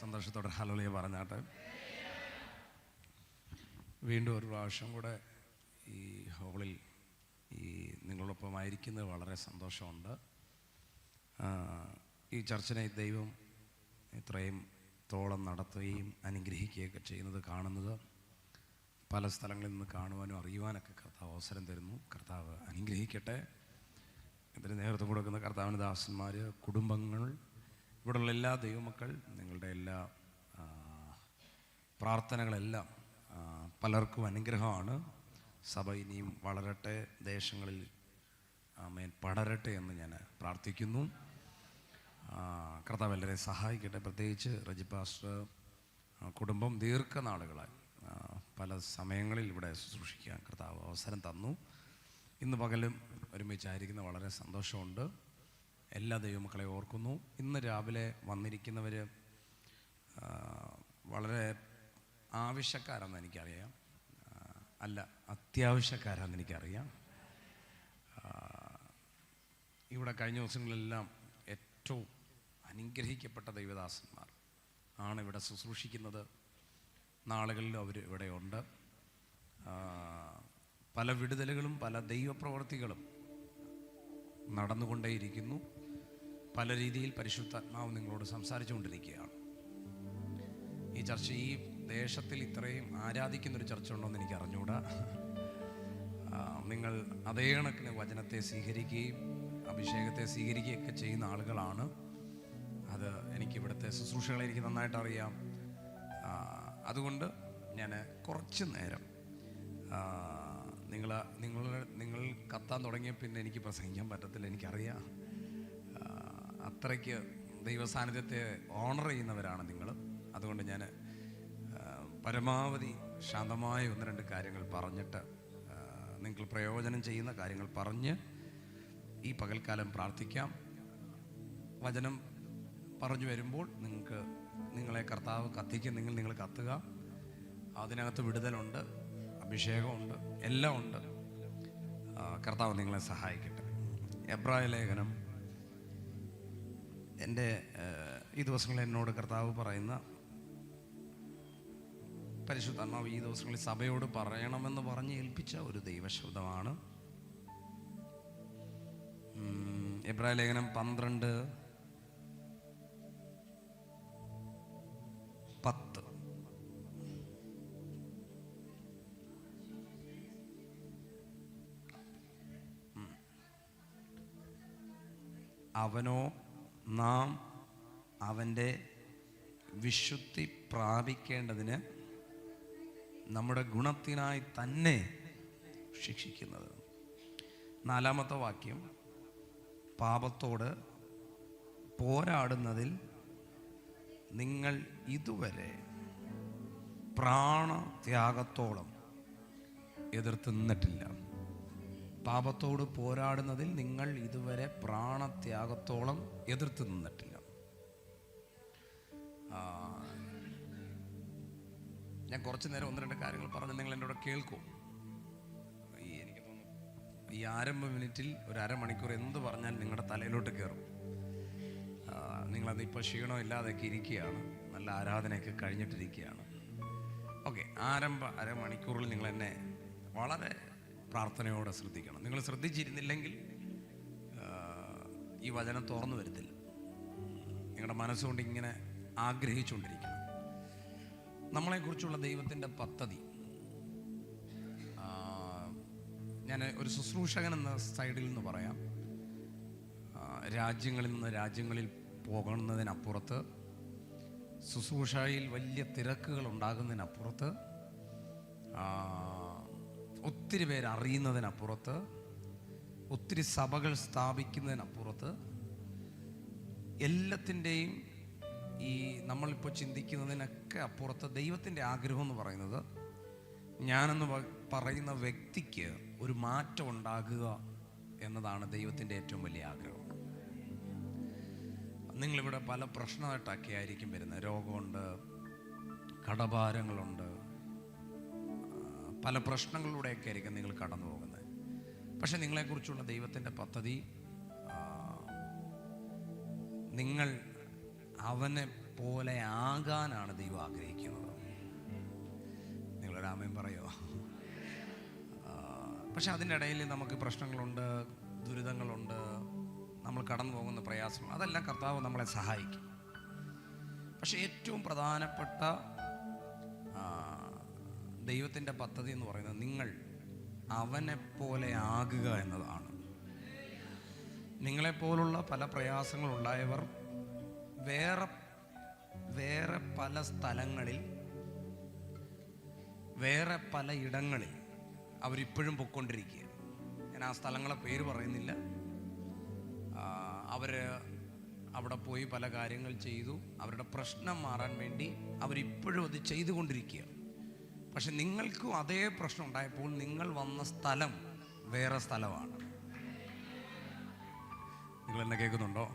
സന്തോഷത്തോടെ ഹല്ലേലൂയ പറഞ്ഞാട്ടെ. വീണ്ടും ഒരു പ്രാവശ്യം കൂടെ ഈ ഹോളിൽ നിങ്ങളോടൊപ്പം ആയിരിക്കുന്നത് വളരെ സന്തോഷമുണ്ട്. ഈ ചർച്ചിനെ ദൈവം ഇത്രയും തോളം നടത്തുകയും അനുഗ്രഹിക്കുകയൊക്കെ ചെയ്യുന്നത് കാണുന്നത് പല സ്ഥലങ്ങളിൽ നിന്ന് കാണുവാനും അറിയുവാനൊക്കെ കർത്താവ് അവസരം തരുന്നു. കർത്താവ് അനുഗ്രഹിക്കട്ടെ. ഇതിന് നേതൃത്വം കൊടുക്കുന്ന കർത്താവിൻ്റെ ദാസന്മാർ, കുടുംബങ്ങൾ, ഇവിടെയുള്ള എല്ലാ ദൈവമക്കൾ, നിങ്ങളുടെ എല്ലാ പ്രാർത്ഥനകളെല്ലാം പലർക്കും അനുഗ്രഹമാണ്. സഭ ഇനിയും വളരട്ടെ, ദേശങ്ങളിൽ ആമേൻ പടരട്ടെ എന്ന് ഞാൻ പ്രാർത്ഥിക്കുന്നു. കർത്താവ് എല്ലാവരെയും സഹായിക്കട്ടെ. പ്രത്യേകിച്ച് റജി പാസ്റ്റർ കുടുംബം ദീർഘനാളുകളായി പല സമയങ്ങളിൽ ഇവിടെ ശുശ്രൂഷിക്കാൻ കർത്താവ് അവസരം തന്നു. ഇന്ന് പകലും ഒരുമിച്ചായിരിക്കുന്ന വളരെ സന്തോഷമുണ്ട്. എല്ലാ ദൈവമക്കളെ ഓർക്കുന്നു. ഇന്ന് രാവിലെ വന്നിരിക്കുന്നവർ വളരെ ആവശ്യക്കാരാണെന്ന് എനിക്കറിയാം, അല്ല അത്യാവശ്യക്കാരാണെന്ന് എനിക്കറിയാം. ഇവിടെ കഴിഞ്ഞ ദിവസങ്ങളെല്ലാം ഏറ്റവും അനുഗ്രഹിക്കപ്പെട്ട ദൈവദാസന്മാർ ആണ് ഇവിടെ ശുശ്രൂഷിക്കുന്നത്. നാളുകളിലും അവർ ഇവിടെയുണ്ട്. പല വിടുതലുകളും പല ദൈവപ്രവർത്തികളും നടന്നുകൊണ്ടേയിരിക്കുന്നു. പല രീതിയിൽ പരിശുദ്ധാത്മാവ് നിങ്ങളോട് സംസാരിച്ചുകൊണ്ടിരിക്കുകയാണ്. ഈ ചർച്ച, ഈ ദേശത്തിൽ ഇത്രയും ആരാധിക്കുന്നൊരു ചർച്ച ഉണ്ടോ എന്ന് എനിക്ക് അറിഞ്ഞുകൂടാ. നിങ്ങൾ അതേ കണക്കിന് വചനത്തെ സ്വീകരിക്കുകയും അഭിഷേകത്തെ സ്വീകരിക്കുകയൊക്കെ ചെയ്യുന്ന ആളുകളാണ്. അത് എനിക്ക് ഇവിടുത്തെ ശുശ്രൂഷകളെ എനിക്ക് നന്നായിട്ട് അറിയാം. അതുകൊണ്ട് ഞാൻ കുറച്ച് നേരം നിങ്ങൾ കത്താൻ തുടങ്ങിയ പിന്നെ എനിക്ക് പ്രസംഗിക്കാൻ പറ്റത്തില്ല, എനിക്കറിയാം. അത്രയ്ക്ക് ദൈവസാന്നിധ്യത്തെ ഓണർ ചെയ്യുന്നവരാണ് നിങ്ങൾ. അതുകൊണ്ട് ഞാൻ പരമാവധി ശാന്തമായ ഒന്ന് രണ്ട് കാര്യങ്ങൾ പറഞ്ഞിട്ട് നിങ്ങൾ പ്രയോജനം ചെയ്യുന്ന കാര്യങ്ങൾ പറഞ്ഞ് ഈ പകൽക്കാലം പ്രാർത്ഥിക്കാം. വചനം പറഞ്ഞു വരുമ്പോൾ നിങ്ങളെ കർത്താവ് കത്തിക്കും. നിങ്ങൾ കത്തുക. അതിനകത്ത് വിടുതലുണ്ട്, അഭിഷേകമുണ്ട്, എല്ലാം ഉണ്ട്. കർത്താവ് നിങ്ങളെ സഹായിക്കട്ടെ. എബ്രായ ലേഖനം, എൻ്റെ ഈ ദിവസങ്ങളിൽ എന്നോട് കർത്താവ് പറയുന്ന പരിശുദ്ധാത്മാവ് ഈ ദിവസങ്ങളിൽ സഭയോട് പറയണമെന്ന് പറഞ്ഞ് ഏൽപ്പിച്ച ഒരു ദൈവശബ്ദമാണ്. എബ്രായ ലേഖനം 12:10. അവനോ നാം അവൻ്റെ വിശുദ്ധി പ്രാപിക്കേണ്ടതിന് നമ്മുടെ ഗുണത്തിനായി തന്നെ ശിക്ഷിക്കുന്നത്. 4-ാമത്തെ വാക്യം, പാപത്തോട് പോരാടുന്നതിൽ നിങ്ങൾ ഇതുവരെ പ്രാണത്യാഗത്തോളം എതിർത്ത് നിന്നിട്ടില്ല. പാപത്തോട് പോരാടുന്നതിൽ നിങ്ങൾ ഇതുവരെ പ്രാണത്യാഗത്തോളം എതിർത്ത് നിന്നിട്ടില്ല. ഞാൻ കുറച്ച് നേരം ഒന്ന് രണ്ട് കാര്യങ്ങൾ പറഞ്ഞ് നിങ്ങൾ എന്നോട് കേൾക്കൂ. എനിക്ക് തോന്നുന്നു ഈ ആരംഭ മിനിറ്റിൽ ഒരു അരമണിക്കൂർ എന്ത് പറഞ്ഞാൽ നിങ്ങളുടെ തലയിലോട്ട് കയറും. നിങ്ങളത് ഇപ്പോൾ ക്ഷീണം ഇല്ലാതൊക്കെ ഇരിക്കുകയാണ്, നല്ല ആരാധനയൊക്കെ കഴിഞ്ഞിട്ടിരിക്കുകയാണ്. ഓക്കെ, അരമണിക്കൂറിൽ നിങ്ങൾ എന്നെ വളരെ പ്രാർത്ഥനയോടെ ശ്രദ്ധിക്കണം. നിങ്ങൾ ശ്രദ്ധിച്ചിരുന്നില്ലെങ്കിൽ ഈ വചനം തുറന്നു വരത്തില്ല. നിങ്ങളുടെ മനസ്സുകൊണ്ട് ഇങ്ങനെ ആഗ്രഹിച്ചുകൊണ്ടിരിക്കണം. നമ്മളെക്കുറിച്ചുള്ള ദൈവത്തിൻ്റെ പദ്ധതി, ഞാൻ ഒരു ശുശ്രൂഷകൻ എന്ന സൈഡിൽ നിന്ന് പറയാം. രാജ്യങ്ങളിൽ നിന്ന് രാജ്യങ്ങളിൽ പോകുന്നതിനപ്പുറത്ത്, ശുശ്രൂഷയിൽ വലിയ തിരക്കുകൾ ഉണ്ടാകുന്നതിനപ്പുറത്ത്, ഒത്തിരി പേര് അറിയുന്നതിനപ്പുറത്ത്, ഒത്തിരി സഭകൾ സ്ഥാപിക്കുന്നതിനപ്പുറത്ത്, എല്ലാത്തിൻ്റെയും ഈ നമ്മളിപ്പോൾ ചിന്തിക്കുന്നതിനൊക്കെ അപ്പുറത്ത് ദൈവത്തിൻ്റെ ആഗ്രഹം എന്ന് പറയുന്നത്, ഞാനെന്ന് പറയുന്ന വ്യക്തിക്ക് ഒരു മാറ്റം ഉണ്ടാകുക എന്നതാണ് ദൈവത്തിൻ്റെ ഏറ്റവും വലിയ ആഗ്രഹം. നിങ്ങളിവിടെ പല പ്രശ്നമായിട്ടൊക്കെ ആയിരിക്കും വരുന്നത്. രോഗമുണ്ട്, കടഭാരങ്ങളുണ്ട്, പല പ്രശ്നങ്ങളിലൂടെയൊക്കെ ആയിരിക്കും നിങ്ങൾ കടന്നു പോകുന്നത്. പക്ഷെ നിങ്ങളെക്കുറിച്ചുള്ള ദൈവത്തിൻ്റെ പദ്ധതി, നിങ്ങൾ അവനെ പോലെ ആകാനാണ് ദൈവം ആഗ്രഹിക്കുന്നത്. നിങ്ങളൊരു ആമേൻ പറയോ? പക്ഷെ അതിൻ്റെ ഇടയിൽ നമുക്ക് പ്രശ്നങ്ങളുണ്ട്, ദുരിതങ്ങളുണ്ട്, നമ്മൾ കടന്നു പോകുന്ന പ്രയാസങ്ങൾ, അതെല്ലാം കർത്താവ് നമ്മളെ സഹായിക്കും. പക്ഷെ ഏറ്റവും പ്രധാനപ്പെട്ട ദൈവത്തിൻ്റെ പദ്ധതി എന്ന് പറയുന്നത് നിങ്ങൾ അവനെപ്പോലെ ആകുക എന്നതാണ്. നിങ്ങളെപ്പോലുള്ള പല പ്രയാസങ്ങളുണ്ടായവർ വേറെ പല സ്ഥലങ്ങളിൽ, വേറെ പല ഇടങ്ങളിൽ അവരിപ്പോഴും പൊയ്ക്കൊണ്ടിരിക്കുക. ഞാൻ ആ സ്ഥലങ്ങളെ പേര് പറയുന്നില്ല. അവർ അവിടെ പോയി പല കാര്യങ്ങൾ ചെയ്തു, അവരുടെ പ്രശ്നം മാറാൻ വേണ്ടി അവരിപ്പോഴും അത് ചെയ്തുകൊണ്ടിരിക്കുക. പക്ഷെ നിങ്ങൾക്കും അതേ പ്രശ്നം ഉണ്ടായപ്പോൾ നിങ്ങൾ വന്ന സ്ഥലം വേറെ സ്ഥലമാണ്. നിങ്ങൾ എന്നെ കേൾക്കുന്നുണ്ടോ?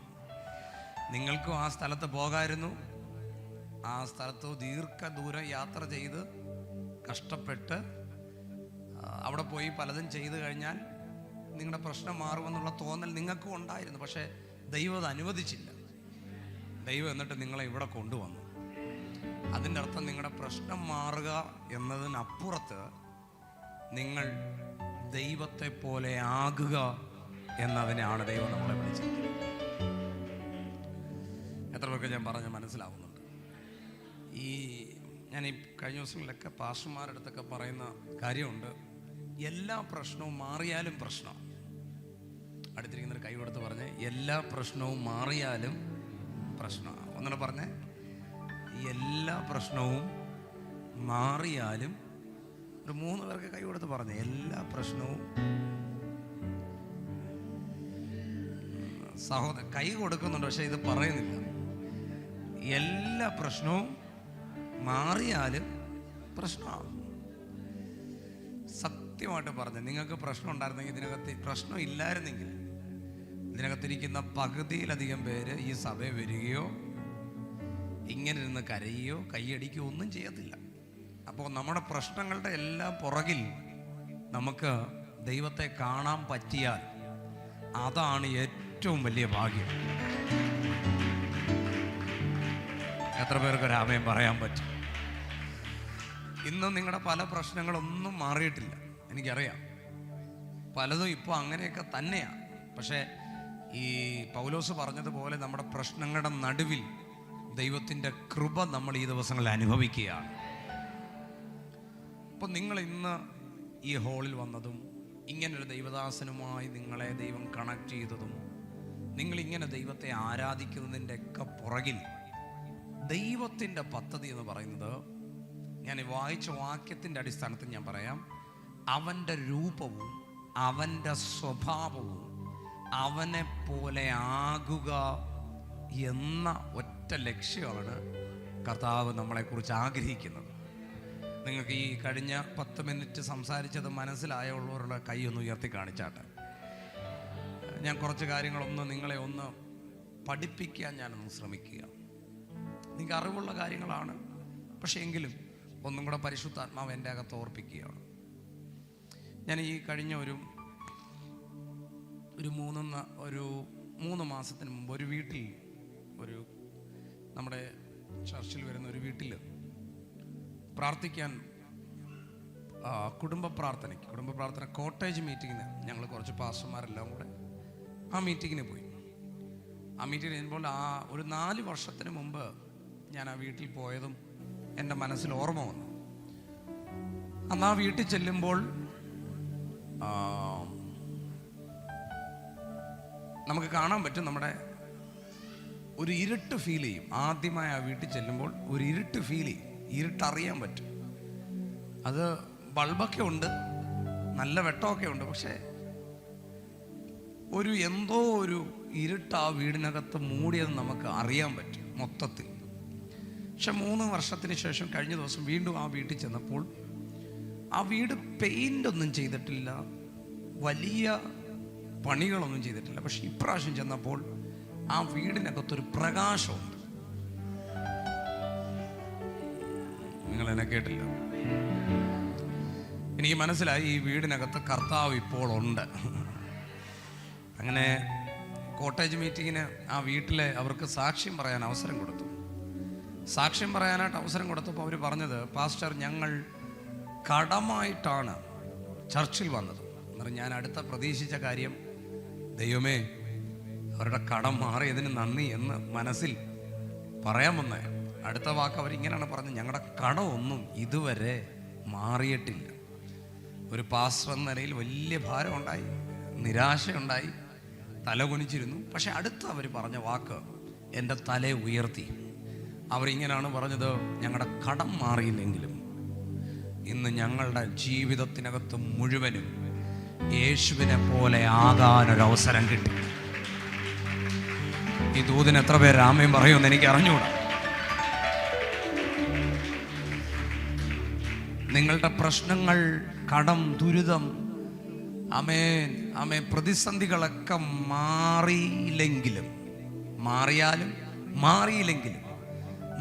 നിങ്ങൾക്കും ആ സ്ഥലത്ത് പോകാമായിരുന്നു. ആ സ്ഥലത്ത് ദീർഘദൂരം യാത്ര ചെയ്ത് കഷ്ടപ്പെട്ട് അവിടെ പോയി പലതും ചെയ്തു കഴിഞ്ഞാൽ നിങ്ങളുടെ പ്രശ്നം മാറുമെന്നുള്ള തോന്നൽ നിങ്ങൾക്കും ഉണ്ടായിരുന്നു. പക്ഷേ ദൈവം അത് അനുവദിച്ചില്ല. ദൈവം എന്നിട്ട് നിങ്ങളെ ഇവിടെ കൊണ്ടുവന്നു. അതിൻ്റെ അർത്ഥം നിങ്ങളുടെ പ്രശ്നം മാറുക എന്നതിനപ്പുറത്ത് നിങ്ങൾ ദൈവത്തെ പോലെ ആകുക എന്നതിനെയാണ് ദൈവം നമ്മളെ വിളിച്ചിരിക്കുന്നത്. എത്ര പേർക്ക് ഞാൻ പറഞ്ഞ് മനസ്സിലാവുന്നുണ്ട്? ഞാൻ ഈ കഴിഞ്ഞ ദിവസങ്ങളിലൊക്കെ പാസ്റ്റർമാരുടെ അടുത്തൊക്കെ പറയുന്ന കാര്യമുണ്ട്, എല്ലാ പ്രശ്നവും മാറിയാലും പ്രശ്നം. അടുത്തിരിക്കുന്നൊരു കൈ കൊടുത്ത് പറഞ്ഞ്, എല്ലാ പ്രശ്നവും മാറിയാലും പ്രശ്നമാണ്. ഒന്നുകൂടെ പറഞ്ഞേ, എല്ലാ പ്രശ്നവും മാറിയാലും. ഒരു 3 പേർക്ക് കൈ കൊടുത്ത് പറഞ്ഞേ, എല്ലാ പ്രശ്നവും. സഹോദരൻ കൈ കൊടുക്കുന്നുണ്ട്, പക്ഷെ ഇത് പറയുന്നില്ല. എല്ലാ പ്രശ്നവും മാറിയാലും പ്രശ്നമാണ്. സത്യമായിട്ട് പറഞ്ഞ, നിങ്ങൾക്ക് പ്രശ്നം ഉണ്ടായിരുന്നെങ്കിൽ, ഇതിനകത്ത് പ്രശ്നം ഇല്ലായിരുന്നെങ്കിൽ ഇതിനകത്തിരിക്കുന്ന പകുതിയിലധികം പേര് ഈ സഭയിൽ വരികയോ ഇങ്ങനെ ഇരുന്ന് കരയുകയോ കൈയടിക്കുകയോ ഒന്നും ചെയ്യത്തില്ല. അപ്പോൾ നമ്മുടെ പ്രശ്നങ്ങളുടെ എല്ലാം പുറകിൽ നമുക്ക് ദൈവത്തെ കാണാൻ പറ്റിയാൽ അതാണ് ഏറ്റവും വലിയ ഭാഗ്യം. എത്ര പേർക്ക് ഒരു ആമേൻ പറയാൻ പറ്റും? ഇന്നും നിങ്ങളുടെ പല പ്രശ്നങ്ങളൊന്നും മാറിയിട്ടില്ല, എനിക്കറിയാം. പലതും ഇപ്പോൾ അങ്ങനെയൊക്കെ തന്നെയാണ്. പക്ഷേ ഈ പൗലോസ് പറഞ്ഞതുപോലെ നമ്മുടെ പ്രശ്നങ്ങളുടെ നടുവിൽ ദൈവത്തിൻ്റെ കൃപ നമ്മൾ ഈ ദിവസങ്ങളിൽ അനുഭവിക്കുകയാണ്. അപ്പോൾ നിങ്ങൾ ഇന്ന് ഈ ഹോളിൽ വന്നതും ഇങ്ങനൊരു ദൈവദാസനുമായി നിങ്ങളെ ദൈവം കണക്ട് ചെയ്തതും നിങ്ങളിങ്ങനെ ദൈവത്തെ ആരാധിക്കുന്നതിൻ്റെ ഒക്കെ പുറകിൽ ദൈവത്തിൻ്റെ പദ്ധതി എന്ന് പറയുന്നത്, ഞാൻ വായിച്ച വാക്യത്തിൻ്റെ അടിസ്ഥാനത്തിൽ ഞാൻ പറയാം, അവൻ്റെ രൂപവും അവൻ്റെ സ്വഭാവവും അവനെ പോലെ ആകുക എന്ന ഒറ്റ ലക്ഷ്യമാണ് കർത്താവ് നമ്മളെക്കുറിച്ച് ആഗ്രഹിക്കുന്നത്. നിങ്ങൾക്ക് ഈ കഴിഞ്ഞ 10 മിനിറ്റ് സംസാരിച്ചത് മനസ്സിലായുള്ളവരുടെ കൈ ഒന്ന് ഉയർത്തി കാണിച്ചാട്ടെ. ഞാൻ കുറച്ച് കാര്യങ്ങളൊന്ന് നിങ്ങളെ ഒന്ന് പഠിപ്പിക്കാൻ ഞാനൊന്ന് ശ്രമിക്കുക. നിങ്ങൾക്ക് അറിവുള്ള കാര്യങ്ങളാണ്, പക്ഷേ എങ്കിലും ഒന്നും കൂടെ പരിശുദ്ധാത്മാവ് എൻ്റെ അകത്ത് ഓർപ്പിക്കുകയാണ്. ഞാൻ ഈ കഴിഞ്ഞ ഒരു 3 മാസത്തിന് മുമ്പ് ഒരു വീട്ടിൽ, ഒരു നമ്മുടെ ചർച്ചിൽ വരുന്ന ഒരു വീട്ടിൽ പ്രാർത്ഥിക്കാൻ, കുടുംബ പ്രാർത്ഥന കോട്ടേജ് മീറ്റിങ്ങിന് ഞങ്ങൾ കുറച്ച് പാസ്റ്റർമാരെല്ലാം കൂടെ ആ മീറ്റിങ്ങിന് പോയി. ആ മീറ്റിങ്ങിന് ചെല്ലുമ്പോൾ ഒരു 4 വർഷത്തിന് മുമ്പ് ഞാൻ ആ വീട്ടിൽ പോയതും എൻ്റെ മനസ്സിൽ ഓർമ്മ വന്നു. അന്ന് ആ വീട്ടിൽ ചെല്ലുമ്പോൾ നമുക്ക് കാണാൻ പറ്റും, നമ്മുടെ ഒരു ഇരുട്ട് ഫീൽ ചെയ്യും. ആദ്യമായി ആ വീട്ടിൽ ചെല്ലുമ്പോൾ ഒരു ഇരുട്ട് ഫീൽ ചെയ്യും, ഇരുട്ടറിയാൻ പറ്റും. അത് ബൾബൊക്കെ ഉണ്ട്, നല്ല വെട്ടമൊക്കെ ഉണ്ട്, പക്ഷേ എന്തോ ഒരു ഇരുട്ട് ആ വീടിനകത്ത് മൂടിയത് നമുക്ക് അറിയാൻ പറ്റും മൊത്തത്തിൽ. പക്ഷെ 3 വർഷത്തിന് ശേഷം കഴിഞ്ഞ ദിവസം വീണ്ടും ആ വീട്ടിൽ ചെന്നപ്പോൾ ആ വീട് പെയിൻ്റ് ഒന്നും ചെയ്തിട്ടില്ല, വലിയ പണികളൊന്നും ചെയ്തിട്ടില്ല. പക്ഷെ ഇപ്രാവശ്യം ചെന്നപ്പോൾ ആ വീടിനകത്തൊരു പ്രകാശമുണ്ട്. നിങ്ങൾ എന്നെ കേട്ടില്ല? എനിക്ക് മനസ്സിലായി ഈ വീടിനകത്ത് കർത്താവ് ഇപ്പോൾ ഉണ്ട്. അങ്ങനെ കോട്ടേജ് മീറ്റിങ്ങിന് ആ വീട്ടിലെ അവർക്ക് സാക്ഷ്യം പറയാൻ അവസരം കൊടുത്തു. സാക്ഷ്യം പറയാനായിട്ട് അവസരം കൊടുത്തപ്പോൾ അവർ പറഞ്ഞത്, പാസ്റ്റർ, ഞങ്ങൾ കടമായിട്ടാണ് ചർച്ചിൽ വന്നത്. അന്നേരം ഞാൻ അടുത്ത പ്രതീക്ഷിച്ച കാര്യം, ദൈവമേ അവരുടെ കടം മാറിയതിന് നന്ദി എന്ന് മനസ്സിൽ പറയാൻ വന്നേ. അടുത്ത വാക്ക് അവരിങ്ങനെയാണ് പറഞ്ഞത്, ഞങ്ങളുടെ കടമൊന്നും ഇതുവരെ മാറിയിട്ടില്ല. ഒരു പാസ്റ്റർ എന്ന നിലയിൽ വലിയ ഭാരമുണ്ടായി, നിരാശയുണ്ടായി, തല കുനിച്ചിരുന്നു. പക്ഷെ അടുത്ത് അവർ പറഞ്ഞ വാക്ക് എൻ്റെ തലയെ ഉയർത്തി. അവരിങ്ങനെയാണ് പറഞ്ഞത്, ഞങ്ങളുടെ കടം മാറിയില്ലെങ്കിലും ഇന്ന് ഞങ്ങളുടെ ജീവിതത്തിനകത്ത് മുഴുവനും യേശുവിനെ പോലെ ആകാനൊരവസരം കിട്ടി. ഈ ദൂതിന് എത്ര പേര് ആമേൻ പറയുമെന്ന് എനിക്ക് അറിഞ്ഞുകൂടാ. നിങ്ങളുടെ പ്രശ്നങ്ങൾ, കടം, ദുരിതം, ആമേൻ പ്രതിസന്ധികളൊക്കെ മാറിയില്ലെങ്കിലും, മാറിയാലും മാറിയില്ലെങ്കിലും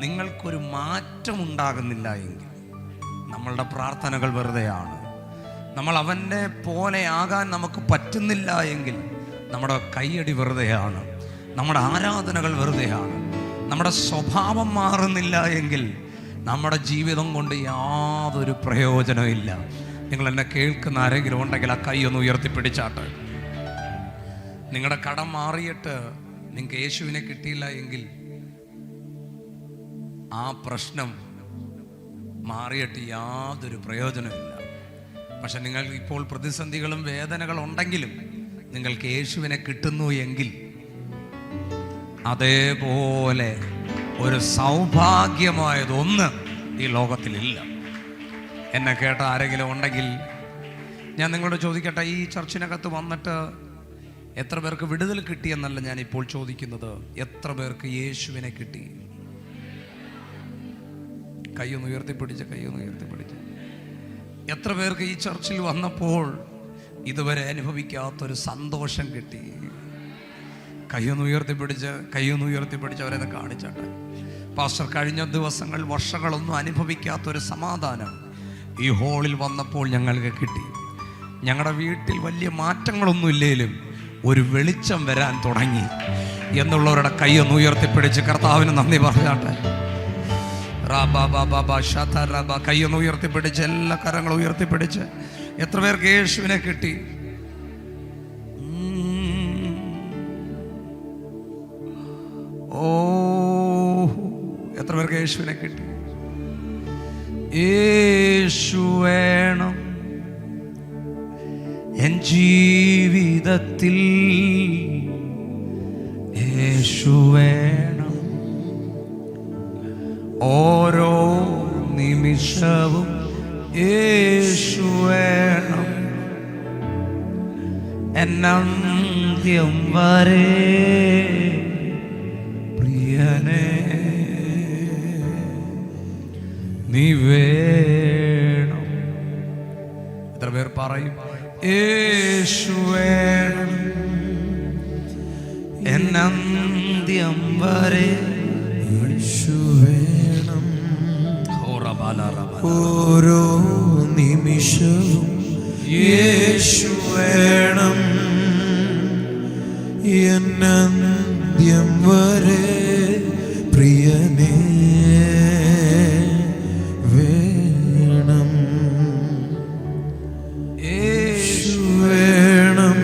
നിങ്ങൾക്കൊരു മാറ്റം ഉണ്ടാകുന്നില്ല എങ്കിൽ നമ്മളുടെ പ്രാർത്ഥനകൾ വെറുതെയാണ്. നമ്മൾ അവൻ്റെ പോലെ ആകാൻ നമുക്ക് പറ്റുന്നില്ല എങ്കിൽ നമ്മുടെ കയ്യടി വെറുതെയാണ്, നമ്മുടെ ആരാധനകൾ വെറുതെയാണ്. നമ്മുടെ സ്വഭാവം മാറുന്നില്ല എങ്കിൽ നമ്മുടെ ജീവിതം കൊണ്ട് യാതൊരു പ്രയോജനമില്ല. നിങ്ങൾ എന്നെ കേൾക്കുന്ന ആരെങ്കിലും ഉണ്ടെങ്കിൽ ആ കൈ ഒന്ന് ഉയർത്തിപ്പിടിച്ചാട്ട്. നിങ്ങളുടെ കടം മാറിയിട്ട് നിങ്ങൾക്ക് യേശുവിനെ കിട്ടിയില്ല എങ്കിൽ ആ പ്രശ്നം മാറിയിട്ട് യാതൊരു പ്രയോജനമില്ല. പക്ഷെ നിങ്ങൾക്ക് ഇപ്പോൾ പ്രതിസന്ധികളും വേദനകളും ഉണ്ടെങ്കിലും നിങ്ങൾക്ക് യേശുവിനെ കിട്ടുന്നു എങ്കിൽ അതേപോലെ ഒരു സൗഭാഗ്യമായതൊന്ന് ഈ ലോകത്തിലില്ല. എന്നെ കേട്ട ആരെങ്കിലും ഉണ്ടെങ്കിൽ ഞാൻ നിങ്ങളോട് ചോദിക്കട്ടെ, ഈ ചർച്ചിനകത്ത് വന്നിട്ട് എത്ര പേർക്ക് വിടുതൽ കിട്ടിയെന്നല്ല ഞാൻ ഇപ്പോൾ ചോദിക്കുന്നത്, എത്ര പേർക്ക് യേശുവിനെ കിട്ടി? കൈയൊന്ന് ഉയർത്തിപ്പിടിച്ച്, കൈയൊന്ന് ഉയർത്തിപ്പിടിച്ച്. എത്ര പേർക്ക് ഈ ചർച്ചിൽ വന്നപ്പോൾ ഇതുവരെ അനുഭവിക്കാത്തൊരു സന്തോഷം കിട്ടി? കൈയൊന്ന് ഉയർത്തിപ്പിടിച്ച് അവരെന്ന് കാണിച്ചാട്ടെ. പാസ്റ്റർ, കഴിഞ്ഞ ദിവസങ്ങൾ, വർഷങ്ങളൊന്നും അനുഭവിക്കാത്തൊരു സമാധാനം ഈ ഹോളിൽ വന്നപ്പോൾ ഞങ്ങൾക്ക് കിട്ടി. ഞങ്ങളുടെ വീട്ടിൽ വലിയ മാറ്റങ്ങളൊന്നും ഇല്ലേലും ഒരു വെളിച്ചം വരാൻ തുടങ്ങി എന്നുള്ളവരുടെ കൈയൊന്ന് ഉയർത്തിപ്പിടിച്ച് കർത്താവിന് നന്ദി പറഞ്ഞാട്ടെ. കൈയൊന്ന് ഉയർത്തിപ്പിടിച്ച്, എല്ലാ കരങ്ങളും ഉയർത്തിപ്പിടിച്ച്. എത്ര പേർക്ക് യേശുവിനെ കിട്ടി? ഓ, എത്ര പേർക്ക് യേശുവിനെ കിട്ടി? യേശു വേണം എൻ ജീവിതത്തിൽ, യേശു വേണം ഓരോ നിമിഷവും, യേശു വേണം എന്നന്ത്യം വരെ. പ്രിയനേ നീ വേണം. എത്ര പേർ പറയും യേശു വേണം എന്നന്ത്യം വരെ? യേശു വേണം ഓരോ നിമിഷവും, യേശു വേണം എന്നന്ത്യം വരെ. പ്രിയനേ വേണം, യേശു വേണം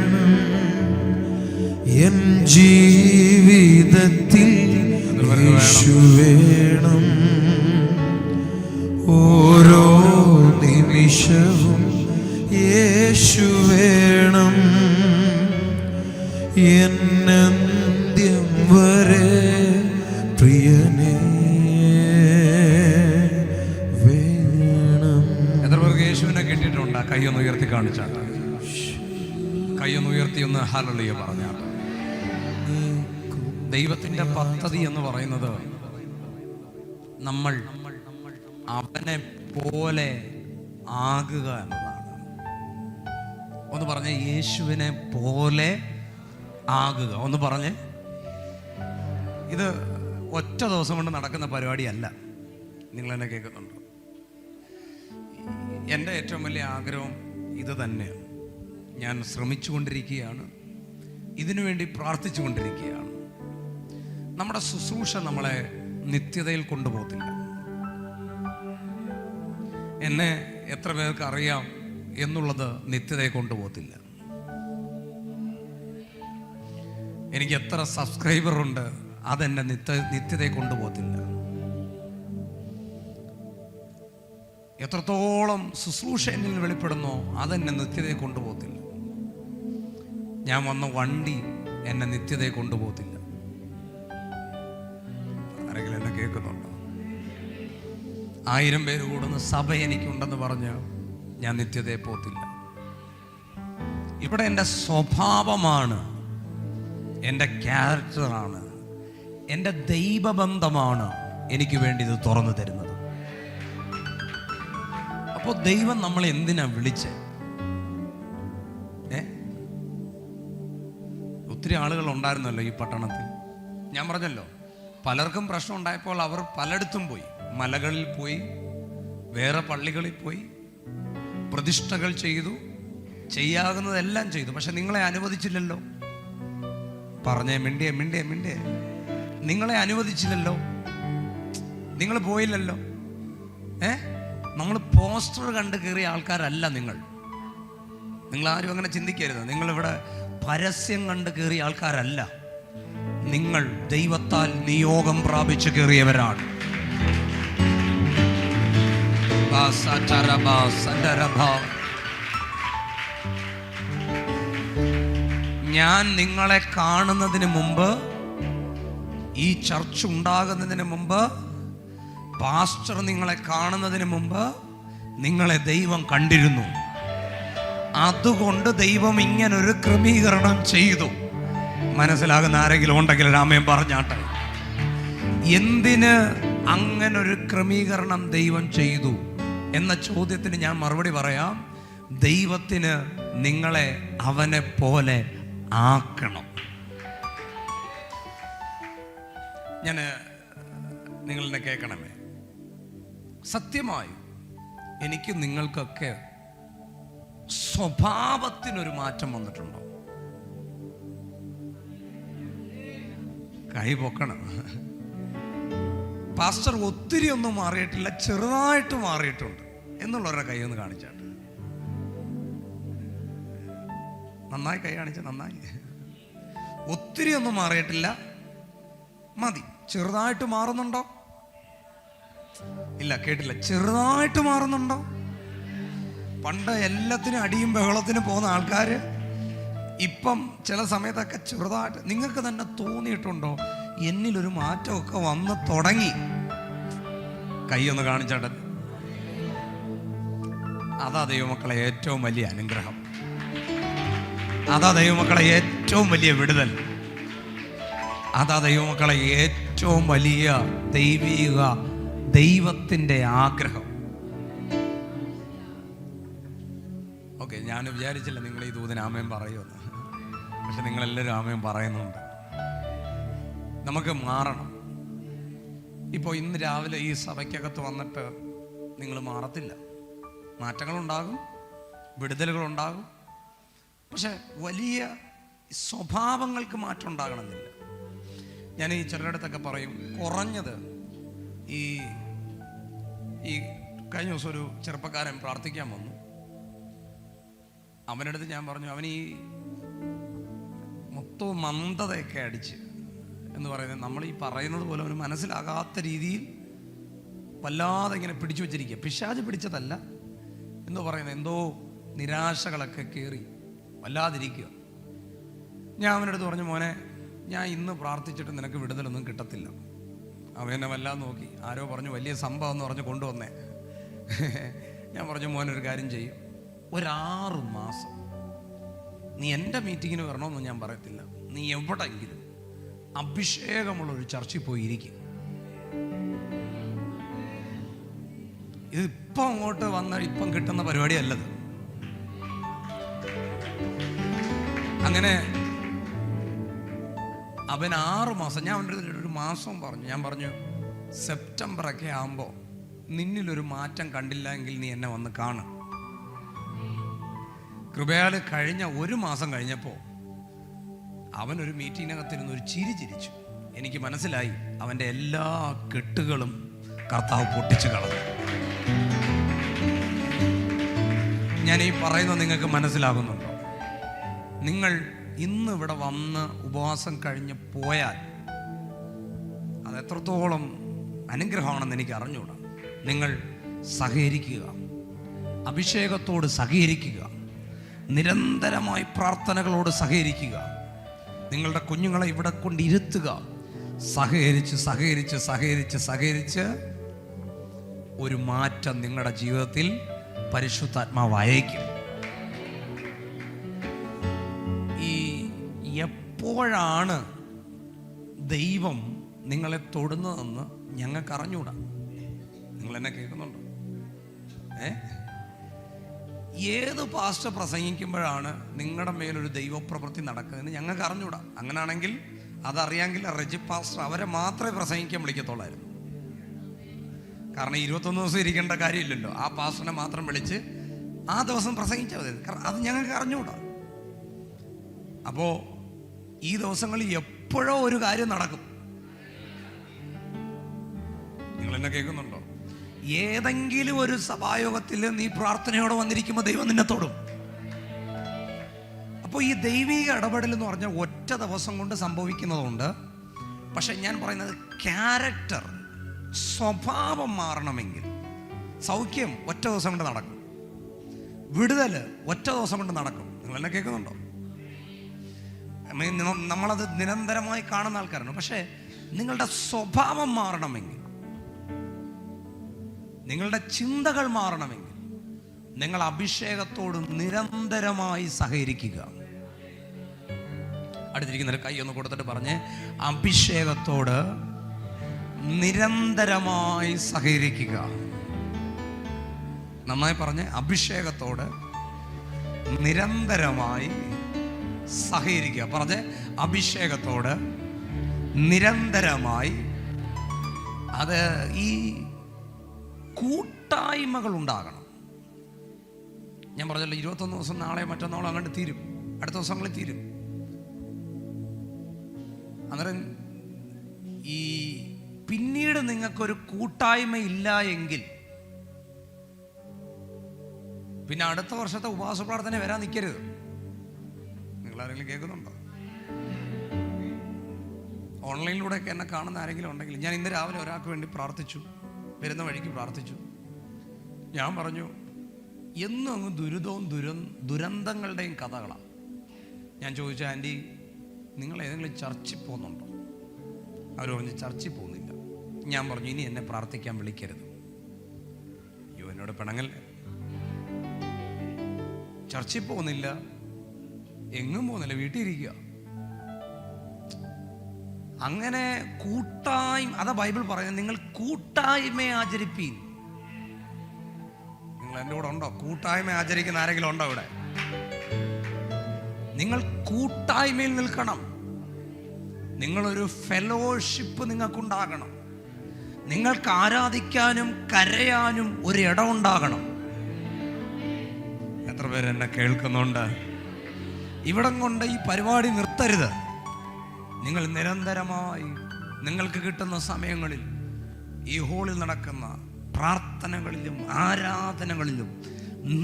എൻ ജീവിതത്തിൽ, യേശു വേണം ഓരോ നിമിഷവും, യേശു വേണം എന്നന്ത്യം വരെ. പ്രിയനേ വേണം. എത്ര പേർക്ക് യേശുവിനെ കിട്ടിയിട്ടുണ്ടാ? കൈയൊന്ന് ഉയർത്തി കാണിച്ചാട്ടെ. കൈയൊന്ന് ഉയർത്തി ഒന്ന് ഹല്ലേലൂയ പറഞ്ഞാട്ടെ. ദൈവത്തിൻ്റെ പദ്ധതി എന്ന് പറയുന്നത് നമ്മൾ അവനെ പോലെ ആകുക എന്നതാണ്. ഒന്ന് പറഞ്ഞേ, യേശുവിനെ പോലെ ആകുക. ഒന്ന് പറഞ്ഞേ. ഇത് ഒറ്റ ദിവസം കൊണ്ട് നടക്കുന്ന പരിപാടിയല്ല. നിങ്ങളെന്നെ കേൾക്കുന്നുണ്ടോ? എൻ്റെ ഏറ്റവും വലിയ ആഗ്രഹം ഇത് തന്നെയാണ്. ഞാൻ ശ്രമിച്ചുകൊണ്ടിരിക്കുകയാണ്, ഇതിനുവേണ്ടി പ്രാർത്ഥിച്ചു കൊണ്ടിരിക്കുകയാണ്. നമ്മുടെ ശുശ്രൂഷ നമ്മളെ നിത്യതയിൽ കൊണ്ടുപോകത്തില്ല. എന്നെ എത്ര പേർക്ക് അറിയാം എന്നുള്ളത് നിത്യതയെ കൊണ്ടുപോകത്തില്ല. എനിക്ക് എത്ര സബ്സ്ക്രൈബറുണ്ട് അതെന്നെ നിത്യതയെ കൊണ്ടുപോകത്തില്ല. എത്രത്തോളം ശുശ്രൂഷ എന്നിൽ വെളിപ്പെടുന്നോ അതെന്നെ നിത്യതയെ കൊണ്ടുപോകത്തില്ല. ഞാൻ വന്ന വണ്ടി എന്നെ നിത്യതയെ കൊണ്ടുപോകത്തില്ല. ആരെങ്കിലും എന്നെ കേൾക്കുന്നുണ്ടോ? 1000 പേര് കൂടുന്ന സഭ എനിക്കുണ്ടെന്ന് പറഞ്ഞ് ഞാൻ നിത്യതയെ പോകത്തില്ല. ഇവിടെ എൻ്റെ സ്വഭാവമാണ്, എൻ്റെ ക്യാരക്ടറാണ്, എൻ്റെ ദൈവബന്ധമാണ് എനിക്ക് വേണ്ടി ഇത് തുറന്നു തരുന്നത്. അപ്പോൾ ദൈവം നമ്മളെ എന്തിനാ വിളിച്ചേ? ഒത്തിരി ആളുകൾ ഉണ്ടായിരുന്നല്ലോ ഈ പട്ടണത്തിൽ. ഞാൻ പറഞ്ഞല്ലോ, പലർക്കും പ്രശ്നം ഉണ്ടായപ്പോൾ അവർ പലയിടത്തും പോയി. മലകളിൽ പോയി, വേറെ പള്ളികളിൽ പോയി, പ്രതിഷ്ഠകൾ ചെയ്തു, ചെയ്യാകുന്നതെല്ലാം ചെയ്തു. പക്ഷെ നിങ്ങളെ അനുവദിച്ചില്ലല്ലോ. പറഞ്ഞേ, മിണ്ടിയേ നിങ്ങളെ അനുവദിച്ചില്ലല്ലോ. നിങ്ങൾ പോയില്ലല്ലോ. നമ്മൾ പോസ്റ്റർ കണ്ട് കയറിയ ആൾക്കാരല്ല നിങ്ങൾ. ആരും അങ്ങനെ ചിന്തിക്കരുത്. നിങ്ങളിവിടെ പരസ്യം കണ്ട് കയറിയ ആൾക്കാരല്ല. നിങ്ങൾ ദൈവത്താൽ നിയോഗം പ്രാപിച്ചു കയറിയവരാണ്. ഞാൻ നിങ്ങളെ കാണുന്നതിന് മുമ്പ്, ഈ ചർച്ച് ഉണ്ടാകുന്നതിന് മുമ്പ്, പാസ്റ്റർ നിങ്ങളെ കാണുന്നതിന് മുമ്പ് നിങ്ങളെ ദൈവം കണ്ടിരുന്നു. അതുകൊണ്ട് ദൈവം ഇങ്ങനൊരു ക്രമീകരണം ചെയ്തു. മനസ്സിലാകുന്ന ആരെങ്കിലും ഉണ്ടെങ്കിൽ രാമൻ പറഞ്ഞാട്ടെ. എന്തിന് അങ്ങനൊരു ക്രമീകരണം ദൈവം ചെയ്തു എന്ന ചോദ്യത്തിന് ഞാൻ മറുപടി പറയാം. ദൈവത്തിന് നിങ്ങളെ അവനെ പോലെ ആക്കണം. നിങ്ങളെന്നെ കേൾക്കണമേ. സത്യമായും എനിക്ക് നിങ്ങൾക്കൊക്കെ സ്വഭാവത്തിനൊരു മാറ്റം വന്നിട്ടുണ്ടോ? കൈ പൊക്കണം. പാസ്റ്റർ ഒത്തിരി ഒന്നും മാറിയിട്ടില്ല, ചെറുതായിട്ട് മാറിയിട്ടുണ്ട് എന്നുള്ളവരുടെ കൈ ഒന്ന് കാണിച്ചാട്ട്. നന്നായി കൈ കാണിച്ച നന്നായി. ഒത്തിരി ഒന്നും മാറിയിട്ടില്ല, മതി. ചെറുതായിട്ട് മാറുന്നുണ്ടോ? ഇല്ല, കേട്ടില്ല. ചെറുതായിട്ട് മാറുന്നുണ്ടോ? പണ്ട് എല്ലാത്തിനും അടിയും ബഹളത്തിനും പോകുന്ന ആൾക്കാർ ഇപ്പം ചില സമയത്തൊക്കെ ചെറുതായിട്ട്. നിങ്ങൾക്ക് തന്നെ തോന്നിയിട്ടുണ്ടോ എന്നിലൊരു മാറ്റമൊക്കെ വന്ന് തുടങ്ങി? കൈ ഒന്ന് കാണിച്ചാട്ടെ. അതാ ദൈവമക്കളെ ഏറ്റവും വലിയ അനുഗ്രഹം. അതാ ദൈവമക്കളെ ഏറ്റവും വലിയ വിടുതൽ. അതാ ദൈവമക്കളെ ഏറ്റവും വലിയ ദൈവത്തിൻ്റെ ആഗ്രഹം. ഓക്കെ, ഞാൻ വിചാരിച്ചില്ല നിങ്ങൾ ഈ ദൂതന് ആമേൻ പറയുമെന്ന്. പക്ഷെ നിങ്ങളെല്ലാവരും ആമേൻ പറയുന്നുണ്ട്. നമുക്ക് മാറണം. ഇപ്പോൾ ഇന്ന് രാവിലെ ഈ സഭയ്ക്കകത്ത് വന്നിട്ട് നിങ്ങൾ മാറത്തില്ല. മാറ്റങ്ങളുണ്ടാകും, വിടുതലുകളുണ്ടാകും. പക്ഷെ വലിയ സ്വഭാവങ്ങൾക്ക് മാറ്റം ഉണ്ടാകണമെന്നില്ല. ഞാൻ ഈ ചിലരിടത്തൊക്കെ പറയും, കുറഞ്ഞത് ഈ കഴിഞ്ഞ ദിവസം ഒരു ചെറുപ്പക്കാരൻ പ്രാർത്ഥിക്കാൻ വന്നു. അവൻ്റെ അടുത്ത് ഞാൻ പറഞ്ഞു, അവൻ ഈ മൊത്തവും മന്ദതയൊക്കെ അടിച്ച് എന്ന് പറയുന്നത് നമ്മൾ ഈ പറയുന്നത് പോലെ അവന് മനസ്സിലാകാത്ത രീതിയിൽ വല്ലാതെ ഇങ്ങനെ പിടിച്ചു വെച്ചിരിക്കുക. പിശാച് പിടിച്ചതല്ല എന്ന് പറയുന്നത്, എന്തോ നിരാശകളൊക്കെ കയറി വല്ലാതിരിക്കുക. ഞാൻ അവൻ്റെ അടുത്ത് പറഞ്ഞു, മോനെ, ഞാൻ ഇന്ന് പ്രാർത്ഥിച്ചിട്ട് നിനക്ക് വിടുതലൊന്നും കിട്ടത്തില്ല. അവനെ വല്ലാതെ നോക്കി. ആരോ പറഞ്ഞു വലിയ സംഭവം എന്ന് പറഞ്ഞ് കൊണ്ടുവന്നേ. ഞാൻ പറഞ്ഞു, മോനൊരു കാര്യം ചെയ്യും, 6 മാസം നീ എൻ്റെ മീറ്റിങ്ങിന് വരണമെന്ന് ഞാൻ പറയത്തില്ല. നീ എവിടെയെങ്കിലും അഭിഷേകമുള്ളൊരു ചർച്ചിൽ പോയി ഇരിക്കും. ഇത് ഇപ്പം അങ്ങോട്ട് വന്ന ഇപ്പം കിട്ടുന്ന പരിപാടിയല്ലത്. അങ്ങനെ അവൻ 6 മാസം, ഞാൻ അവൻ്റെ ഒരു മാസം പറഞ്ഞു. ഞാൻ പറഞ്ഞു, സെപ്റ്റംബറൊക്കെ ആകുമ്പോൾ നിന്നിലൊരു മാറ്റം കണ്ടില്ല എങ്കിൽ നീ എന്നെ വന്ന് കാണും. കൃപയാൽ കഴിഞ്ഞ 1 മാസം കഴിഞ്ഞപ്പോൾ അവനൊരു മീറ്റിങ്ങിനകത്തിരുന്ന് ഒരു ചിരി ചിരിച്ചു. എനിക്ക് മനസ്സിലായി അവൻ്റെ എല്ലാ കെട്ടുകളും കർത്താവ് പൊട്ടിച്ചു കളഞ്ഞു. ഞാൻ ഈ പറയുന്നത് നിങ്ങൾക്ക് മനസ്സിലാകുന്നുണ്ടോ? നിങ്ങൾ ഇന്ന് ഇവിടെ വന്ന് ഉപവാസം കഴിഞ്ഞ് പോയാൽ അത് എത്രത്തോളം അനുഗ്രഹമാണെന്ന് എനിക്ക് അറിഞ്ഞുകൂടാ. നിങ്ങൾ സഹകരിക്കുക, അഭിഷേകത്തോട് സഹകരിക്കുക, നിരന്തരമായി പ്രാർത്ഥനകളോട് സഹകരിക്കുക. നിങ്ങളുടെ കുഞ്ഞുങ്ങളെ ഇവിടെ കൊണ്ടിരുത്തുക. സഹകരിച്ച് സഹകരിച്ച് സഹകരിച്ച് സഹകരിച്ച് ഒരു മാറ്റം നിങ്ങളുടെ ജീവിതത്തിൽ പരിശുദ്ധാത്മാവ് അയക്കും. ഈ എപ്പോഴാണ് ദൈവം നിങ്ങളെ തൊടുന്നതെന്ന് ഞങ്ങൾക്ക് അറിഞ്ഞൂടാ. നിങ്ങൾ എന്നെ കേൾക്കുന്നുണ്ടോ? ഏത് പാസ്റ്റർ പ്രസംഗിക്കുമ്പോഴാണ് നിങ്ങളുടെ മേലൊരു ദൈവപ്രവൃത്തി നടക്കുന്നതെന്ന് ഞങ്ങൾക്ക് അറിഞ്ഞൂടാ. അങ്ങനെയാണെങ്കിൽ അതറിയാമെങ്കിൽ റെജി പാസ്റ്റർ അവരെ മാത്രമേ പ്രസംഗിക്കാൻ വിളിക്കത്തുള്ളായിരുന്നു. കാരണം 21 ദിവസം ഇരിക്കേണ്ട കാര്യമില്ലല്ലോ. ആ പാസ്റ്ററിനെ മാത്രം വിളിച്ച് ആ ദിവസം പ്രസംഗിച്ചാൽ മതി. കാരണം അത് ഞങ്ങൾക്ക് അറിഞ്ഞൂടാ. അപ്പോൾ ഈ ദിവസങ്ങളിൽ എപ്പോഴോ ഒരു കാര്യം നടക്കും. നിങ്ങൾ എന്നെ കേൾക്കുന്നുണ്ടോ? ഏതെങ്കിലും ഒരു സഭായോഗത്തിൽ നീ പ്രാർത്ഥനയോടെ വന്നിരിക്കുമ്പോൾ ദൈവം നിന്നെ തൊടും. അപ്പോൾ ഈ ദൈവിക ഇടപെടൽ എന്ന് പറഞ്ഞാൽ ഒറ്റ ദിവസം കൊണ്ട് സംഭവിക്കുന്നതുണ്ട്. പക്ഷെ ഞാൻ പറയുന്നത് ക്യാരക്ടർ, സ്വഭാവം മാറണമെങ്കിൽ സൗഖ്യം ഒറ്റ ദിവസം കൊണ്ട് നടക്കും. വിടുതൽ ഒറ്റ ദിവസം കൊണ്ട് നടക്കും. നിങ്ങൾ എന്നെ കേൾക്കുന്നുണ്ടോ? നമ്മളത് നിരന്തരമായി കാണുന്ന ആൾക്കാരാണ്. പക്ഷേ നിങ്ങളുടെ സ്വഭാവം മാറണമെങ്കിൽ, നിങ്ങളുടെ ചിന്തകൾ മാറണമെങ്കിൽ നിങ്ങൾ അഭിഷേകത്തോട് നിരന്തരമായി സഹകരിക്കുക. അടുത്തിരിക്കുന്നൊരു കൈ ഒന്ന് കൊടുത്തിട്ട് പറഞ്ഞ്, അഭിഷേകത്തോട് നിരന്തരമായി സഹകരിക്കുക. നന്നായി പറഞ്ഞ്, അഭിഷേകത്തോട് നിരന്തരമായി സഹകരിക്കുക. പറഞ്ഞ്, അഭിഷേകത്തോട് നിരന്തരമായി. അത് ഈ കൂട്ടായ്മകൾ ഉണ്ടാകണം. ഞാൻ പറഞ്ഞല്ലോ 21 ദിവസം നാളെ മറ്റന്നാളോ അങ്ങോട്ട് തീരും, അടുത്ത ദിവസങ്ങളിൽ തീരും. അന്നേരം ഈ പിന്നീട് നിങ്ങൾക്കൊരു കൂട്ടായ്മ ഇല്ല എങ്കിൽ പിന്നെ അടുത്ത വർഷത്തെ ഉപവാസ പ്രാർത്ഥന വരാൻ നിൽക്കരുത്. നിങ്ങളാരെങ്കിലും കേൾക്കുന്നുണ്ടോ? ഓൺലൈനിലൂടെയൊക്കെ എന്നെ കാണുന്ന ആരെങ്കിലും ഉണ്ടെങ്കിൽ, ഞാൻ ഇന്ന് രാവിലെ ഒരാൾക്ക് വേണ്ടി പ്രാർത്ഥിച്ചു, വരുന്ന വഴിക്ക് പ്രാർത്ഥിച്ചു. ഞാൻ പറഞ്ഞു, എന്നും അങ്ങ് ദുരിതവും ദുരന്തങ്ങളുടെയും കഥകളാണ്. ഞാൻ ചോദിച്ചു, ആൻറ്റി നിങ്ങൾ ഏതെങ്കിലും ചർച്ചിൽ പോകുന്നുണ്ടോ? അവർ പറഞ്ഞു ചർച്ചിൽ പോകുന്നില്ല. ഞാൻ പറഞ്ഞു, ഇനി എന്നെ പ്രാർത്ഥിക്കാൻ വിളിക്കരുത്. അയ്യോ, എന്നോട് പിണങ്ങല്ലേ. ചർച്ചിൽ പോകുന്നില്ല, എങ്ങും പോകുന്നില്ല, വീട്ടിൽ ഇരിക്കുക. അങ്ങനെ കൂട്ടായ്മ, അതാ ബൈബിൾ പറയുന്നത്, നിങ്ങൾ കൂട്ടായ്മയെ ആചരിപ്പീൻ. നിങ്ങൾ എൻ്റെ കൂടെ ഉണ്ടോ? കൂട്ടായ്മ ആചരിക്കുന്ന ആരെങ്കിലും ഉണ്ടോ ഇവിടെ? നിങ്ങൾ കൂട്ടായ്മയിൽ നിൽക്കണം. നിങ്ങളൊരു ഫെലോഷിപ്പ് നിങ്ങൾക്കുണ്ടാകണം. നിങ്ങൾക്ക് ആരാധിക്കാനും കരയാനും ഒരു ഇടം ഉണ്ടാകണം. എത്ര പേര് എന്നെ കേൾക്കുന്നുണ്ട്? ഇവിടം കൊണ്ട് ഈ പരിപാടി നിർത്തരുത്. നിങ്ങൾ നിരന്തരമായി നിങ്ങൾക്ക് കിട്ടുന്ന സമയങ്ങളിൽ ഈ ഹോളിൽ നടക്കുന്ന പ്രാർത്ഥനകളിലും ആരാധനകളിലും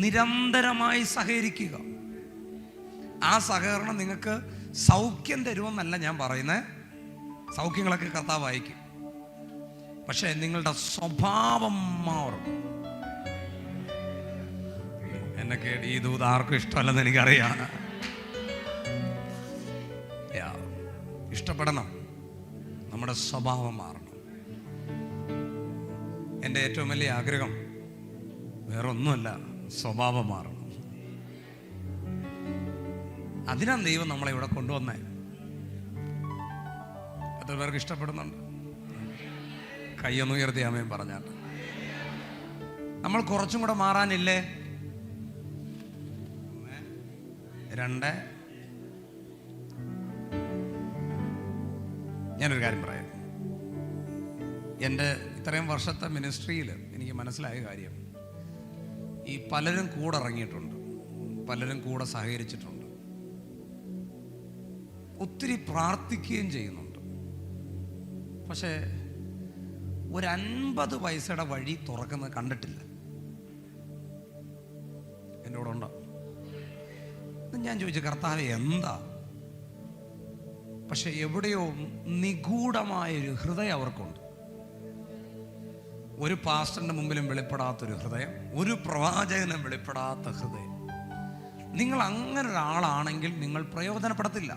നിരന്തരമായി സഹകരിക്കുക. ആ സഹകരണം നിങ്ങൾക്ക് സൗഖ്യം തരുമെന്നല്ല ഞാൻ പറയുന്നത്. സൗഖ്യങ്ങളൊക്കെ കർത്താവ് അയക്കും. പക്ഷെ നിങ്ങളുടെ സ്വഭാവം മാറും. എന്നെ ഈ ദൂത് ആർക്കും ഇഷ്ടമല്ലെന്ന് എനിക്കറിയാം. ഇഷ്ടപ്പെടണം, നമ്മുടെ സ്വഭാവം മാറണം. എൻ്റെ ഏറ്റവും വലിയ ആഗ്രഹം വേറെ ഒന്നുമല്ല, സ്വഭാവം മാറണം. അതിനാണ് ദൈവം നമ്മളെ ഇവിടെ കൊണ്ടുവന്നേ. എത്ര പേർക്ക് ഇഷ്ടപ്പെടുന്നുണ്ട്? കയ്യൊന്ന് ഉയർത്തി ആമേൻ പറഞ്ഞാൽ. നമ്മൾ കുറച്ചും കൂടെ മാറാനില്ലേ? 2. ഞാനൊരു കാര്യം പറയാം. എൻ്റെ ഇത്രയും വർഷത്തെ മിനിസ്ട്രിയിൽ എനിക്ക് മനസ്സിലായ കാര്യം, ഈ പലരും കൂടെ ഇറങ്ങിയിട്ടുണ്ട്, പലരും കൂടെ സഹകരിച്ചിട്ടുണ്ട്, ഒത്തിരി പ്രാർത്ഥിക്കുകയും ചെയ്യുന്നുണ്ട്. പക്ഷേ ഒരു 50 പൈസയുടെ വഴി തുറക്കുന്നത് കണ്ടിട്ടില്ല. എൻ്റെ കൂടെ ഉണ്ടോ? ഞാൻ ചോദിച്ചു, കർത്താവേ എന്താ? പക്ഷെ എവിടെയോ നിഗൂഢമായൊരു ഹൃദയം അവർക്കുണ്ട്. ഒരു പാസ്റ്ററിന്റെ മുമ്പിലും വെളിപ്പെടാത്തൊരു ഹൃദയം, ഒരു പ്രവാചകനും വെളിപ്പെടാത്ത ഹൃദയം. നിങ്ങൾ അങ്ങനെ ഒരാളാണെങ്കിൽ നിങ്ങൾ പ്രയോജനപ്പെടത്തില്ല.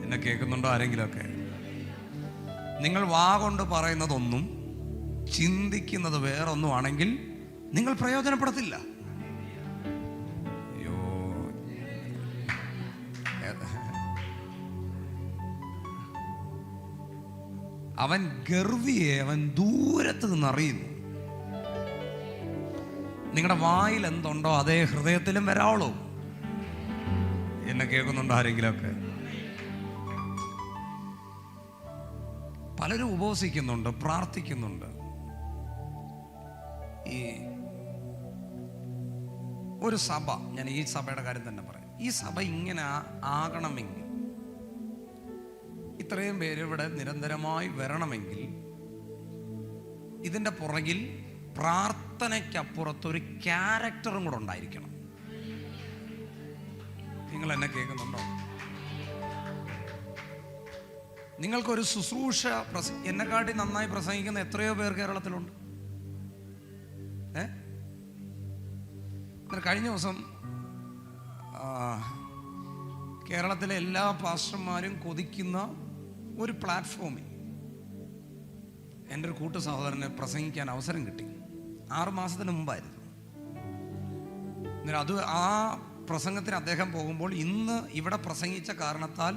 എന്നെ കേൾക്കുന്നുണ്ടോ ആരെങ്കിലുമൊക്കെ? നിങ്ങൾ വാ കൊണ്ട് പറയുന്നതൊന്നും ചിന്തിക്കുന്നത് വേറൊന്നും ആണെങ്കിൽ നിങ്ങൾ പ്രയോജനപ്പെടത്തില്ല. അയ്യോ, അവൻ ഗർവിയെ അവൻ ദൂരത്ത് നിന്നറിയുന്നു. നിങ്ങളുടെ വായിൽ എന്തുണ്ടോ അതേ ഹൃദയത്തിലും വരാവുള്ളൂ. എന്നെ കേൾക്കുന്നുണ്ടോ ആരെങ്കിലുമൊക്കെ? പലരും ഉപവസിക്കുന്നുണ്ട്, പ്രാർത്ഥിക്കുന്നുണ്ട്. ഈ ഒരു സഭ, ഞാൻ ഈ സഭയുടെ കാര്യം തന്നെ പറയാം, ഈ സഭ ഇങ്ങനെ ആകണമെങ്കിൽ, ഇത്രയും പേര് ഇവിടെ നിരന്തരമായി വരണമെങ്കിൽ, ഇതിൻ്റെ പുറകിൽ പ്രാർത്ഥനയ്ക്കപ്പുറത്തൊരു ക്യാരക്ടറും കൂടെ ഉണ്ടായിരിക്കണം. നിങ്ങൾ എന്നെ കേൾക്കുന്നുണ്ടോ? നിങ്ങൾക്കൊരു ശുശ്രൂഷ എന്നെക്കാട്ടി നന്നായി പ്രസംഗിക്കുന്ന എത്രയോ പേർ കേരളത്തിലുണ്ട്. കഴിഞ്ഞ ദിവസം കേരളത്തിലെ എല്ലാ പാസ്റ്റർമാരും കൊതിക്കുന്ന ഒരു പ്ലാറ്റ്ഫോമിൽ എൻ്റെ ഒരു കൂട്ടു സഹോദരനെ പ്രസംഗിക്കാൻ അവസരം കിട്ടി. 6 മാസത്തിന് മുമ്പായിരുന്നു. അത് ആ പ്രസംഗത്തിന് അദ്ദേഹം പോകുമ്പോൾ ഇന്ന് ഇവിടെ പ്രസംഗിച്ച കാരണത്താൽ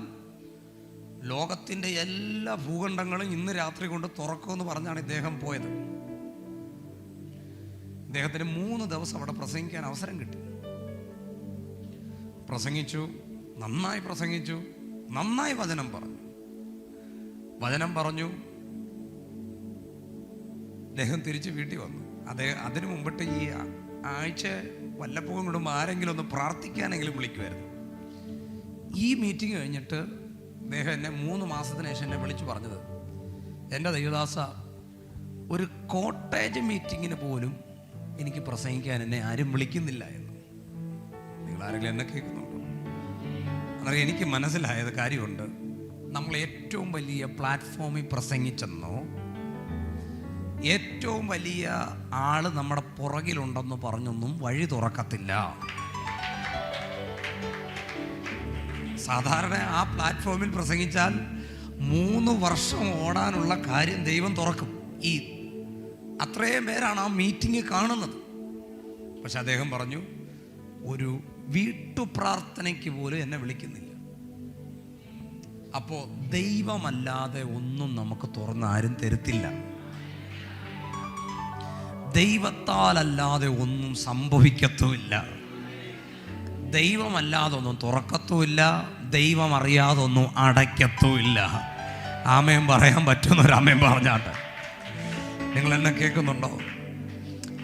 ലോകത്തിൻ്റെ എല്ലാ ഭൂഖണ്ഡങ്ങളും ഇന്ന് രാത്രി കൊണ്ട് തുറക്കുമെന്ന് പറഞ്ഞാണ് ഇദ്ദേഹം പോയത്. ഇദ്ദേഹത്തിന് 3 ദിവസം അവിടെ പ്രസംഗിക്കാൻ അവസരം കിട്ടി. പ്രസംഗിച്ചു, നന്നായി പ്രസംഗിച്ചു, നന്നായി വചനം പറഞ്ഞു. അദ്ദേഹം തിരിച്ച് വീട്ടിൽ വന്നു. അതിനു മുമ്പിട്ട് ഈ ആഴ്ച വല്ലപ്പോഴും വിടുമ്പോൾ ആരെങ്കിലും ഒന്ന് പ്രാർത്ഥിക്കാനെങ്കിലും വിളിക്കുമായിരുന്നു. ഈ മീറ്റിംഗ് കഴിഞ്ഞിട്ട് അദ്ദേഹം എന്നെ 3 മാസത്തിന് ശേഷം എന്നെ വിളിച്ചു പറഞ്ഞത്, എൻ്റെ ദൈവദാസ, ഒരു കോട്ടേജ് മീറ്റിങ്ങിന് പോലും എനിക്ക് പ്രസംഗിക്കാൻ എന്നെ ആരും വിളിക്കുന്നില്ല എന്ന്. നിങ്ങൾ ആരെങ്കിലും എന്നെ കേൾക്കുന്നുണ്ടോ? അന്നേരം എനിക്ക് മനസ്സിലായത് കാര്യമുണ്ട്. നമ്മൾ ഏറ്റവും വലിയ പ്ലാറ്റ്ഫോമിൽ പ്രസംഗിച്ചെന്നോ ഏറ്റവും വലിയ ആള് നമ്മുടെ പുറകിലുണ്ടെന്ന് പറഞ്ഞൊന്നും വഴി തുറക്കത്തില്ല. സാധാരണ ആ പ്ലാറ്റ്ഫോമിൽ പ്രസംഗിച്ചാൽ 3 വർഷം ഓടാനുള്ള കാര്യം ദൈവം തുറക്കും. അത്രയും പേരാണ് ആ മീറ്റിംഗ് കാണുന്നത്. പക്ഷെ അദ്ദേഹം പറഞ്ഞു, ഒരു വീട്ടുപ്രാർത്ഥനയ്ക്ക് പോലും എന്നെ വിളിക്കുന്നില്ല. അപ്പോൾ ദൈവമല്ലാതെ ഒന്നും നമുക്ക് തുറന്ന് ആരും തരത്തില്ല. ദൈവത്താലല്ലാതെ ഒന്നും സംഭവിക്കത്തുമില്ല. ദൈവമല്ലാതെ ഒന്നും തുറക്കത്തുമില്ല. ദൈവം അറിയാതെ ഒന്നും അടയ്ക്കത്തുമില്ല. ആമേൻ പറയാൻ പറ്റുന്നൊരു ആമേൻ പറഞ്ഞാട്ടെ. നിങ്ങൾ എന്നെ കേൾക്കുന്നുണ്ടോ?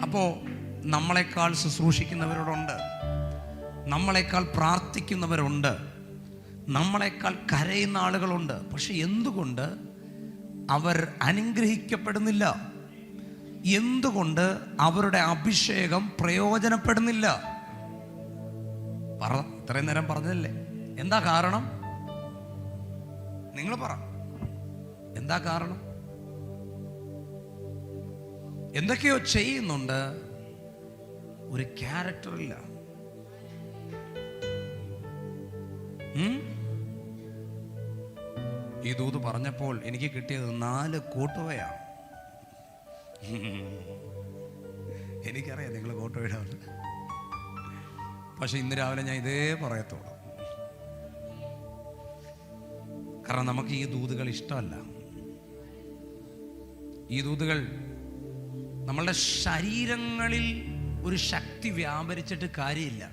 അപ്പോൾ നമ്മളെക്കാൾ ശുശ്രൂഷിക്കുന്നവരോടുണ്ട്, നമ്മളെക്കാൾ പ്രാർത്ഥിക്കുന്നവരുണ്ട്, നമ്മളെക്കാൾ കരയുന്ന ആളുകളുണ്ട്. പക്ഷെ എന്തുകൊണ്ട് അവർ അനുഗ്രഹിക്കപ്പെടുന്നില്ല? എന്തുകൊണ്ട് അവരുടെ അഭിഷേകം പ്രയോജനപ്പെടുന്നില്ല? ഇത്രയും നേരം പറഞ്ഞതല്ലേ, എന്താ കാരണം? നിങ്ങൾ പറ, എന്താ കാരണം? എന്തൊക്കെയോ ചെയ്യുന്നുണ്ട്, ഒരു ക്യാരക്ടറില്ല. ഈ ദൂത് പറഞ്ഞപ്പോൾ എനിക്ക് കിട്ടിയത് 4 കോട്ടുവയാണ്. എനിക്കറിയാം നിങ്ങൾ കോട്ടുവയിടാണ്. പക്ഷെ ഇന്ന് രാവിലെ ഞാൻ ഇതേ പറയത്തുള്ളൂ. കാരണം നമുക്ക് ഈ ദൂതുകൾ ഇഷ്ടമല്ല. ഈ ദൂതുകൾ നമ്മളുടെ ശരീരങ്ങളിൽ ഒരു ശക്തി വ്യാപരിച്ചിട്ട് കാര്യമില്ല.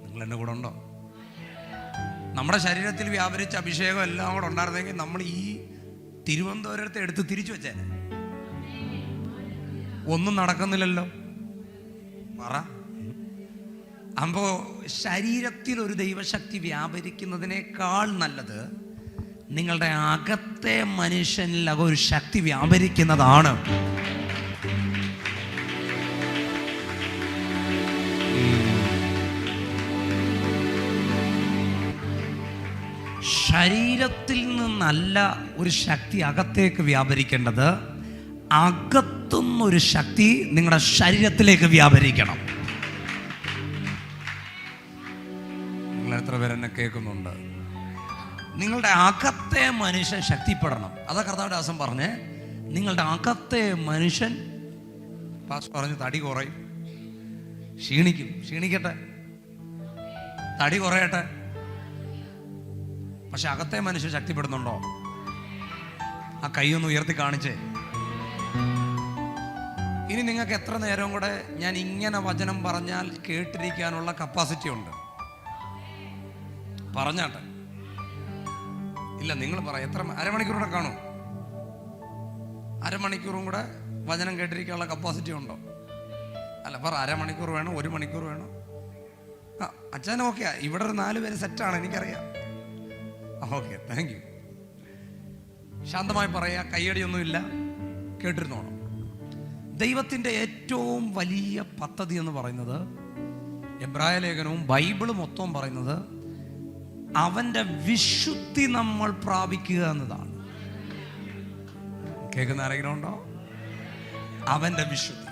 നിങ്ങൾ എൻ്റെ കൂടെ ഉണ്ടോ? നമ്മുടെ ശരീരത്തിൽ വ്യാപരിച്ച അഭിഷേകം എല്ലാം കൂടെ ഉണ്ടായിരുന്നെങ്കിൽ നമ്മൾ ഈ തിരുവനന്തപുരത്തെ എടുത്ത് തിരിച്ചു വെച്ചേനെ. ഒന്നും നടക്കുന്നില്ലല്ലോ. പറ, അപ്പോൾ ശരീരത്തിൽ ഒരു ദൈവശക്തി വ്യാപരിക്കുന്നതിനേക്കാൾ നല്ലത് നിങ്ങളുടെ അകത്തെ മനുഷ്യനിൽ ഒരു ശക്തി വ്യാപരിക്കുന്നതാണ്. ശരീരത്തിൽ നിന്നല്ല ഒരു ശക്തി അകത്തേക്ക് വ്യാപരിക്കേണ്ടത്, അകത്തുനിന്നൊരു ശക്തി നിങ്ങളുടെ ശരീരത്തിലേക്ക് വ്യാപരിക്കണം. നിങ്ങൾ എത്ര പേരെന്നെ കേൾക്കുന്നുണ്ട്? നിങ്ങളുടെ അകത്തെ മനുഷ്യൻ ശക്തിപ്പെടണം. അതാ കർത്താവിന്റെ ദാസൻ പറഞ്ഞേ, നിങ്ങളുടെ അകത്തെ മനുഷ്യൻ പറഞ്ഞു തടി കുറയും, ക്ഷീണിക്കട്ടെ, തടി കുറയട്ടെ. പക്ഷെ അകത്തെ മനുഷ്യൻ ശക്തിപ്പെടുന്നുണ്ടോ? ആ കൈയൊന്ന് ഉയർത്തി കാണിച്ചേ. ഇനി നിങ്ങൾക്ക് എത്ര നേരം കൂടെ ഞാൻ ഇങ്ങനെ വചനം പറഞ്ഞാൽ കേട്ടിരിക്കാനുള്ള കപ്പാസിറ്റി ഉണ്ട്? പറഞ്ഞാട്ടെ. ഇല്ല, നിങ്ങൾ പറ. എത്ര അരമണിക്കൂറൂടെ കാണും? അരമണിക്കൂറും കൂടെ വചനം കേട്ടിരിക്കാനുള്ള കപ്പാസിറ്റി ഉണ്ടോ? അല്ല, പറ. അരമണിക്കൂർ വേണോ? 1 മണിക്കൂർ വേണോ? അച്ഛൻ ഓക്കെ. ഇവിടെ ഒരു 4 പേര് സെറ്റാണ്, എനിക്കറിയാം. Okay, thank you. ശാന്തമായി പറയാ, കയ്യടിയൊന്നുമില്ല, കേട്ടിരുന്നോണം. ദൈവത്തിൻ്റെ ഏറ്റവും വലിയ പദ്ധതി എന്ന് പറയുന്നത്, എബ്രായ ലേഖനവും ബൈബിളും മൊത്തവും പറയുന്നത്, അവൻ്റെ വിശുദ്ധി നമ്മൾ പ്രാപിക്കുക എന്നതാണ്. കേൾക്കുന്ന ആരെങ്കിലും ഉണ്ടോ? അവൻ്റെ വിശുദ്ധി.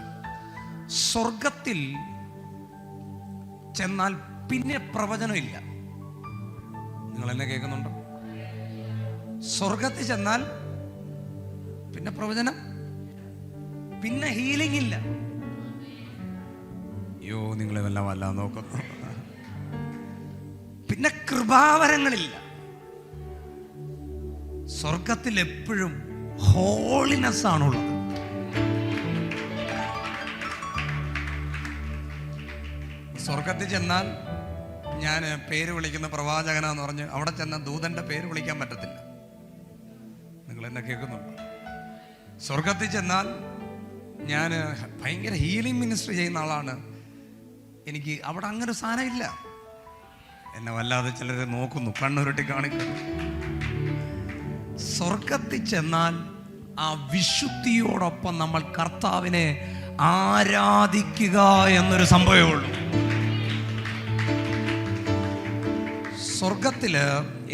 സ്വർഗത്തിൽ ചെന്നാൽ പിന്നെ പ്രവചനമില്ല. നിങ്ങൾ എന്നെ കേൾക്കുന്നുണ്ടോ? സ്വർഗത്തിൽ ചെന്നാൽ പിന്നെ പ്രവചനം, പിന്നെ ഹീലിംഗ് ഇല്ല. അയ്യോ, നിങ്ങളെ വല്ല നോക്കുന്നു. പിന്നെ കൃപാവരങ്ങളില്ല. സ്വർഗത്തിൽ എപ്പോഴും ഹോളിനെസ് ആണുള്ളത്. സ്വർഗത്തിൽ ചെന്നാൽ ഞാൻ പേര് വിളിക്കുന്ന പ്രവാചകനാന്ന് പറഞ്ഞ് അവിടെ ചെന്ന ദൂതന്റെ പേര് വിളിക്കാൻ പറ്റത്തില്ല. നിങ്ങൾ എന്നെ കേൾക്കുന്നുണ്ടോ? സ്വർഗത്തിൽ ചെന്നാൽ ഞാൻ ഭയങ്കര ഹീലിംഗ് മിനിസ്ട്രി ചെയ്യുന്ന ആളാണ്, എനിക്ക് അവിടെ അങ്ങനെ ഒരു സാധനം ഇല്ല. എന്നെ വല്ലാതെ ചിലരെ നോക്കുന്നു, കണ്ണുരുട്ടി കാണിക്കുന്നു. സ്വർഗത്തിൽ ചെന്നാൽ ആ വിശുദ്ധിയോടൊപ്പം നമ്മൾ കർത്താവിനെ ആരാധിക്കുക എന്നൊരു സംഭവമേ ഉള്ളൂ. സ്വർഗത്തില്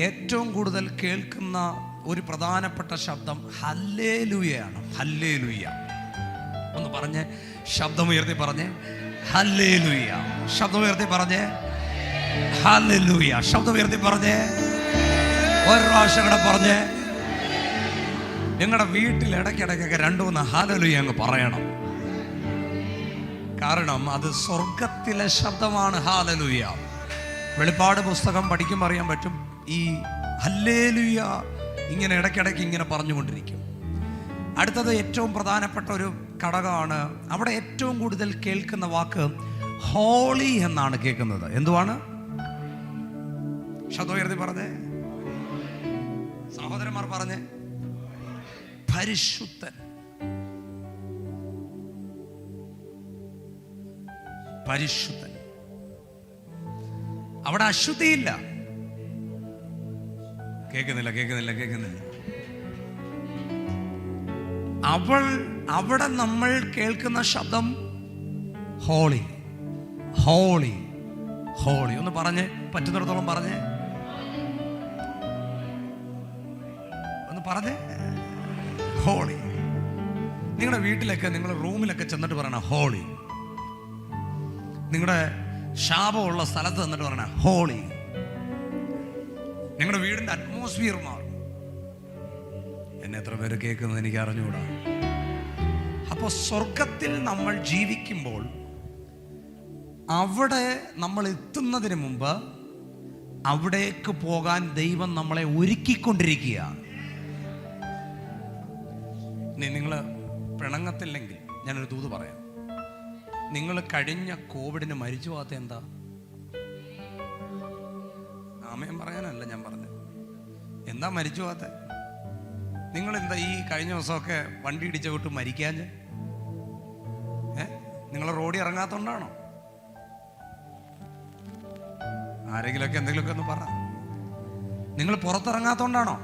ഏറ്റവും കൂടുതൽ കേൾക്കുന്ന ഒരു പ്രധാനപ്പെട്ട ശബ്ദം ഹല്ലേലൂയയാണ്. ഹല്ലേലൂയ ഒന്ന് പറഞ്ഞേ, ശബ്ദമുയർത്തി പറഞ്ഞേ ഹല്ലേലൂയ. ശബ്ദമുയർത്തി പറഞ്ഞേ ഹല്ലേലൂയ. ശബ്ദമുയർത്തി പറഞ്ഞേ ഒരു പ്രാവശ്യം കൂടെ പറഞ്ഞേ. നിങ്ങളുടെ വീട്ടിൽ ഇടയ്ക്കിടയ്ക്കൊക്കെ 2-3 ഹല്ലേലൂയ അങ്ങ് പറയണം. കാരണം അത് സ്വർഗത്തിലെ ശബ്ദമാണ്. ഹല്ലേലൂയ. വെളിപ്പാട് പുസ്തകം പഠിക്കുമ്പോൾ അറിയാൻ പറ്റും, ഈ ഹല്ലേലൂയ ഇങ്ങനെ ഇടയ്ക്കിടയ്ക്ക് ഇങ്ങനെ പറഞ്ഞുകൊണ്ടിരിക്കും. അടുത്തത് ഏറ്റവും പ്രധാനപ്പെട്ട ഒരു ഘടകമാണ്. അവിടെ ഏറ്റവും കൂടുതൽ കേൾക്കുന്ന വാക്ക് ഹോളി എന്നാണ് കേൾക്കുന്നത്. എന്തുവാണ്? ശബ്ദമുയർത്തി പറഞ്ഞേ, സഹോദരന്മാർ പറഞ്ഞേ, പരിശുദ്ധൻ. പരിശുദ്ധൻ. അവിടെ അശുദ്ധിയില്ല. കേൾക്കുന്നില്ല. അവിടെ നമ്മൾ കേൾക്കുന്ന ശബ്ദം ഹോളി, ഹോളി, ഹോളി. ഒന്ന് പറഞ്ഞേ, പറ്റുന്നിടത്തോളം പറഞ്ഞേ, ഒന്ന് പറഞ്ഞേ ഹോളി. നിങ്ങളുടെ വീട്ടിലൊക്കെ, നിങ്ങളുടെ റൂമിലൊക്കെ ചെന്നിട്ട് പറയണം ഹോളി. നിങ്ങളുടെ ശാപമുള്ള സ്ഥലത്ത് നിന്നിട്ട് പറയണ ഹോളി. നിങ്ങളുടെ വീടിന്റെ അറ്റ്മോസ്ഫിയർ മാറും. എന്നെ എത്ര പേര് കേൾക്കുന്നത് എനിക്ക് അറിഞ്ഞുകൂടാ. അപ്പോൾ സ്വർഗത്തിൽ നമ്മൾ ജീവിക്കുമ്പോൾ അവിടെ നമ്മൾ എത്തുന്നതിന് മുമ്പ് അവിടേക്ക് പോകാൻ ദൈവം നമ്മളെ ഒരുക്കിക്കൊണ്ടിരിക്കുകയാണ്. നിങ്ങൾ പിണങ്ങത്തില്ലെങ്കിൽ ഞാനൊരു ദൂത് പറയാം. നിങ്ങൾ കഴിഞ്ഞ കോവിഡിന് മരിച്ചു പോകാത്ത എന്താ? ആമേൻ പറയാനല്ല ഞാൻ പറഞ്ഞത്. എന്താ മരിച്ചു പോകാത്ത? നിങ്ങളെന്താ ഈ കഴിഞ്ഞ ദിവസമൊക്കെ വണ്ടി ഇടിച്ച വിട്ട് മരിക്കാഞ്ഞ്? നിങ്ങൾ റോഡിൽ ഇറങ്ങാത്തോണ്ടാണോ? ആരെങ്കിലുമൊക്കെ എന്തെങ്കിലുമൊക്കെ ഒന്ന് പറ. നിങ്ങൾ പുറത്തിറങ്ങാത്തോണ്ടാണോ?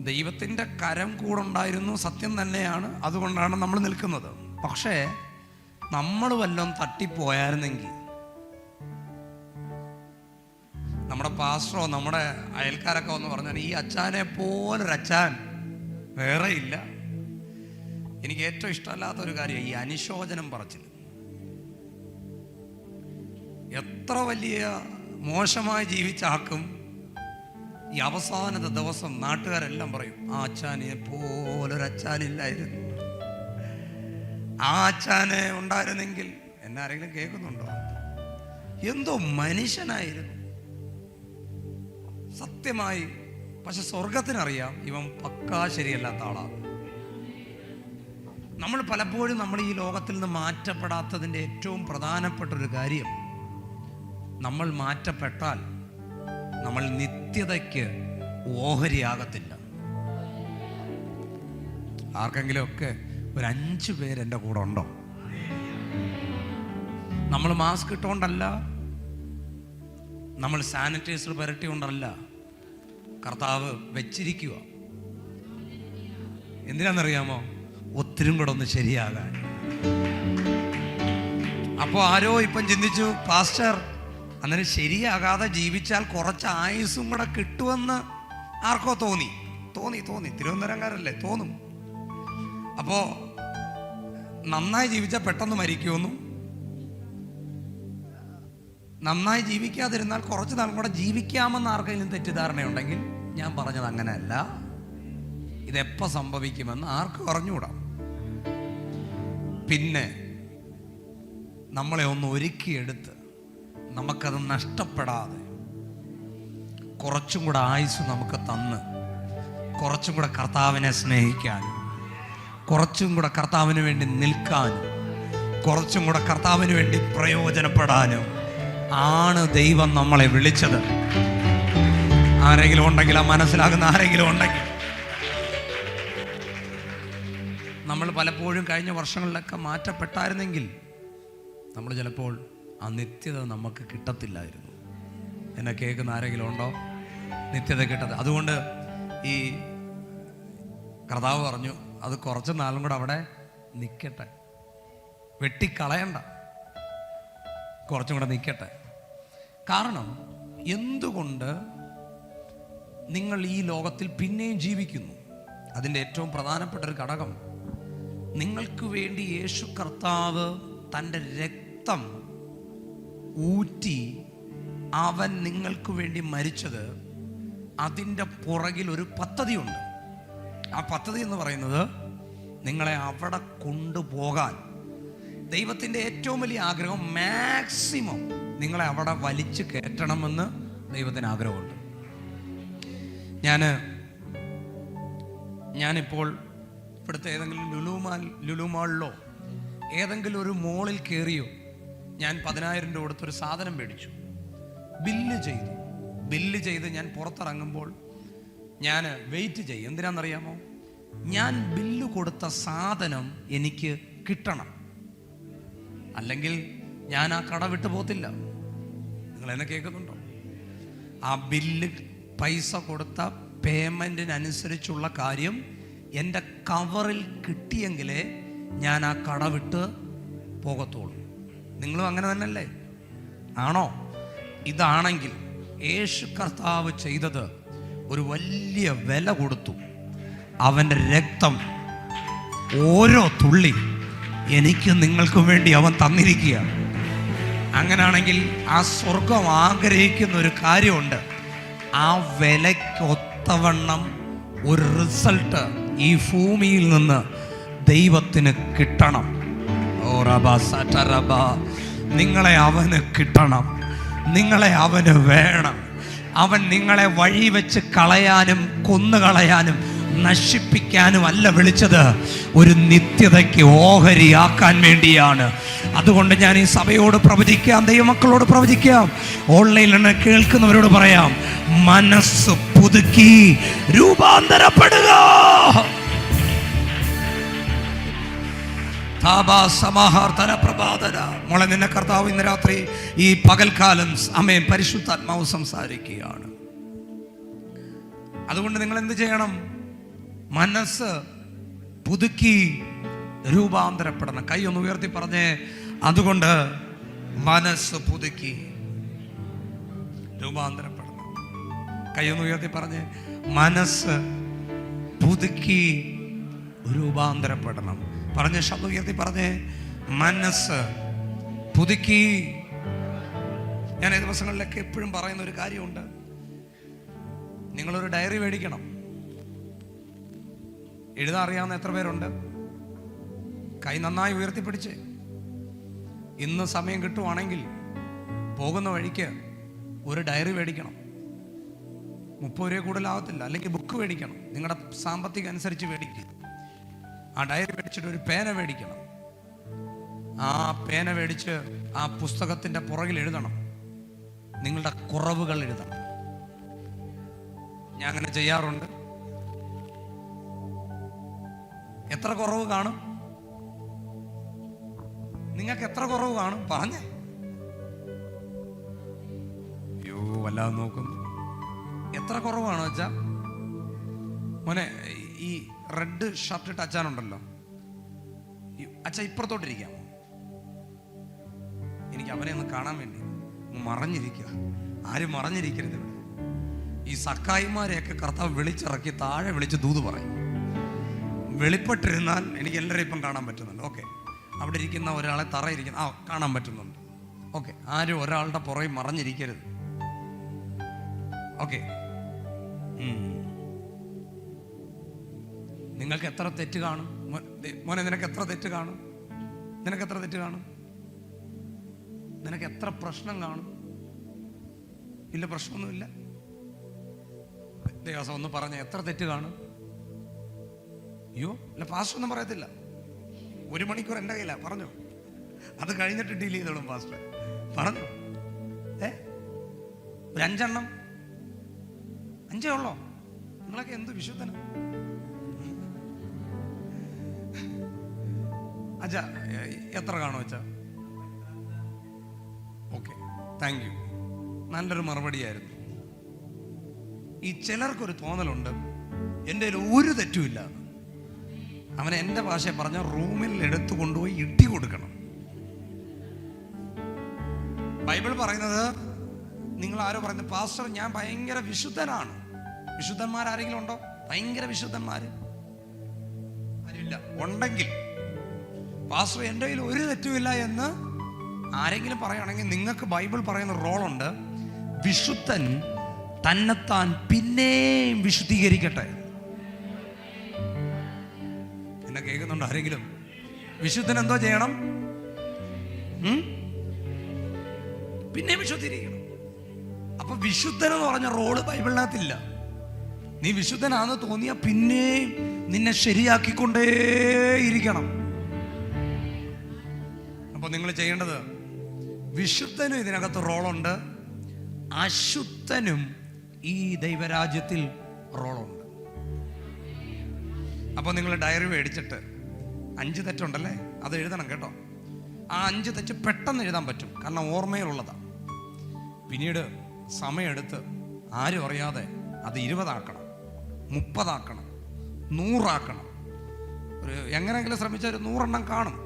ദൈവത്തിൻ്റെ കരം കൂടെ ഉണ്ടായിരുന്നു, സത്യം തന്നെയാണ്. അതുകൊണ്ടാണ് നമ്മൾ നിൽക്കുന്നത്. പക്ഷേ നമ്മൾ വല്ലതും തട്ടിപ്പോയായിരുന്നെങ്കിൽ, നമ്മുടെ പാസ്റ്ററോ നമ്മുടെ അയൽക്കാരൊക്കെ ഒന്ന് പറഞ്ഞാൽ ഈ അച്ചാനെ പോലൊരച്ചാൻ വേറെ ഇല്ല. എനിക്ക് ഏറ്റവും ഇഷ്ടമല്ലാത്തൊരു കാര്യം ഈ അനുശോചനം പറച്ചിൽ. എത്ര വലിയ മോശമായി ജീവിച്ച ആൾക്കും ഈ അവസാനത്തെ ദിവസം നാട്ടുകാരെല്ലാം പറയും ആ അച്ചാനെ പോലൊരച്ചാനില്ലായിരുന്നു, ആ അച്ചാനെ ഉണ്ടായിരുന്നെങ്കിൽ. എന്നെ ആരെങ്കിലും കേൾക്കുന്നുണ്ടോ? എന്തോ മനുഷ്യനായിരുന്നു സത്യമായി. പക്ഷെ സ്വർഗത്തിനറിയാം ഇവൻ പക്കാ ശരിയല്ലാത്ത ആളാണ്. നമ്മൾ പലപ്പോഴും നമ്മൾ ഈ ലോകത്തിൽ നിന്ന് മാറ്റപ്പെടാത്തതിൻ്റെ ഏറ്റവും പ്രധാനപ്പെട്ട ഒരു കാര്യം, നമ്മൾ മാറ്റപ്പെട്ടാൽ നമ്മൾ നിത്യതയ്ക്ക് ഓഹരിയാകത്തില്ല. ആർക്കെങ്കിലുമൊക്കെ ഒരു 5 പേര് എൻ്റെ കൂടെ ഉണ്ടോ? നമ്മൾ മാസ്ക് ഇട്ടുകൊണ്ടല്ല, നമ്മൾ സാനിറ്റൈസർ പുരട്ടിക്കൊണ്ടല്ല, കർത്താവ് വെച്ചിരിക്കുക. എന്തിനാണെന്നറിയാമോ? ഒത്തിരും കൂടെ ഒന്ന് ശരിയാകാൻ. അപ്പോൾ ആരോ ഇപ്പം ചിന്തിച്ചു, പാസ്റ്റർ അന്നേരം ശരിയാകാതെ ജീവിച്ചാൽ കുറച്ച് ആയുസ്സും കൂടെ കിട്ടുമെന്ന് ആർക്കോ തോന്നി. തിരുവനന്തപുരംകാരല്ലേ, തോന്നും. അപ്പോൾ നന്നായി ജീവിച്ചാൽ പെട്ടെന്ന് മരിക്കുമെന്നും, നന്നായി ജീവിക്കാതിരുന്നാൽ കുറച്ച് നാളും കൂടെ ജീവിക്കാമെന്ന് ആർക്കെങ്കിലും തെറ്റിദ്ധാരണയുണ്ടെങ്കിൽ ഞാൻ പറഞ്ഞത് അങ്ങനെയല്ല. ഇതെപ്പോൾ സംഭവിക്കുമെന്ന് ആർക്കും അറിഞ്ഞുകൂടാ. പിന്നെ നമ്മളെ ഒന്ന് ഒരുക്കിയെടുത്ത് നമുക്കത് നഷ്ടപ്പെടാതെ കുറച്ചും കൂടെ ആയുസ് നമുക്ക് തന്ന് കുറച്ചും കൂടെ കർത്താവിനെ സ്നേഹിക്കാനും, കുറച്ചും കൂടെ കർത്താവിന് വേണ്ടി നിൽക്കാനും, കുറച്ചും കൂടെ കർത്താവിന് വേണ്ടി പ്രയോജനപ്പെടാനും ആണ് ദൈവം നമ്മളെ വിളിച്ചത്. ആരെങ്കിലും ഉണ്ടെങ്കിൽ, ആ മനസ്സിലാകുന്ന ആരെങ്കിലും ഉണ്ടെങ്കിൽ. നമ്മൾ പലപ്പോഴും കഴിഞ്ഞ വർഷങ്ങളിലൊക്കെ മാറ്റപ്പെട്ടായിരുന്നെങ്കിൽ നമ്മൾ ചിലപ്പോൾ ആ നിത്യത നമുക്ക് കിട്ടത്തില്ലായിരുന്നു. എന്നെ കേൾക്കുന്ന ആരെങ്കിലും ഉണ്ടോ? നിത്യത കിട്ടത്തില്ല. അതുകൊണ്ട് ഈ കർത്താവ് പറഞ്ഞു അത് കുറച്ച് നാളും കൂടെ അവിടെ നിൽക്കട്ടെ, വെട്ടിക്കളയണ്ട, കുറച്ചും കൂടെ നിൽക്കട്ടെ. കാരണം എന്തുകൊണ്ട് നിങ്ങൾ ഈ ലോകത്തിൽ പിന്നെയും ജീവിക്കുന്നു? അതിൻ്റെ ഏറ്റവും പ്രധാനപ്പെട്ട ഒരു ഘടകം, നിങ്ങൾക്ക് വേണ്ടി യേശു കർത്താവ് തൻ്റെ രക്തം ഊറ്റി അവൻ നിങ്ങൾക്ക് വേണ്ടി മരിച്ചത്. അതിൻ്റെ പുറകിൽ ഒരു പദ്ധതിയുണ്ട്. ആ പദ്ധതി എന്ന് പറയുന്നത് നിങ്ങളെ അവിടെ കൊണ്ടുപോകാൻ. ദൈവത്തിൻ്റെ ഏറ്റവും വലിയ ആഗ്രഹം മാക്സിമം നിങ്ങളെ അവിടെ വലിച്ചു കയറ്റണമെന്ന് ദൈവത്തിന് ആഗ്രഹമുണ്ട്. ഞാനിപ്പോൾ ഇവിടുത്തെ ഏതെങ്കിലും ലുലുമാളിലോ ഏതെങ്കിലും ഒരു മോളിൽ കയറിയോ, ഞാൻ 10,000 രൂപ കൊടുത്തൊരു സാധനം മേടിച്ചു, ബില്ല് ചെയ്ത് ഞാൻ പുറത്തിറങ്ങുമ്പോൾ ഞാൻ വെയിറ്റ് ചെയ്യും. എന്തിനാണെന്നറിയാമോ? ഞാൻ ബില്ല് കൊടുത്ത സാധനം എനിക്ക് കിട്ടണം, അല്ലെങ്കിൽ ഞാൻ ആ കട വിട്ടു പോകത്തില്ല. നിങ്ങൾ എന്നെ കേൾക്കുന്നുണ്ടോ? ആ ബില്ല് പൈസ കൊടുത്ത പേയ്മെൻറ്റിനനുസരിച്ചുള്ള കാര്യം എൻ്റെ കവറിൽ കിട്ടിയെങ്കിലേ ഞാൻ ആ കട വിട്ട് പോകത്തുള്ളൂ. നിങ്ങളും അങ്ങനെ തന്നെയല്ലേ? ആണോ? ഇതാണെങ്കിൽ യേശു കർത്താവ് ചെയ്തത് ഒരു വലിയ വില കൊടുത്തു. അവൻ്റെ രക്തം ഓരോ തുള്ളി എനിക്കും നിങ്ങൾക്കും വേണ്ടി അവൻ തന്നിരിക്കുകയാണ്. അങ്ങനെയാണെങ്കിൽ ആ സ്വർഗം ആഗ്രഹിക്കുന്ന ഒരു കാര്യമുണ്ട്, ആ വിലയ്ക്കൊത്തവണ്ണം ഒരു റിസൾട്ട് ഈ ഭൂമിയിൽ നിന്ന് ദൈവത്തിന് കിട്ടണം. നിങ്ങളെ അവന് കിട്ടണം, നിങ്ങളെ അവന് വേണം. അവൻ നിങ്ങളെ വഴി വെച്ച് കളയാനും കൊന്നുകളയാനും നശിപ്പിക്കാനും അല്ല വിളിച്ചത്, ഒരു നിത്യതയ്ക്ക് ഓഹരിയാക്കാൻ വേണ്ടിയാണ്. അതുകൊണ്ട് ഞാൻ ഈ സഭയോട് പ്രവചിക്കാം, ദൈവമക്കളോട് പ്രവചിക്കാം, ഓൺലൈനിൽ നിന്ന് കേൾക്കുന്നവരോട് പറയാം, മനസ്സ് പുതുക്കി രൂപാന്തരപ്പെടുക. മോളെ, നിന്നെ കർത്താവ് ഇന്ന് രാത്രി ഈ പകൽക്കാലം ആമേൻ പരിശുദ്ധാത്മാവ് സംസാരിക്കുകയാണ്. അതുകൊണ്ട് നിങ്ങൾ എന്ത് ചെയ്യണം? മനസ്സ് പുതുക്കി രൂപാന്തരപ്പെടണം. കൈ ഒന്ന് ഉയർത്തി പറഞ്ഞേ, അതുകൊണ്ട് മനസ്സ് പുതുക്കി രൂപാന്തരപ്പെടണം. കൈ ഒന്ന് ഉയർത്തി പറഞ്ഞേ, മനസ്സ് പുതുക്കി രൂപാന്തരപ്പെടണം. പറഞ്ഞ ശബ്ദം ഉയർത്തി പറഞ്ഞേ, മനസ്സ് പുതുക്കി. ഞാൻ ഈ ദിവസങ്ങളിലൊക്കെ എപ്പോഴും പറയുന്ന ഒരു കാര്യമുണ്ട്. നിങ്ങളൊരു ഡയറി മേടിക്കണം. എഴുതാൻ അറിയാവുന്ന എത്ര പേരുണ്ട്? കൈ നന്നായി ഉയർത്തിപ്പിടിച്ച്. ഇന്ന് സമയം കിട്ടുവാണെങ്കിൽ പോകുന്ന വഴിക്ക് ഒരു ഡയറി മേടിക്കണം. 30 രൂപ കൂടുതലാവത്തില്ല. അല്ലെങ്കിൽ ബുക്ക് മേടിക്കണം. നിങ്ങളുടെ സാമ്പത്തികം അനുസരിച്ച് മേടിക്കുക. ആ ഡയറി മേടിച്ചിട്ട് ഒരു പേന മേടിക്കണം. ആ പേന മേടിച്ച് ആ പുസ്തകത്തിൻ്റെ പുറകിൽ എഴുതണം. നിങ്ങളുടെ കുറവുകൾ എഴുതണം. ഞാൻ അങ്ങനെ ചെയ്യാറുണ്ട്. എത്ര കുറവ് കാണും? നിങ്ങൾക്ക് എത്ര കുറവ് കാണും? പറഞ്ഞേ. അയ്യോ, വല്ലാതെ നോക്കുന്നു. എത്ര കുറവാണോ വെച്ചാ? മോനെ, ഈ റെഡ് ഷർട്ട് ഇട്ട് അച്ഛനുണ്ടല്ലോ, അച്ഛ ഇപ്പുറത്തോട്ടിരിക്കാമോ? എനിക്ക് അവനെ ഒന്ന് കാണാൻ വേണ്ടി. മറഞ്ഞിരിക്കുക. ആരും മറഞ്ഞിരിക്കരുത്. ഈ സക്കായിമാരെയൊക്കെ കർത്താവ് വിളിച്ചിറക്കി താഴെ വിളിച്ച് ദൂത് പറയും. വെളിപ്പെട്ടിരുന്നാൽ എനിക്ക് എല്ലാവരെയും ഇപ്പം കാണാൻ പറ്റുന്നുണ്ട്. ഓക്കെ, അവിടെ ഇരിക്കുന്ന ഒരാളെ തറയിരിക്കുന്ന കാണാൻ പറ്റുന്നുണ്ട്. ഓക്കെ, ആരും ഒരാളുടെ പുറകെ മറഞ്ഞിരിക്കരുത്. ഓക്കെ. നിങ്ങൾക്ക് എത്ര തെറ്റ് കാണും? മോനെ, നിനക്ക് എത്ര തെറ്റ് കാണും? നിനക്ക് എത്ര തെറ്റ് കാണും? നിനക്ക് എത്ര പ്രശ്നം കാണും? ഇല്ല, പ്രശ്നമൊന്നുമില്ല. ദിവസം ഒന്ന് പറഞ്ഞ എത്ര തെറ്റ് കാണും? അയ്യോ, അല്ല, പാസ്റ്റർ ഒന്നും പറയത്തില്ല. 1 മണിക്കൂർ എൻ്റെ കയ്യിലാണ്. പറഞ്ഞു. അത് കഴിഞ്ഞിട്ട് ഡീൽ ചെയ്തോളും പാസ്റ്റർ. പറഞ്ഞു. ഒരു 5 എണ്ണം 5 ഉള്ളോ? നിങ്ങളൊക്കെ എന്ത് വിശുദ്ധന? അച്ഛാ, എത്ര കാണും അച്ഛാ? Okay, thank you. നല്ലൊരു മറുപടിയായിരുന്നു. ഈ ചിലർക്കൊരു തോന്നലുണ്ട്, എൻ്റെ ഒരു തെറ്റുമില്ല. അവനെ എൻ്റെ ഭാഷയെ പറഞ്ഞ റൂമിൽ എടുത്തു കൊണ്ടുപോയി ഇട്ടി കൊടുക്കണം. ബൈബിൾ പറയുന്നത്, നിങ്ങൾ ആരോ പറയുന്നത്, പാസ്റ്റർ ഞാൻ ഭയങ്കര വിശുദ്ധനാണ്. വിശുദ്ധന്മാരാരെങ്കിലും ഉണ്ടോ? ഭയങ്കര വിശുദ്ധന്മാര് ആരുമില്ല. ഉണ്ടെങ്കിൽ പാസ്റ്റർ എൻ്റെ കയ്യിൽ ഒരു തെറ്റുമില്ല എന്ന് ആരെങ്കിലും പറയുകയാണെങ്കിൽ നിങ്ങൾക്ക് ബൈബിൾ പറയുന്ന റോളുണ്ട്. വിശുദ്ധൻ തന്നെത്താൻ പിന്നെയും വിശുദ്ധീകരിക്കട്ടെ. എന്നെ കേൾക്കുന്നുണ്ടോ ആരെങ്കിലും? വിശുദ്ധൻ എന്തോ ചെയ്യണം? പിന്നെ വിശുദ്ധീകരിക്കണം. അപ്പൊ വിശുദ്ധൻ എന്ന് പറഞ്ഞ റോള് ബൈബിളിനകത്തില്ല. നീ വിശുദ്ധനാണെന്ന് തോന്നിയ പിന്നെയും നിന്നെ ശരിയാക്കിക്കൊണ്ടേയിരിക്കണം. അപ്പൊ നിങ്ങൾ ചെയ്യേണ്ടത്, വിശുദ്ധനും ഇതിനകത്ത് റോളുണ്ട്, അശുദ്ധനും ഈ ദൈവരാജ്യത്തിൽ റോളുണ്ട്. അപ്പോൾ നിങ്ങൾ ഡയറി മേടിച്ചിട്ട് 5 തെറ്റുണ്ടല്ലേ, അത് എഴുതണം കേട്ടോ. ആ 5 തെറ്റ് പെട്ടെന്ന് എഴുതാൻ പറ്റും, കാരണം ഓർമ്മയിലുള്ളതാണ്. പിന്നീട് സമയമെടുത്ത് ആരും അറിയാതെ അത് 20 ആക്കണം, 30 ആക്കണം, 100 ആക്കണം. ഒരു എങ്ങനെയെങ്കിലും ശ്രമിച്ചാൽ ഒരു 100 എണ്ണം കാണും.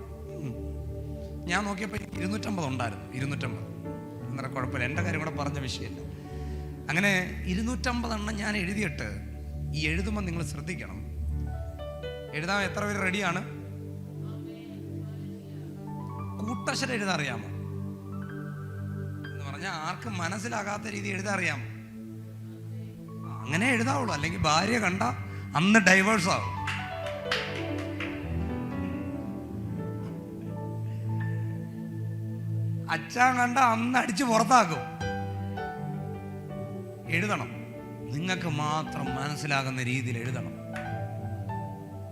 ഞാൻ നോക്കിയപ്പോൾ 250 ഉണ്ടായിരുന്നു. 250 അന്നേരം കുഴപ്പമില്ല, എൻ്റെ കാര്യം കൂടെ പറഞ്ഞ വിഷയമില്ല. അങ്ങനെ 250 എണ്ണം ഞാൻ എഴുതിയിട്ട്, ഈ എഴുതുമ്പോൾ നിങ്ങൾ ശ്രദ്ധിക്കണം, എഴുതാൻ എത്ര പേര് റെഡിയാണ്? കൂട്ടക്ഷരം എഴുതാൻ അറിയാമോ എന്ന് പറഞ്ഞാൽ ആർക്കും മനസ്സിലാകാത്ത രീതി എഴുതാൻ അറിയാമോ? അങ്ങനെ എഴുതാവുള്ളൂ, അല്ലെങ്കിൽ ഭാര്യ കണ്ട അന്ന് ഡൈവേഴ്സ് ആവും. അച്ഛൻ കണ്ട അന്ന് അടിച്ച് പുറത്താക്കും. എഴുതണം, നിങ്ങൾക്ക് മാത്രം മനസ്സിലാകുന്ന രീതിയിൽ എഴുതണം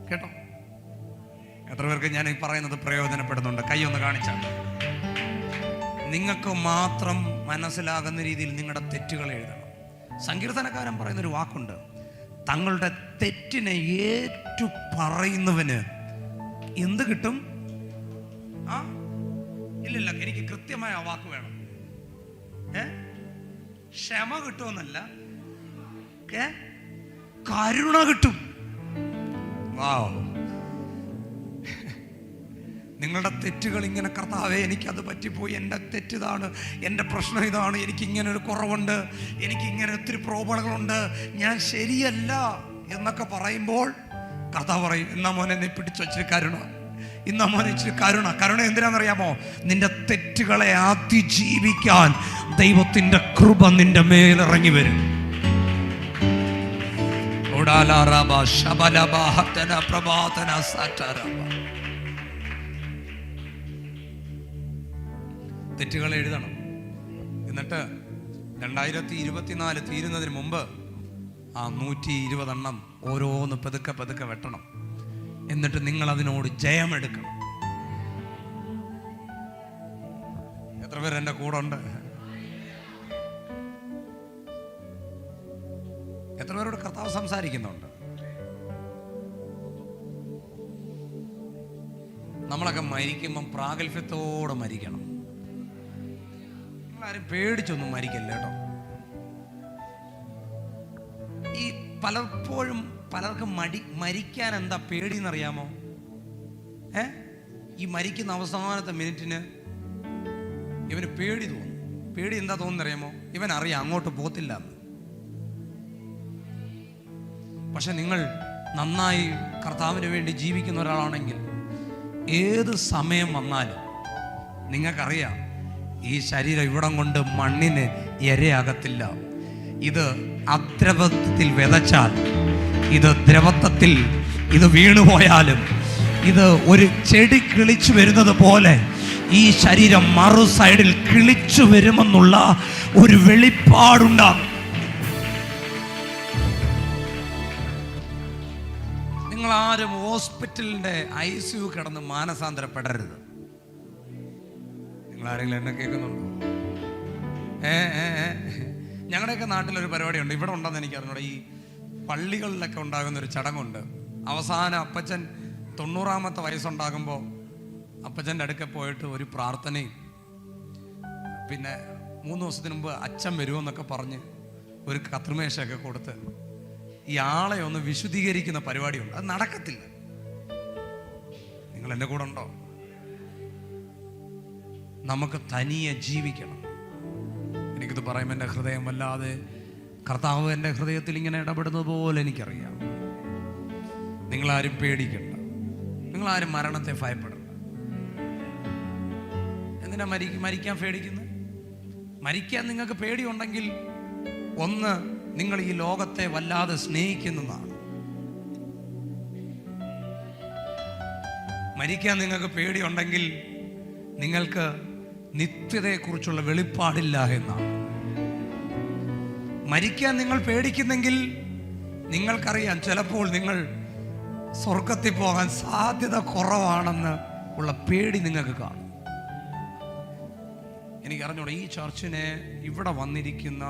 കേട്ടോ. എത്ര പേർക്ക് ഞാൻ ഈ പറയുന്നത് പ്രയോജനപ്പെടുന്നുണ്ട്? കൈ ഒന്ന് കാണിച്ചാൽ. നിങ്ങൾക്ക് മാത്രം മനസ്സിലാകുന്ന രീതിയിൽ നിങ്ങളുടെ തെറ്റുകൾ എഴുതണം. സങ്കീർത്തനക്കാരൻ പറയുന്നൊരു വാക്കുണ്ട്, തങ്ങളുടെ തെറ്റിനെ ഏറ്റു പറയുന്നവന് എന്ത് കിട്ടും? ആ ഇല്ലില്ല, എനിക്ക് കൃത്യമായ ആ വാക്ക് വേണം. ക്ഷമ കിട്ടുമെന്നല്ല, കരുണ കിട്ടും. വാവ്, നിങ്ങളുടെ തെറ്റുകൾ ഇങ്ങനെ, കർത്താവേ എനിക്കത് പറ്റിപ്പോയി, എൻ്റെ തെറ്റിതാണ്, എൻ്റെ പ്രശ്നം ഇതാണ്, എനിക്കിങ്ങനെ ഒരു കുറവുണ്ട്, എനിക്കിങ്ങനെ ഒത്തിരി പ്രോബ്ലങ്ങളുണ്ട്, ഞാൻ ശരിയല്ല എന്നൊക്കെ പറയുമ്പോൾ കർത്താവ് പറയും, എന്നാ മോനെ നീ പിടിച്ചു വച്ചിരി കരുണ, ഇന്നാ മോനെ ഇച്ചിരി കരുണ. കരുണ എന്തിനാണെന്നറിയാമോ? നിന്റെ തെറ്റുകളെ അതിജീവിക്കാൻ ദൈവത്തിൻ്റെ കൃപ നിന്റെ മേലിറങ്ങി വരും. തെറ്റുകൾ എഴുതണം. എന്നിട്ട് 2024 തീരുന്നതിന് മുമ്പ് ആ 120 എണ്ണം ഓരോന്ന് പതുക്കെ പതുക്കെ വെട്ടണം. എന്നിട്ട് നിങ്ങൾ അതിനോട് ജയമെടുക്കണം. എത്ര പേര് എൻ്റെ കൂടെ ഉണ്ട്? എത്ര പേരോട് കർത്താവ് സംസാരിക്കുന്നുണ്ട്? നമ്മളൊക്കെ മരിക്കുമ്പം പ്രാഗൽഭ്യത്തോടെ മരിക്കണം. നിങ്ങളാരും പേടിച്ചൊന്നും മരിക്കല്ല കേട്ടോ. ഈ പലപ്പോഴും പലർക്കും മരിക്കാൻ എന്താ പേടിയെന്നറിയാമോ? ഈ മരിക്കുന്ന അവസാനത്തെ മിനിറ്റിന് ഇവന് പേടി തോന്നും. പേടി എന്താ തോന്നുന്നറിയാമോ? ഇവൻ അറിയാം അങ്ങോട്ട് പോത്തില്ല എന്ന്. പക്ഷെ നിങ്ങൾ നന്നായി കർത്താവിന് വേണ്ടി ജീവിക്കുന്ന ഒരാളാണെങ്കിൽ ഏത് സമയം വന്നാലും നിങ്ങൾക്കറിയാം, ഈ ശരീരം ഇവിടം കൊണ്ട് മണ്ണിന് ഇരയാകത്തില്ല. ഇത് അദ്രവത്തിൽ വിതച്ചാൽ, ഇത് ദ്രവത്വത്തിൽ ഇത് വീണുപോയാലും, ഇത് ഒരു ചെടി കിളിച്ചു വരുന്നത് പോലെ ഈ ശരീരം മറു സൈഡിൽ കിളിച്ചു വരുമെന്നുള്ള ഒരു വെളിപ്പാടുണ്ടാകും. നിങ്ങളാരും ഹോസ്പിറ്റലിൻ്റെ ICU കിടന്ന് മാനസാന്തരപ്പെടരുത്. നിങ്ങളാരെങ്കിലും എന്നെ കേൾക്കുന്നുണ്ടോ? ഞങ്ങളുടെയൊക്കെ നാട്ടിലൊരു പരിപാടിയുണ്ട്, ഇവിടെ ഉണ്ടെന്ന് എനിക്ക് അറിഞ്ഞൂടെ. ഈ പള്ളികളിലൊക്കെ ഉണ്ടാകുന്നൊരു ചടങ്ങുണ്ട്. അവസാനം അപ്പച്ചൻ 90ാമത്തെ വയസ്സുണ്ടാകുമ്പോൾ അപ്പച്ചൻ്റെ അടുക്ക പോയിട്ട് ഒരു പ്രാർത്ഥനയും, പിന്നെ 3 ദിവസത്തിന് മുമ്പ് അച്ഛൻ വരുമെന്നൊക്കെ പറഞ്ഞ് ഒരു കത്രിമേശയൊക്കെ കൊടുത്ത് ഈ ആളെ ഒന്ന് വിശുദ്ധീകരിക്കുന്ന പരിപാടിയുണ്ട്. അത് നടക്കത്തില്ല. നിങ്ങൾ എൻ്റെ കൂടെ ഉണ്ടോ? നമുക്ക് തനിയെ ജീവിക്കണം. എനിക്കിത് പറയുമ്പോൾ എൻ്റെ ഹൃദയം വല്ലാതെ, കർത്താവ് എൻ്റെ ഹൃദയത്തിൽ ഇങ്ങനെ ഇടപെടുന്നത് പോലെ എനിക്കറിയാം. നിങ്ങളാരും പേടിക്കണ്ട, നിങ്ങളാരും മരണത്തെ ഭയപ്പെടണ്ട. എന്തിനാ മരിക്കാൻ പേടിക്കുന്നത്? മരിക്കാൻ നിങ്ങൾക്ക് പേടിയുണ്ടെങ്കിൽ ഒന്ന്, നിങ്ങൾ ഈ ലോകത്തെ വല്ലാതെ സ്നേഹിക്കുന്നതാണ്. മരിക്കാൻ നിങ്ങൾക്ക് പേടിയുണ്ടെങ്കിൽ നിങ്ങൾക്ക് നിത്യതയെക്കുറിച്ചുള്ള വെളിപ്പാടില്ല എന്നാണ്. മരിക്കാൻ നിങ്ങൾ പേടിക്കുന്നെങ്കിൽ നിങ്ങൾക്കറിയാം, ചിലപ്പോൾ നിങ്ങൾ സ്വർഗത്തിൽ പോകാൻ സാധ്യത കുറവാണെന്ന് ഉള്ള പേടി നിങ്ങൾക്ക് കാണും. എനിക്കറിഞ്ഞൂടെ, ഈ ചർച്ചിനെ ഇവിടെ വന്നിരിക്കുന്ന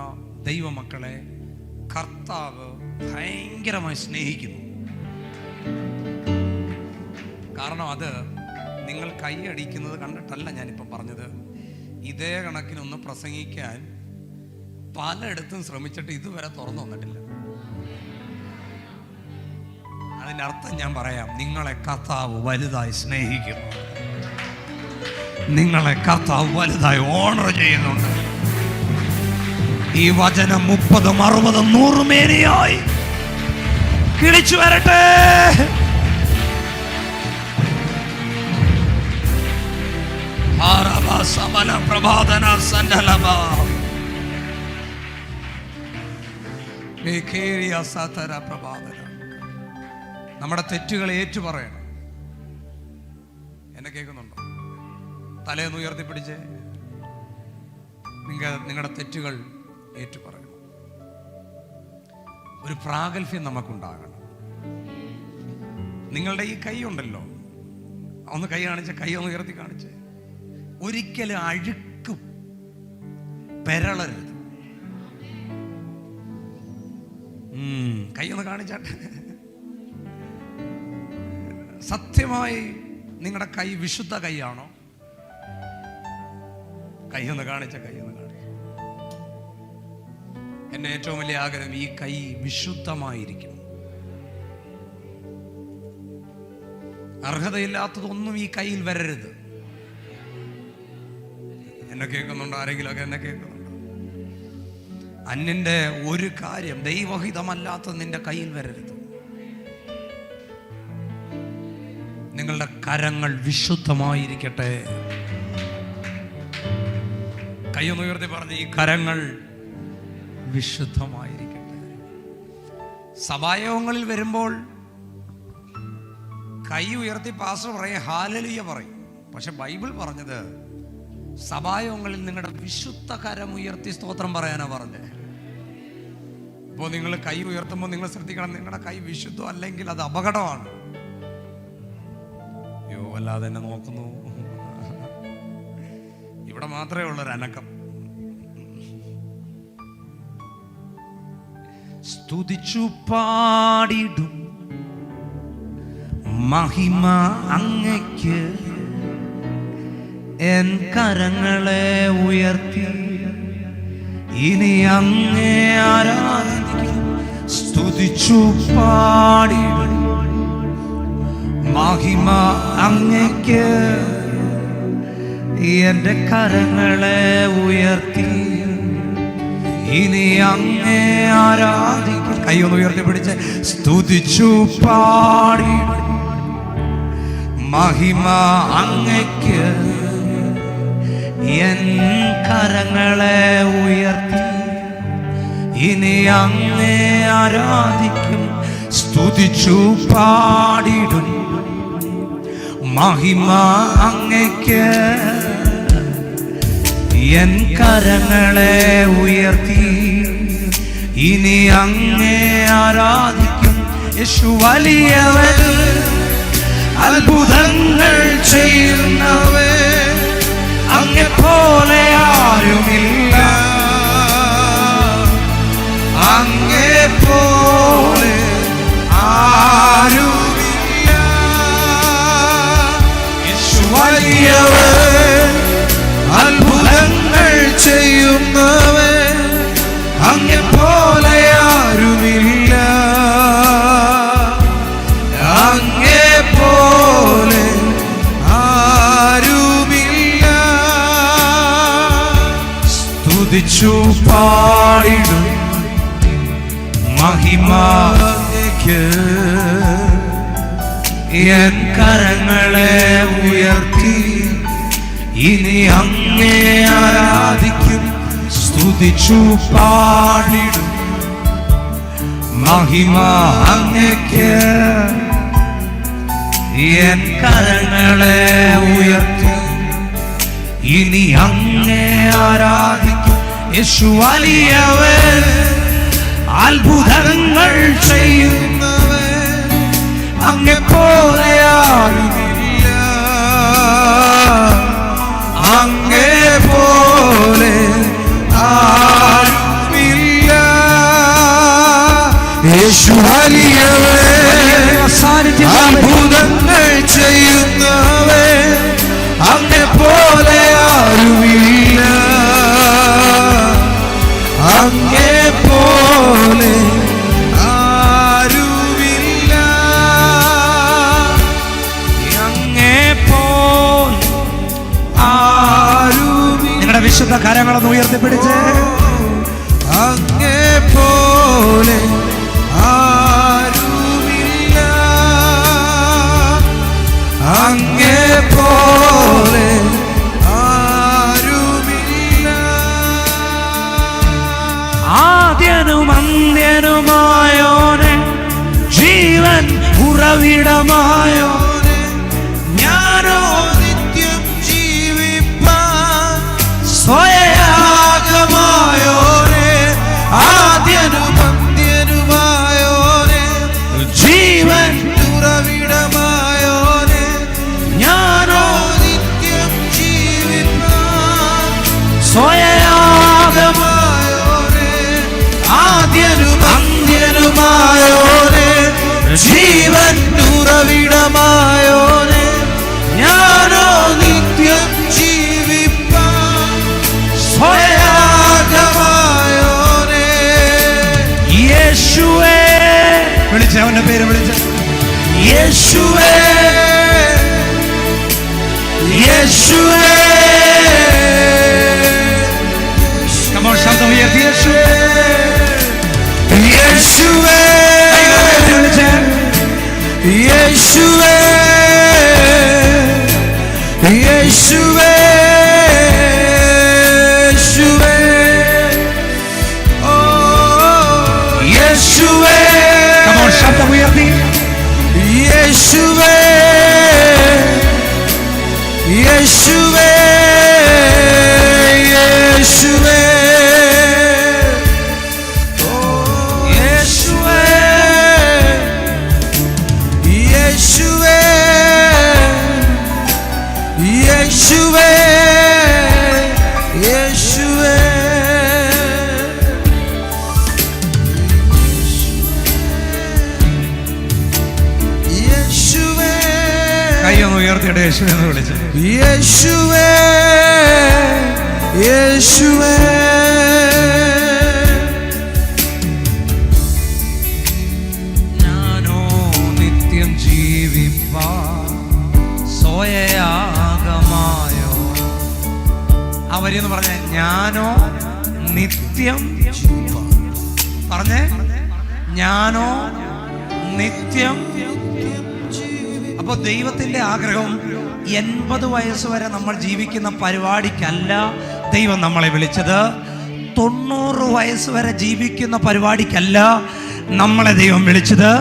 ദൈവമക്കളെ കർത്താവ് ഭയങ്കരമായി സ്നേഹിക്കുന്നു. കാരണം അത് നിങ്ങൾ കൈയടിക്കുന്നത് കണ്ടിട്ടല്ല ഞാനിപ്പം പറഞ്ഞത്. ഇതേ കണക്കിനൊന്ന് പ്രസംഗിക്കാൻ പലയിടത്തും ശ്രമിച്ചിട്ട് ഇതുവരെ തുറന്നു വന്നിട്ടില്ല. അതിൻ്റെ അർത്ഥം ഞാൻ പറയാം, നിങ്ങളെ കർത്താവ് വലുതായി സ്നേഹിക്കുന്നു, നിങ്ങളെ കർത്താവ് വലുതായി ഓണർ ചെയ്യുന്നുണ്ട്. ഈ വചനം 30, 60, 100 മേനിയായി കിളിച്ചു വരട്ടെ. നമ്മുടെ തെറ്റുകൾ ഏറ്റുപറയണം. എന്നെ കേൾക്കുന്നുണ്ടോ? തലയൊന്ന് ഉയർത്തിപ്പിടിച്ച് നിങ്ങളുടെ തെറ്റുകൾ ഏറ്റുപറയണം. ഒരു പ്രാഗൽഭ്യം നമുക്കുണ്ടാകണം. നിങ്ങളുടെ ഈ കൈ ഉണ്ടല്ലോ, ഒന്ന് കൈ കാണിച്ച്, കൈ ഒന്ന് ഉയർത്തി കാണിച്ച്. ഒരിക്കലും അഴുക്കും പെരളരുത്. കൈ ഒന്ന് കാണിച്ചാട്ടെ. സത്യമായി നിങ്ങളുടെ കൈ വിശുദ്ധ കൈയാണോ? കൈയൊന്ന് കാണിച്ച. എന്റെ ഏറ്റവും വലിയ ആഗ്രഹം ഈ കൈ വിശുദ്ധമായിരിക്കണം. അർഹതയില്ലാത്തതൊന്നും ഈ കയ്യിൽ വരരുത്. എന്നെ കേൾക്കുന്നുണ്ടോ? ആരെങ്കിലുമൊക്കെ എന്നെ കേൾക്കുന്നുണ്ടോ? അന്യന്റെ ഒരു കാര്യം ദൈവഹിതമല്ലാത്തത് നിന്റെ കയ്യിൽ വരരുത്. നിങ്ങളുടെ കരങ്ങൾ വിശുദ്ധമായിരിക്കട്ടെ. കൈയൊന്ന് ഉയർത്തി പറഞ്ഞ്, ഈ കരങ്ങൾ വിശുദ്ധമായിരിക്കട്ടെ. സഭായോഗങ്ങളിൽ വരുമ്പോൾ കൈ ഉയർത്തി പാസ്റ്റർ പറയും, ഹല്ലേലൂയ പറയും. പക്ഷെ ബൈബിൾ പറഞ്ഞത് സഭായോഗങ്ങളിൽ നിങ്ങളുടെ വിശുദ്ധ കരം ഉയർത്തി സ്തോത്രം പറയാനാ പറഞ്ഞത്. അപ്പോൾ നിങ്ങൾ കൈ ഉയർത്തുമ്പോൾ നിങ്ങൾ ശ്രദ്ധിക്കണം, നിങ്ങളുടെ കൈ വിശുദ്ധം അല്ലെങ്കിൽ അത് അപകടമാണ്. അയ്യോ, അല്ലാതെ എന്നെ നോക്കുന്നു. ഇവിടെ മാത്രമേ ഉള്ളൊരു അനക്കം. സ്തുതിച്ചു പാടിടും മഹിമ അങ്ങയ്ക്ക്, എൻ കരങ്ങളെ ഉയർത്തി ഇനി അങ്ങേ ആരാധിക്കും. സ്തുതിച്ചു പാടിടും മഹിമ അങ്ങയ്ക്ക്, എന്റെ കരങ്ങളെ ഉയർത്തി ഇനി അങ്ങേ ആരാധിക്കും. കൈയൊന്ന് ഉയർത്തി പിടിച്ച് സ്തുതിച്ചു പാടി മഹിമ അങ്ങയ്ക്ക്, എൻ കരങ്ങളെ ഉയർത്തി ഇനി അങ്ങേ ആരാധിക്കും. സ്തുതിച്ചു പാടിടും മഹിമ അങ്ങയ്ക്ക്, എൻ കരങ്ങളെ ഉയർത്തി ഇനി അങ്ങേ ആരാധിക്കും. യേശു വലിയവൻ, അത്ഭുതങ്ങൾ ചെയ്യുന്നവൻ, അങ്ങേ പോലെ ആരുമില്ല, അങ്ങേ പോലെ ആരുമില്ല. യേശു വലിയവൻ, അത്ഭുതങ്ങൾ ചെയ്യുന്നവൻ, അങ്ങേ പോലെ ആരുമില്ല, അങ്ങേ പോലെ ആരുമില്ല. സ്തുതിച്ചു പാടിടും മഹിമ അങ്ങയ്ക്ക്, എൻ കരങ്ങളെ ഉയർത്തി ഇനി അങ്ങേ ആരാധിക്കും. സ്തുതിച്ചു പാടിടും മഹിമ അങ്ങയ്ക്ക്, എൻ കരങ്ങളെ ഉയർത്തി ഇനി അങ്ങേ ആരാധിക്കും. യേശു വലിയവൻ, അത്ഭുതങ്ങൾ ചെയ്യുന്നവൻ, അങ്ങേ പോലെ ആരുമില്ല, അങ്ങേ പോലെ ആരുമില്ല. യേശു വലിയവൻ, അത്ഭുതങ്ങൾ ചെയ്യുന്നവൻ, അങ്ങേ പോലെ ആരുമില്ല, അങ്ങേ പോലെ ആരുമില്ല, അങ്ങേ പോലെ ആരുമില്ല. നിങ്ങളുടെ വിശുദ്ധ കരങ്ങളൊന്ന് ഉയർത്തിപ്പിടിച്ച് അങ്ങേ പോലെ ആരുമില്ല, അങ്ങേ പോലെ ആരുമില്ല. ആദ്യനും അന്ത്യനുമായോനെ, ജീവൻ ഉറവിടമായോനെ, ഞാനോ നിത്യം ജീവിപ്പാൻ സ്വയയാഗമായോനെ. ആദ്യനും അന്ത്യനുമായോനെ, ജീവൻ ഉറവിടമായോനെ, ഞാനോ നിത്യം ജീവിപ്പാൻ സ്വയയാഗമായോനെ. ആദ്യനും അന്ത്യനുമായോനെ, ജീവൻ ഉറവിടമായോനെ, ഞാനോ നിത്യം ജീവിപ്പാൻ പേര് വിളിച്ച് യേശുവേ യേശുവേ. കമോൺ, ശബ്ദം ഉയർത്തി യേശുവേ യേശുവേ വിളിച്ച് യേശുവേ യേശുവേ യേശുവേ. ഓ യേശുവേ. കമോൺ, ശബ്ദം ഉയർത്തി യേശുവേ യേശുവേ യേശുവേ. ഓ യേശുവേ യേശുവേ യേശുവേ യേശുവേ. യേശുവേ. കൈയൊന്ന് ഉയർത്തിയിട്ട് യേശുവേ എന്ന് വിളിച്ച് യേശുവേ യേശുവേ. ഞാനോ നിത്യം ജീവിപ്പാൻ സ്വയയാഗമായോ. അവരെന്ന് പറഞ്ഞ ഞാനോ നിത്യം പറഞ്ഞേ, ഞാനോ നിത്യം. അപ്പൊ ദൈവത്തിന്റെ ആഗ്രഹം 80 വയസ്സ് വരെ നമ്മൾ ജീവിക്കുന്ന പരിപാടിക്കല്ല ദൈവം നമ്മളെ വിളിച്ചത്. 90 വയസ്സ് വരെ ജീവിക്കുന്ന പരിപാടിക്കല്ല നമ്മളെ ദൈവം വിളിച്ചത്.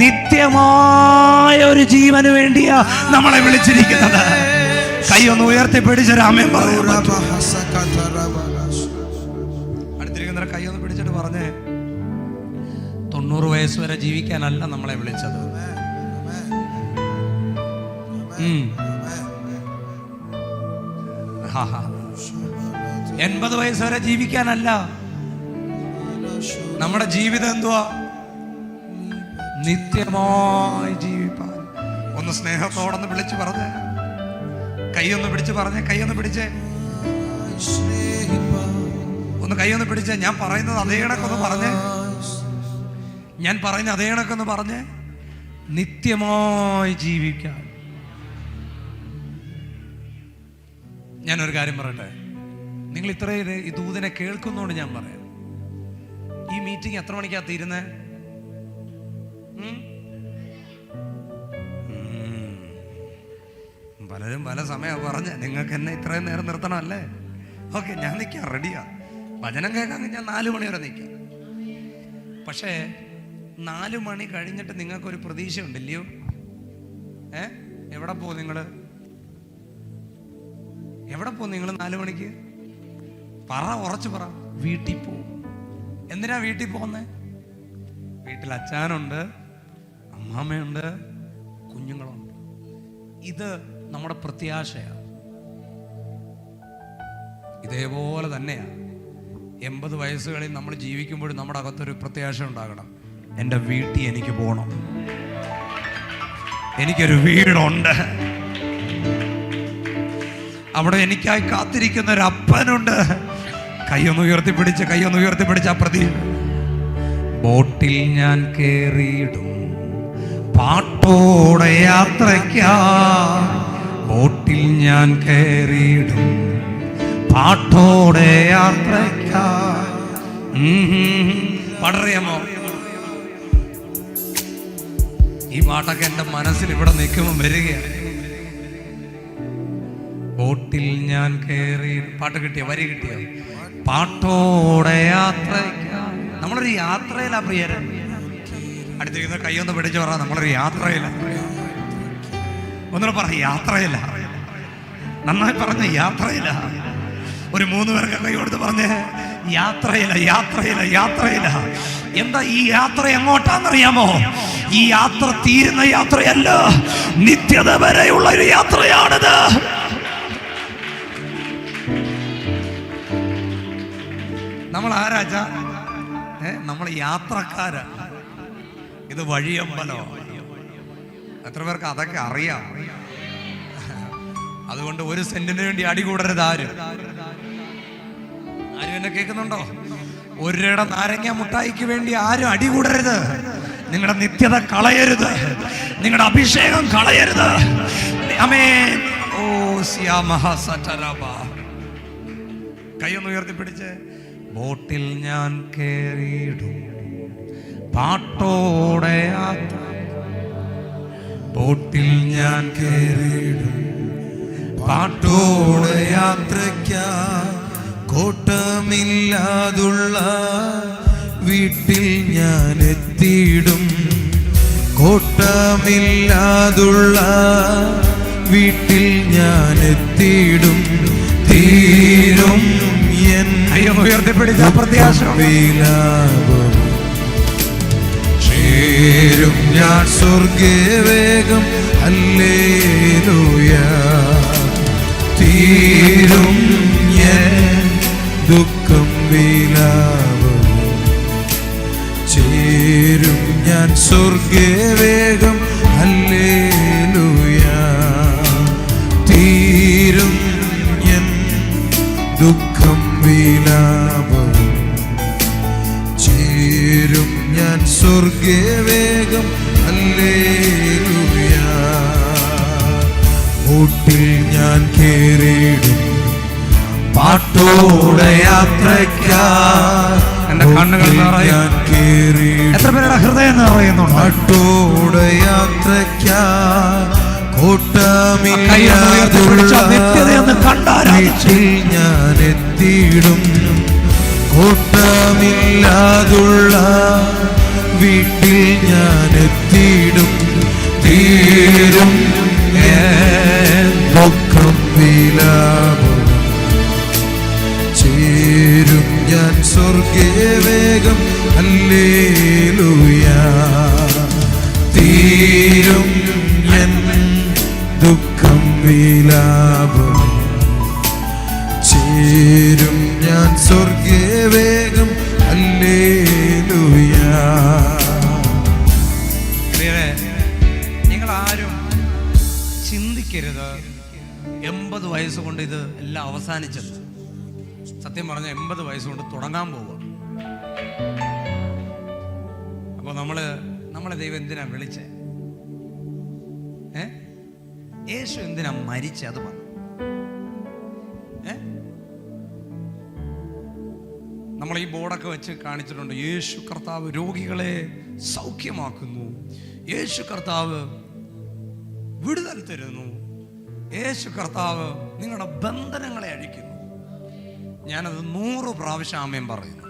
നിത്യമായ ഒരു ജീവന് വേണ്ടിയാ നമ്മളെ വിളിച്ചിരിക്കുന്നത്. കൈ ഒന്ന് ഉയർത്തി പിടിച്ച രാമൻ അടുത്തിരിക്കുന്ന കൈ ഒന്ന് പിടിച്ചിട്ട് പറഞ്ഞേ, 90 വയസ്സ് വരെ ജീവിക്കാനല്ല നമ്മളെ വിളിച്ചത്. 80 വയസ്സ് വരെ ജീവിക്കാനല്ല. നമ്മുടെ ജീവിതം എന്തുവാ? നിത്യമായി ജീവിപ്പാൻ. ഒന്ന് സ്നേഹത്തോടൊന്ന് വിളിച്ചു പറഞ്ഞേ, കൈയൊന്ന് പിടിച്ച് പറഞ്ഞേ, കൈയൊന്ന് പിടിച്ചേ, ഒന്ന് കൈയൊന്ന് പിടിച്ചേ. ഞാൻ പറയുന്നത് അതേ കണക്കൊന്ന് പറഞ്ഞേ, ഞാൻ പറയുന്ന അതേ കണക്കൊന്ന് പറഞ്ഞേ. നിത്യമായി ജീവിക്കാൻ. ഞാനൊരു കാര്യം പറയട്ടെ, നിങ്ങൾ ഇത്രയും ഈ ദൂതനെ കേൾക്കുന്നോണ്ട് ഞാൻ പറയാം. ഈ മീറ്റിംഗ് എത്ര മണിക്കാ തീരുന്നേ? പലരും പല സമയം പറഞ്ഞ നിങ്ങൾക്ക് എന്നെ ഇത്രയും നേരം നിർത്തണമല്ലേ? ഓക്കെ, ഞാൻ നിൽക്കാം, റെഡിയാ. ഭജനം കേൾക്കാൻ ഞാൻ 4 മണി വരെ നിൽക്കാം. പക്ഷേ 4 മണി കഴിഞ്ഞിട്ട് നിങ്ങൾക്കൊരു പ്രതീക്ഷ ഉണ്ടല്ലയോ? എവിടെ പോകും നിങ്ങൾ? എവിടെ പോകും നിങ്ങൾ 4 മണിക്ക്? പറ, ഉറച്ചു പറ. വീട്ടിൽ പോവും. എന്തിനാ വീട്ടിൽ പോകുന്നേ? വീട്ടിൽ അച്ഛനുണ്ട്, അമ്മാമ്മയുണ്ട്, കുഞ്ഞുങ്ങളുണ്ട്. ഇത് നമ്മുടെ പ്രത്യാശയാണ്. ഇതേപോലെ തന്നെയാണ് 80 വയസ്സുകളിൽ നമ്മൾ ജീവിക്കുമ്പോഴും നമ്മുടെ അകത്തൊരു പ്രത്യാശ ഉണ്ടാകണം. എൻ്റെ വീട്ടിൽ എനിക്ക് പോകണം, എനിക്കൊരു വീടുണ്ട്, അവിടെ എനിക്കായി കാത്തിരിക്കുന്ന ഒരു അപ്പനുണ്ട്. കൈയൊന്ന് ഉയർത്തിപ്പിടിച്ച പ്രതി. ബോട്ടിൽ ഞാൻ കേറിയിടും പാട്ടോടെ യാത്രയ്ക്കാ. ബോട്ടിൽ ഞാൻ കേറിയിടും പാട്ടോടെ യാത്രയ്ക്കാ. പാടറിയാമോ? ഈ പാട്ടൊക്കെ എൻ്റെ മനസ്സിൽ ഇവിടെ നിൽക്കുമ്പോൾ വരികയാണ്. ബോട്ടിൽ ഞാൻ കേറി. പാട്ട് കിട്ടിയ വരി കിട്ടിയ പാട്ടോടെ യാത്രയ്ക്കാ. നമ്മളൊരു യാത്രയിലാ പ്രിയരെ. അടുത്തിരിക്കുന്ന കൈയൊന്ന് പിടിച്ചു പറ, നമ്മളൊരു യാത്രയില്ല. ഒന്നുകൂടെ പറ, യാത്രയില്ല. നന്നായി പറഞ്ഞ യാത്രയില്ല. ഒരു 3 പേർക്ക് കൈ കൊടുത്ത് പറഞ്ഞേ, യാത്രയില്ല, യാത്രയില്ല, യാത്രയില്ല. എന്താ ഈ യാത്ര എങ്ങോട്ടാന്നറിയാമോ? ഈ യാത്ര തീരുന്ന യാത്രയല്ല, നിത്യത വരെയുള്ള ഒരു യാത്രയാണിത്. നമ്മൾ ആരാച്ചാ? നമ്മൾ യാത്രക്കാരാ. ഇത് വഴിയമ്പലോ. എത്ര പേർക്ക് അതൊക്കെ അറിയാം? അതുകൊണ്ട് 1 സെന്റിന് വേണ്ടി അടികൂടരുത് ആരും. എന്നെ കേൾക്കുന്നുണ്ടോ? 1 നാരങ്ങ മുട്ടായിക്ക് വേണ്ടി ആരും അടികൂടരുത്. നിങ്ങളുടെ നിത്യത കളയരുത്, നിങ്ങളുടെ അഭിഷേകം കളയരുത്. ആമേൻ. ഓ സിയാമഹസതരബ. കൈയൊന്ന് ഉയർത്തിപ്പിടിച്ച്. ബോട്ടിൽ ഞാൻ കേറിയിടും പാട്ടോടെ യാത്ര, ബോട്ടിൽ ഞാൻ കേറിയിടും പാട്ടോടെ യാത്രയ്ക്കായി കോട്ടമില്ലാതുള്ള വീട്ടിൽ ഞാൻ എത്തിയിടും. കോട്ടമില്ലാതുള്ള വീട്ടിൽ ഞാൻ എത്തിയിടും. തീരും എൻ ഉയർത്തിപ്പിടിച്ച പ്രത്യാശ. വിലാപം ചേരും ഞാൻ സ്വർഗേ വേഗം. ഹല്ലേലൂയ. തീരും എൻ ദുഃഖം വിലാപം ചേരും ഞാൻ സ്വർഗേ വേഗം. ഹല്ലേലൂയ. തീരും എൻ ദുഃഖം വിലാപം ചേരും ഞാൻ സ്വർഗേ വേഗം. ഹല്ലേലൂയ. ബോട്ടിൽ ഞാൻ കേറിയിടും പാട്ടോടെ യാത്രയ്ക്കായി. എന്റെ കണ്ണുകൾ ഞാൻ കേറിയിടും. എത്ര പേരുടെ ഹൃദയം നിറയുന്നുണ്ട്? പാട്ടോടെ യാത്രയ്ക്കായി കോട്ടമില്ലാതുള്ള വീട്ടിൽ ഞാൻ എത്തിയിടും. കോട്ടമില്ലാതുള്ള വീട്ടിൽ ഞാൻ എത്തിയിടും. തീരും ദുഃഖം വിലാപം ചേരും ഞാൻ സ്വർഗേ വേഗം. ഹല്ലേലൂയ. തീരും എൻ ദുഃഖം വിലാപം ചേരും ഞാൻ സ്വർഗേ വേഗം. ഹല്ലേലൂയ. നിങ്ങൾ ആരും ചിന്തിക്കരുത് 80 വയസ്സ് കൊണ്ട് ഇത് എല്ലാം അവസാനിച്ചത്. സത്യം പറഞ്ഞ 80 വയസ്സുകൊണ്ട് തുടങ്ങാൻ പോവുക. അപ്പൊ നമ്മളെ ദൈവം എന്തിനാ വിളിച്ചേ? യേശു എന്തിനാ മരിച്ചേ? അത് പറഞ്ഞു. നമ്മൾ ഈ ബോർഡൊക്കെ വെച്ച് കാണിച്ചിട്ടുണ്ട്. യേശു കർത്താവ് രോഗികളെ സൗഖ്യമാക്കുന്നു, യേശു കർത്താവ് വിടുതൽ തരുന്നു, യേശു കർത്താവ് നിങ്ങളുടെ ബന്ധനങ്ങളെ അഴിക്കുന്നു. ഞാനത് 100 പ്രാവശ്യം ആമേൻ പറയുന്നു.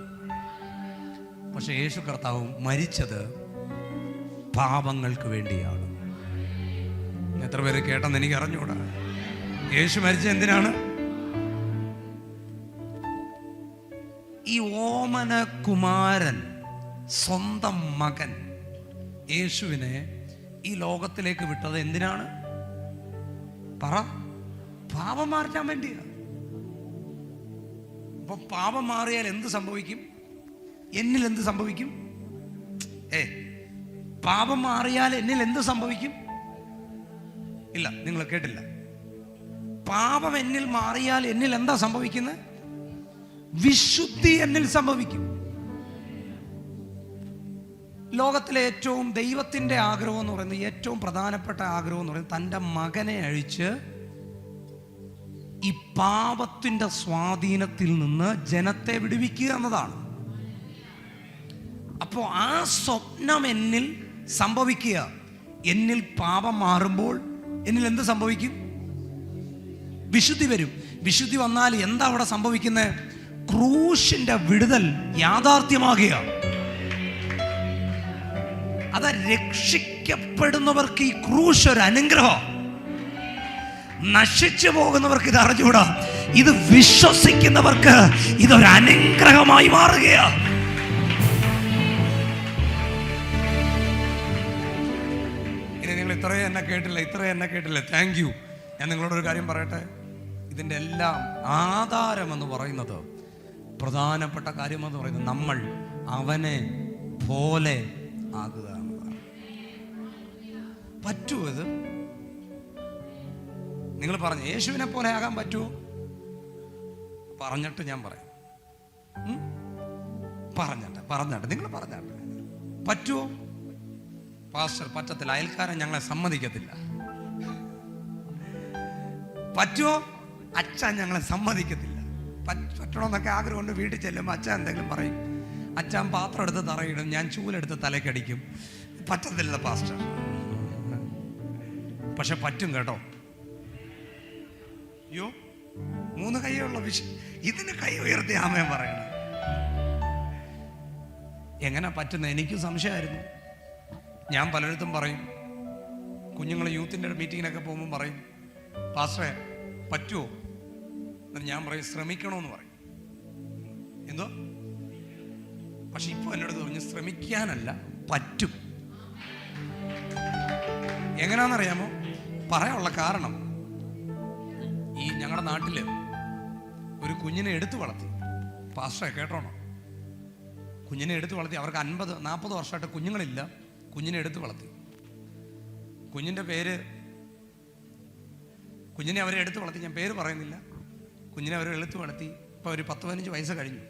പക്ഷെ യേശു കർത്താവ് മരിച്ചത് പാപങ്ങൾക്ക് വേണ്ടിയാണ്. എത്ര പേര് കേട്ടെന്ന് എനിക്ക് അറിഞ്ഞൂടാ. യേശു മരിച്ചത് എന്തിനാണ്? ഈ ഓമന കുമാരൻ, സ്വന്തം മകൻ യേശുവിനെ ഈ ലോകത്തിലേക്ക് വിട്ടത് എന്തിനാണ്? പറ. പാപം മാറ്റാൻ വേണ്ടിയാ. അപ്പൊ പാപം മാറിയാൽ എന്ത് സംഭവിക്കും? എന്നിൽ എന്ത് സംഭവിക്കും? പാപം മാറിയാൽ എന്നിൽ എന്ത് സംഭവിക്കും? ഇല്ല, നിങ്ങൾ കേട്ടില്ല. പാപം എന്നിൽ മാറിയാൽ എന്നിൽ എന്താ സംഭവിക്കുന്നത്? വിശുദ്ധി എന്നിൽ സംഭവിക്കും. ലോകത്തിലെ ഏറ്റവും ദൈവത്തിന്റെ ആഗ്രഹം എന്ന് പറയുന്നത്, ഏറ്റവും പ്രധാനപ്പെട്ട ആഗ്രഹം എന്ന് പറയുന്നത് തൻ്റെ മകനെ അഴിച്ച് ഈ പാപത്തിന്റെ സ്വാധീനത്തിൽ നിന്ന് ജനത്തെ വിടുവിക്കുക എന്നതാണ്. അപ്പോൾ ആ സ്വപ്നം എന്നിൽ സംഭവിക്കുക. എന്നിൽ പാപം മാറുമ്പോൾ എന്നിൽ എന്ത് സംഭവിക്കും? വിശുദ്ധി വരും. വിശുദ്ധി വന്നാൽ എന്താ അവിടെ സംഭവിക്കുന്നത്? ക്രൂശിന്റെ വിടുതൽ യാഥാർത്ഥ്യമാകുക. അത് രക്ഷിക്കപ്പെടുന്നവർക്ക് ഈ ക്രൂശ് ഒരു അനുഗ്രഹം. നശിച്ചു പോകുന്നവർക്ക് ഇത് അറിഞ്ഞുകൂടാ. ഇത് വിശ്വസിക്കുന്നവർക്ക് ഇതൊരു അനുഗ്രഹമായി മാറുകയാണ്. ഇനി നിങ്ങൾ ഇത്രയും എന്നെ കേട്ടില്ല. Thank you. ഞാൻ നിങ്ങളോടൊരു കാര്യം പറയട്ടെ. ഇതിൻ്റെ എല്ലാം ആധാരം എന്ന് പറയുന്നത്, പ്രധാനപ്പെട്ട കാര്യം എന്ന് പറയുന്നത്, നമ്മൾ അവനെ പോലെ ആകുക എന്നതാണ്. പറ്റുമോ ഇത്? നിങ്ങൾ പറഞ്ഞു യേശുവിനെ പോലെ ആകാൻ പറ്റുമോ? പറഞ്ഞിട്ട് ഞാൻ പറയാം. പറഞ്ഞിട്ട് നിങ്ങൾ പറഞ്ഞിട്ട് പറ്റുമോ? പാസ്റ്റർ പറ്റത്തില്ല, അയൽക്കാരൻ ഞങ്ങളെ സമ്മതിക്കത്തില്ല. പറ്റുമോ? അച്ഛൻ ഞങ്ങളെ സമ്മതിക്കത്തില്ല. പറ്റണമെന്നൊക്കെ ആഗ്രഹമുണ്ട്. വീട്ടിൽ ചെല്ലുമ്പോൾ അച്ഛൻ എന്തെങ്കിലും പറയും. അച്ഛൻ പാത്രം എടുത്ത് തറയിടും, ഞാൻ ചൂലെടുത്ത് തലക്കടിക്കും. പറ്റത്തില്ല പാസ്റ്റർ. പക്ഷെ പറ്റും കേട്ടോ. അയ്യോ, 3 കൈയുള്ള വിഷയം, ഇതിന് കൈ ഉയർത്തി ആമേൻ പറയണം. എങ്ങനെ പറ്റുന്ന എനിക്ക് സംശയമായിരുന്നു. ഞാൻ പലയിടത്തും പറയും, കുഞ്ഞുങ്ങൾ യൂത്തിൻ്റെ മീറ്റിങ്ങിനൊക്കെ പോകുമ്പോൾ പറയും, പാസ്റ്ററെ പറ്റുമോ? എന്നിട്ട് ഞാൻ പറയും ശ്രമിക്കണമെന്ന് പറയും. എന്തോ? പക്ഷെ ഇപ്പോൾ എന്നോട് പറഞ്ഞു ശ്രമിക്കാനല്ല, പറ്റും. എങ്ങനെയാണെന്നറിയാമോ? പറയാനുള്ള കാരണം, ഈ ഞങ്ങളുടെ നാട്ടില് ഒരു കുഞ്ഞിനെ എടുത്തു വളർത്തി. പാസ്റ്ററെ കേട്ടോണോ? കുഞ്ഞിനെ എടുത്തു വളർത്തി. അവർക്ക് 50-40 വർഷമായിട്ട് കുഞ്ഞുങ്ങളില്ല. കുഞ്ഞിനെ എടുത്തു വളർത്തി. കുഞ്ഞിൻ്റെ പേര്, കുഞ്ഞിനെ അവരെ എടുത്തു വളർത്തി. ഞാൻ പേര് പറയുന്നില്ല. കുഞ്ഞിനെ അവരെ എടുത്തു വളർത്തി. ഇപ്പോൾ ഒരു 10-15 വയസ്സ് കഴിഞ്ഞു.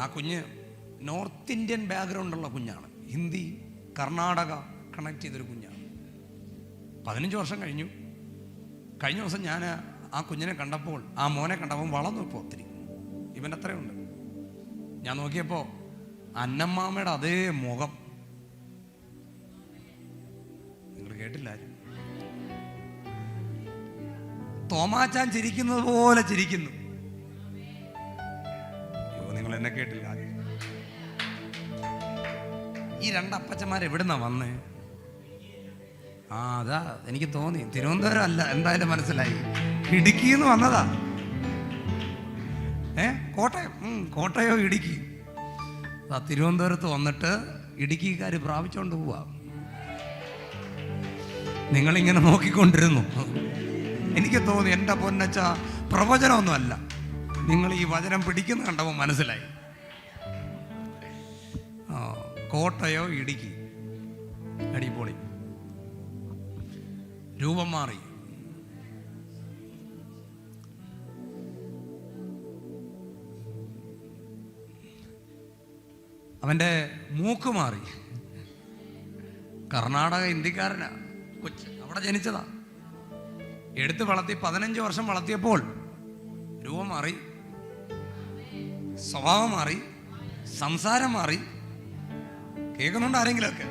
ആ കുഞ്ഞ് നോർത്ത് ഇന്ത്യൻ ബാക്ക്ഗ്രൗണ്ടുള്ള കുഞ്ഞാണ്. ഹിന്ദി, കർണാടക കണക്ട് ചെയ്തൊരു കുഞ്ഞാണ്. 15 വർഷം കഴിഞ്ഞു. കഴിഞ്ഞ ദിവസം ഞാൻ ആ കുഞ്ഞിനെ കണ്ടപ്പോൾ, ആ മോനെ കണ്ടപ്പോൾ വളർന്നു. ഇപ്പോൾ ഒത്തിരി, ഇവൻ്റെ അത്രയുണ്ട്. ഞാൻ നോക്കിയപ്പോൾ അന്നമ്മാമ്മയുടെ അതേ മുഖം. നിങ്ങൾ കേട്ടില്ല? തോമാച്ചാൻ ചിരിക്കുന്നത് പോലെ ചിരിക്കുന്നു. അയ്യോ, നിങ്ങൾ എന്നെ കേട്ടില്ല. ഈ 2 അപ്പച്ചന്മാർ എവിടുന്നാ വന്നേ? അതാ എനിക്ക് തോന്നി. തിരുവനന്തപുരം അല്ല, എന്തായാലും മനസ്സിലായി. ഇടുക്കിന്ന് വന്നതാ. കോട്ടയം. കോട്ടയോ ഇടുക്കി. തിരുവനന്തപുരത്ത് വന്നിട്ട് ഇടുക്കിക്കാർ പ്രാപിച്ചോണ്ട് പോവാ. നിങ്ങളിങ്ങനെ നോക്കിക്കൊണ്ടിരുന്നു. എനിക്ക് തോന്നി എൻ്റെ പൊന്നച്ച പ്രവചനമൊന്നുമല്ല, നിങ്ങൾ ഈ വചനം പിടിക്കുന്ന കണ്ടപ്പോൾ മനസ്സിലായി. കോട്ടയോ ഇടുക്കി. അടിപൊളി. രൂപം മാറി. അവൻ്റെ മൂക്ക് മാറി. കർണാടക ഇന്ത്യക്കാരനാ. കൊച്ച് അവിടെ ജനിച്ചതാ. എടുത്ത് വളർത്തി 15 വർഷം വളർത്തിയപ്പോൾ രൂപം മാറി, സ്വഭാവം മാറി, സംസാരം മാറി. കേൾക്കുന്നുണ്ട് ആരെങ്കിലുമൊക്കെ?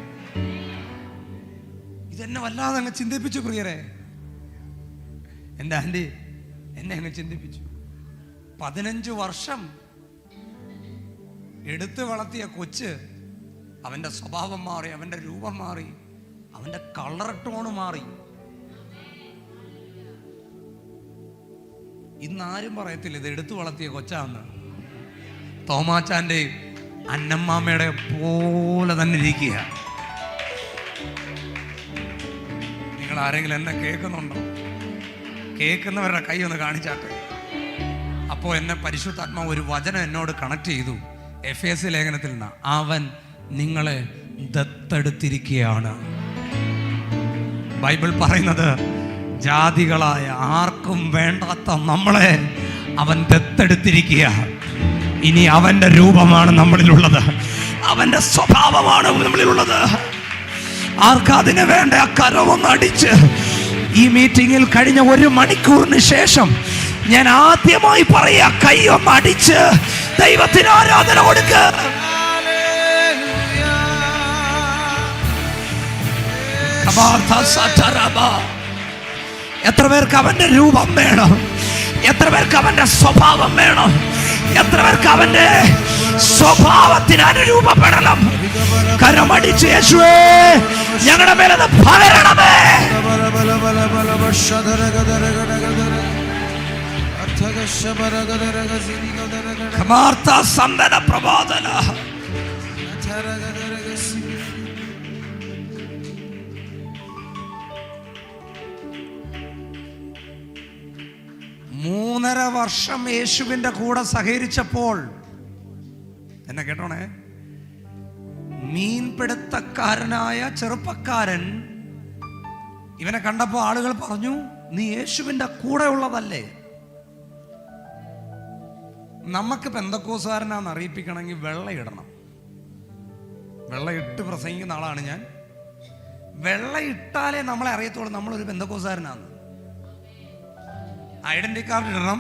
ഇതെന്നെ വല്ലാതെ അങ്ങ് ചിന്തിപ്പിച്ചു പ്രിയരെ. എൻ്റെ ആൻറ്റി എന്നെ അങ്ങ് ചിന്തിപ്പിച്ചു. 15 വർഷം എടുത്ത് വളർത്തിയ കൊച്ച്, അവൻ്റെ സ്വഭാവം മാറി, അവൻ്റെ രൂപം മാറി, അവൻ്റെ കളർ ടോണ് മാറി. ഇന്നാരും പറയത്തില്ല ഇത് എടുത്തു വളർത്തിയ കൊച്ചാന്ന്. തോമാച്ചാൻ്റെ അന്നമ്മാമ്മയുടെ പോലെ തന്നെ ഇരിക്കുക. നിങ്ങൾ ആരെങ്കിലും എന്നെ കേൾക്കുന്നുണ്ടോ? കേൾക്കുന്നവരുടെ കൈ ഒന്ന് കാണിച്ചാട്ടെ. അപ്പോൾ എന്നെ പരിശുദ്ധാത്മാവ് ഒരു വചനം എന്നോട് കണക്ട് ചെയ്തു. എഫേസ്യ ലേഖനത്തിൽ നിന്ന്, അവൻ നിങ്ങളെ ദത്തെടുത്തിരിക്കുകയാണ്. ബൈബിൾ പറയുന്നത്, ജാതികളായ ആർക്കും വേണ്ടാത്ത നമ്മളെ അവൻ ദത്തെടുത്തിരിക്കുക. ഇനി അവൻ്റെ രൂപമാണ് നമ്മളിലുള്ളത്, അവൻ്റെ സ്വഭാവമാണ് നമ്മളിലുള്ളത്. ആർക്കതിന് വേണ്ട അക്കരവൊന്ന് അടിച്ച് ഈ മീറ്റിങ്ങിൽ കഴിഞ്ഞ 1 മണിക്കൂറിന് ശേഷം ഞാൻ ആദ്യമായി പറയാ, കൈയൊന്ന് അടിച്ച് ദൈവത്തിന് ആരാധന കൊടുക്കുക. എത്ര പേർക്ക് അവന്റെ രൂപം വേണം? എത്ര പേർക്ക് അവന്റെ സ്വഭാവം വേണം? എത്ര പേർക്ക് അവന്റെ സ്വഭാവത്തിന് അനുരൂപപ്പെടണം? കരമടിച്ച് യേശുവേ ഞങ്ങളുടെ മേലത് പകരണമേ. പ്രബോധന 3.5 വർഷം യേശുവിൻ്റെ കൂടെ സഹകരിച്ചപ്പോൾ, എന്നെ കേട്ടോണേ, മീൻപിടുത്തക്കാരനായ ചെറുപ്പക്കാരൻ ഇവനെ കണ്ടപ്പോൾ ആളുകൾ പറഞ്ഞു, നീ യേശുവിൻ്റെ കൂടെ ഉള്ളതല്ലേ? നമുക്ക് പെന്തക്കോസുകാരനാന്ന് അറിയിപ്പിക്കണമെങ്കിൽ വെള്ളയിടണം. വെള്ളയിട്ട് പ്രസംഗിക്കുന്ന ആളാണ് ഞാൻ. വെള്ള ഇട്ടാലേ നമ്മളെ അറിയത്തുള്ളൂ നമ്മളൊരു പെന്തക്കോസ്തുകാരനാണ്. ഐഡന്റിറ്റി കാർഡ് ഇടണം,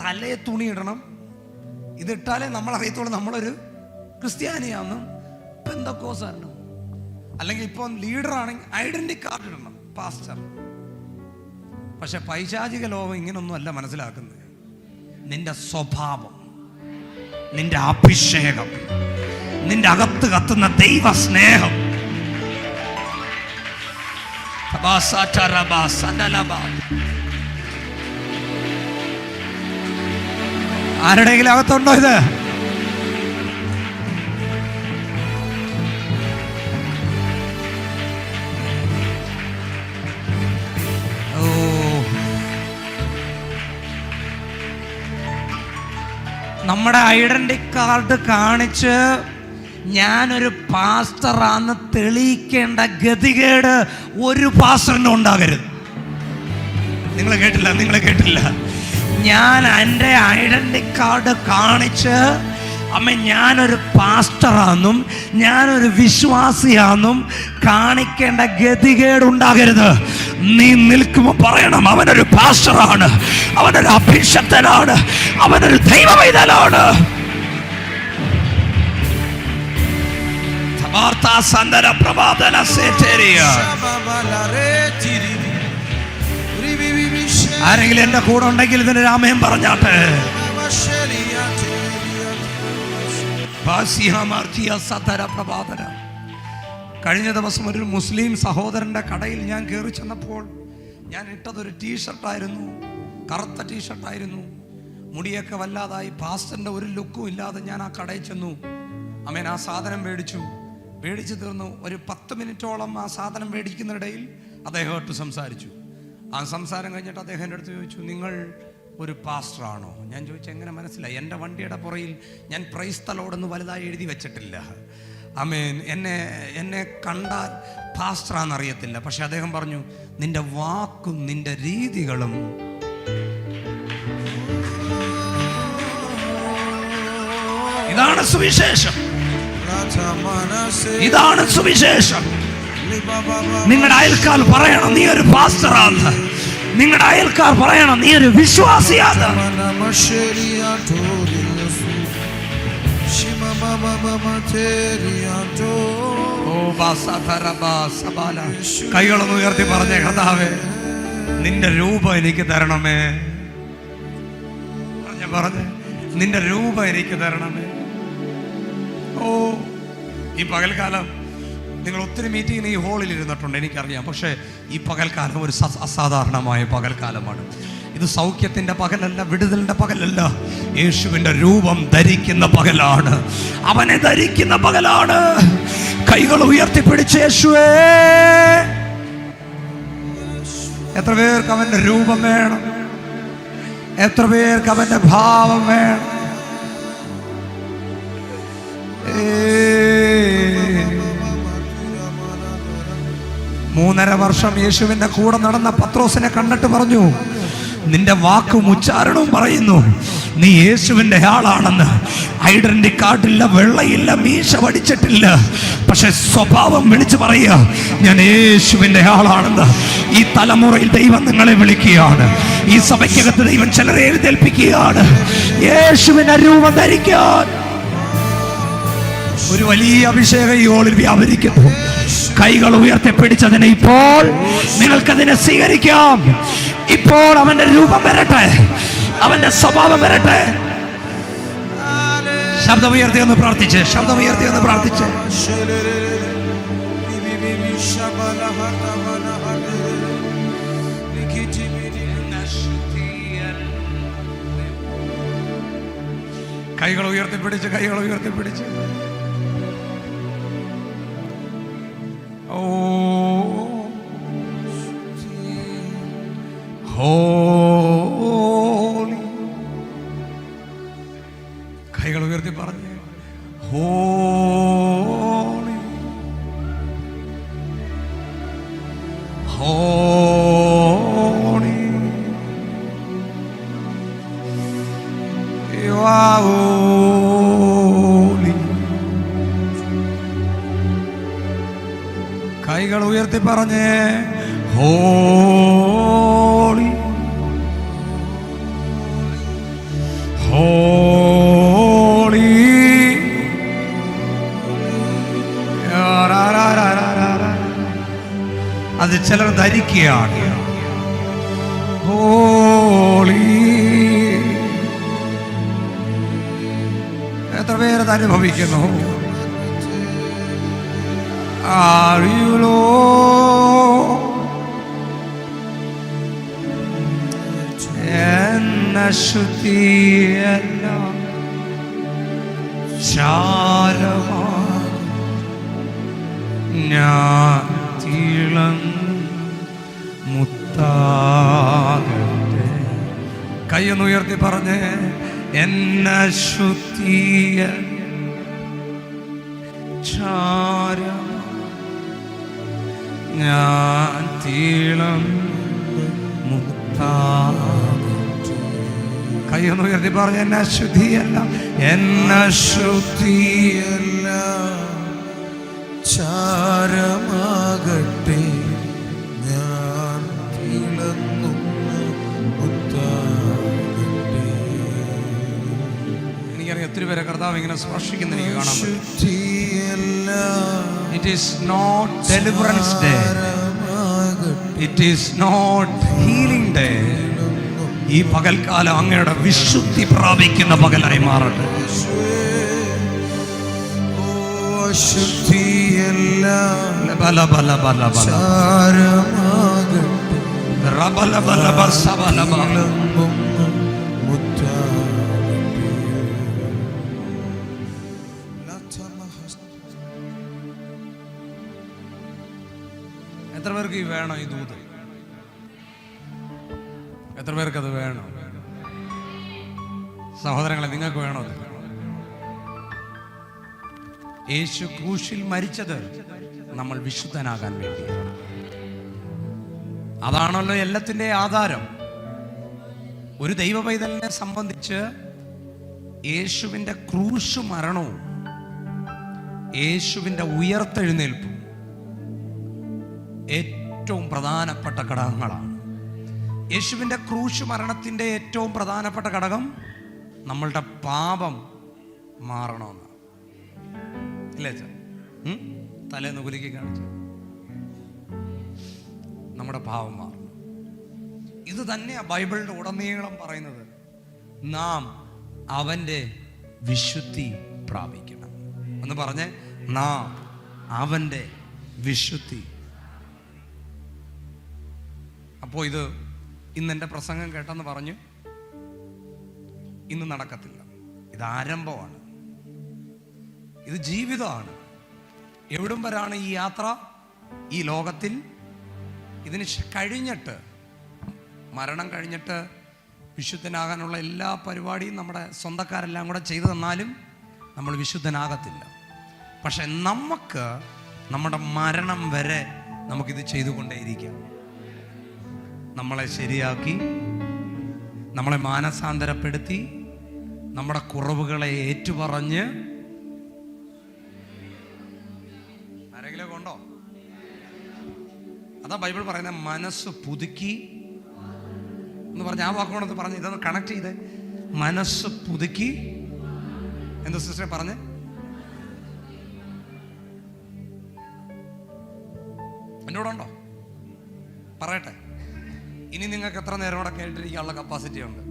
തലയെ തുണി ഇടണം. ഇതിട്ടാലേ നമ്മൾ അറിയത്തുള്ളൂ നമ്മളൊരു ക്രിസ്ത്യാനിയാണെന്നും പെന്തക്കോസ്തുകാരനും. അല്ലെങ്കിൽ ഇപ്പം ലീഡർ ആണെങ്കിൽ ഐഡന്റിറ്റി കാർഡ് ഇടണം, പാസ്റ്റർ. പക്ഷെ പൈശാചിക ലോകം ഇങ്ങനൊന്നും അല്ല മനസ്സിലാക്കുന്നത്. നിന്റെ സ്വഭാവം, നിന്റെ അഭിഷേകം, നിന്റെ അകത്ത് കത്തുന്ന ദൈവ സ്നേഹം. ആരുടെയെങ്കിലും അകത്തുണ്ടോ ഇത്? നമ്മുടെ ഐഡന്റിറ്റി കാർഡ് കാണിച്ച് ഞാനൊരു പാസ്റ്ററാന്ന് തെളിയിക്കേണ്ട ഗതികേട് ഒരു പാസ്റ്ററിനും ഉണ്ടാകരുത്. നിങ്ങൾ കേട്ടില്ല. ഞാൻ എൻ്റെ ഐഡന്റിറ്റി കാർഡ് കാണിച്ച് ഞാനൊരു പാസ്റ്ററാന്നും ഞാനൊരു വിശ്വാസിയാന്നും കാണിക്കേണ്ട ഗതികേട് ഉണ്ടാകരുത്. നീ നിൽക്കുമ്പോൾ പറയണം, അവനൊരു പാസ്റ്ററാണ്, അവനൊരു അഭിഷക്തനാണ്, അവനൊരു ദൈവവൈതലാണ്. ആരെങ്കിലും എന്റെ കൂടെ ഉണ്ടെങ്കിൽ ഇതിന് രാമയം പറഞ്ഞാട്ടെ. കഴിഞ്ഞ ദിവസം ഒരു മുസ്ലിം സഹോദരന്റെ കടയിൽ ഞാൻ കയറി ചെന്നപ്പോൾ ഞാൻ ഇട്ടതൊരു ടീഷർട്ടായിരുന്നു, കറുത്ത ടീഷർട്ടായിരുന്നു. മുടിയൊക്കെ വല്ലാതായി, പാസ്റ്ററിന്റെ ഒരു ലുക്കും ഇല്ലാതെ ഞാൻ ആ കടയിൽ ചെന്നു. ആ സാധനം മേടിച്ചു തീർന്നു. ഒരു 10 മിനിറ്റോളം ആ സാധനം മേടിക്കുന്നിടയിൽ അദ്ദേഹമായിട്ട് സംസാരിച്ചു. ആ സംസാരം കഴിഞ്ഞിട്ട് അദ്ദേഹം എൻ്റെ അടുത്ത് ചോദിച്ചു, നിങ്ങൾ ഒരു പാസ്റ്ററാണോ? ഞാൻ ചോദിച്ചു, എങ്ങനെ മനസ്സിലായി? എൻ്റെ വണ്ടിയുടെ പുറയിൽ ഞാൻ പ്രൈസ് ദി ലോർഡ് എന്ന് വലുതായി എഴുതി വെച്ചിട്ടില്ല. എന്നെ കണ്ടാൽ പാസ്റ്ററാണെന്നറിയത്തില്ല. പക്ഷെ അദ്ദേഹം പറഞ്ഞു, നിന്റെ വാക്കും നിന്റെ രീതികളും ഇതാണ് സുവിശേഷം. ഇതാണ് സുവിശേഷം. നിങ്ങളുടെ അയൽക്കാർ പറയണം നീ ഒരു പാസ്റ്ററാണ്. നിങ്ങളുടെ അയൽക്കാർ പറയണം നീ ഒരു വിശ്വാസിയാണ്. കൈകളൊന്ന് ഉയർത്തി പറഞ്ഞേ, കർത്താവേ നിന്റെ രൂപം എനിക്ക് തരണമേ. പറഞ്ഞേ, നിന്റെ രൂപം എനിക്ക് തരണമേ. ഈ പകൽക്കാലം നിങ്ങൾ ഒത്തിരി മീറ്റിങ്ങിന് ഈ ഹോളിൽ ഇരുന്നിട്ടുണ്ട്, എനിക്കറിയാം. പക്ഷേ ഈ പകൽക്കാലം ഒരു അസാധാരണമായ പകൽക്കാലമാണ്. ഇത് സൗഖ്യത്തിന്റെ പകലല്ല, വിടുതലിന്റെ പകലല്ല, യേശുവിന്റെ രൂപം ധരിക്കുന്ന പകലാണ്. അവനെ ധരിക്കുന്ന പകലാണ്. കൈകൾ ഉയർത്തിപ്പിടിച്ച് യേശുവേ. എത്ര പേർക്ക് അവന്റെ രൂപം വേണം? എത്ര പേർക്ക് അവന്റെ ഭാവം വേണം? 3.5 വർഷം യേശുവിന്റെ കൂടെ നടന്ന പത്രോസിനെ കണ്ടിട്ട് പറഞ്ഞു, നിന്റെ വാക്കും ഉച്ചാരണവും പറയുന്നു നീ യേശുവിന്റെ ആളാണെന്ന്. ഐഡന്റിറ്റി കാർഡില്ല, വെള്ളയില്ല, മീശ പഠിച്ചിട്ടില്ല, പക്ഷെ സ്വഭാവം വിളിച്ചു പറയുക, ഞാൻ യേശുവിന്റെ ആളാണെന്ന്. ഈ തലമുറയിൽ ദൈവം നിങ്ങളെ വിളിക്കുകയാണ്. ഈ സഭയ്ക്കകത്ത് ദൈവം ചിലരെ എഴുന്നേൽപ്പിക്കുകയാണ് യേശുവിന്റെ രൂപം ധരിക്കാൻ. ഒരു വലിയ അഭിഷേകം ഈ ഹോളിൽ വ്യാപരിക്കുന്നു. കൈകൾ ഉയർത്തിപ്പിടിച്ചതിനെ ഇപ്പോൾ നിങ്ങൾക്കതിനെ സ്വീകരിക്കാം. ഇപ്പോൾ അവന്റെ രൂപം വരട്ടെ, അവന്റെ സ്വഭാവം വരട്ടെ. ശബ്ദമുയർത്തി ഒന്ന് പ്രാർത്ഥിച്ച്, ശബ്ദമുയർത്തി ഒന്ന് പ്രാർത്ഥിച്ച്. കൈകൾ ഉയർത്തിപ്പിടിച്ച്, കൈകൾ ഉയർത്തിപ്പിടിച്ച്. ഹോളി, കൈകൾ ഉയർത്തി പറഞ്ഞേ, holy holy you are holy. കൈകൾ ഉയർത്തി പറഞ്ഞേ ഹോളി ഹോളി. അത് ചിലർ ധരിക്കുകയാണ്. ഹോളി. എത്ര പേരത് അനുഭവിക്കുന്നു? Are you Lord? എന്ന ശുദ്ധിയല്ല ചാരമാ ഞാൻ മുത്താകട്ടെ. കൈയൊന്ന് ഉയർത്തി പറഞ്ഞേ എന്ന ശുദ്ധിയ ചാരം ഞാൻ തീളം മുത്താകട്ടെ. കൈയൊന്ന് ഉയർത്തി പറഞ്ഞ എന്ന ശുദ്ധിയല്ല എന്ന ശുദ്ധിയല്ല ചാരമാകട്ടെ ഞാൻ തിളങ്ങുന്ന മുത്താകട്ടെ. എനിക്കറിയാം ഒത്തിരി പേരെ കർത്താവ് ഇങ്ങനെ സ്പർശിക്കുന്ന എനിക്ക് കാണാൻ പറ്റും. It is not deliverance day. It is not healing day. ഈ പകൽക്കാലം അങ്ങയുടെ വിശുദ്ധി പ്രാപിക്കുന്ന പകലായി മാറട്ടെ. എത്ര പേർക്ക് ഈ വേണം ഈ ദൂത്? എത്ര പേർക്ക് അത് വേണം? സഹോദരങ്ങളെ, നിങ്ങൾക്ക് വേണോ? യേശു ക്രൂശിൽ മരിച്ചത് നമ്മൾ വിശുദ്ധനാകാൻ വേണ്ടിയാണ്. അതാണല്ലോ എല്ലാത്തിൻ്റെ ആധാരം. ഒരു ദൈവ പൈതലിനെ സംബന്ധിച്ച് യേശുവിൻ്റെ ക്രൂശ് മരണവും യേശുവിൻ്റെ ഉയർത്തെഴുന്നേൽപ്പും ഏറ്റവും പ്രധാനപ്പെട്ട ഘടകങ്ങളാണ്. യേശുവിൻ്റെ ക്രൂശ് മരണത്തിൻ്റെ ഏറ്റവും പ്രധാനപ്പെട്ട ഘടകം നമ്മളുടെ പാപം മാറണമെന്ന്. ഇല്ലേ അച്ഛാ? തലേന്ന് കുലുക്കി കാണിച്ചു നമ്മുടെ പാപം മാറണം. ഇത് തന്നെയാണ് ബൈബിളിൻ്റെ ഉടനീളം പറയുന്നത്. നാം അവൻ്റെ വിശുദ്ധി പ്രാപിക്കണം എന്ന് പറഞ്ഞ് നാം അവൻ്റെ വിശുദ്ധി. അപ്പോൾ ഇത് ഇന്നെൻ്റെ പ്രസംഗം കേട്ടെന്ന് പറഞ്ഞു ഇന്ന് നടക്കത്തില്ല. ഇത് ആരംഭമാണ്, ഇത് ജീവിതമാണ്. എവിടം വരാണ് ഈ യാത്ര? ഈ ലോകത്തിൽ ഇതിന് കഴിഞ്ഞിട്ട്, മരണം കഴിഞ്ഞിട്ട് വിശുദ്ധനാകാനുള്ള എല്ലാ പരിപാടിയും നമ്മുടെ സ്വന്തക്കാരെല്ലാം കൂടെ ചെയ്തു തന്നാലും നമ്മൾ വിശുദ്ധനാകത്തില്ല. പക്ഷെ നമുക്ക് നമ്മുടെ മരണം വരെ നമുക്കിത് ചെയ്തുകൊണ്ടേയിരിക്കാം. നമ്മളെ ശരിയാക്കി, നമ്മളെ മാനസാന്തരപ്പെടുത്തി, നമ്മുടെ കുറവുകളെ ഏറ്റുപറഞ്ഞ്. ആരെങ്കിലും ഉണ്ടോ? അതാ ബൈബിൾ പറയുന്നത് മനസ്സ് പുതുക്കി എന്ന് പറഞ്ഞ ആ വാക്കുകൊണ്ടത് പറഞ്ഞ് ഇതൊന്ന് കണക്ട് ചെയ്ത്. മനസ്സ് പുതുക്കി എന്താ സിസ്റ്ററെ പറഞ്ഞ്? എന്നോടുണ്ടോ? പറയട്ടെ. ഇനി നിങ്ങൾക്ക് എത്ര നേരം കൂടെ കേട്ടിരിക്കാനുള്ള കപ്പാസിറ്റി ഉണ്ട്?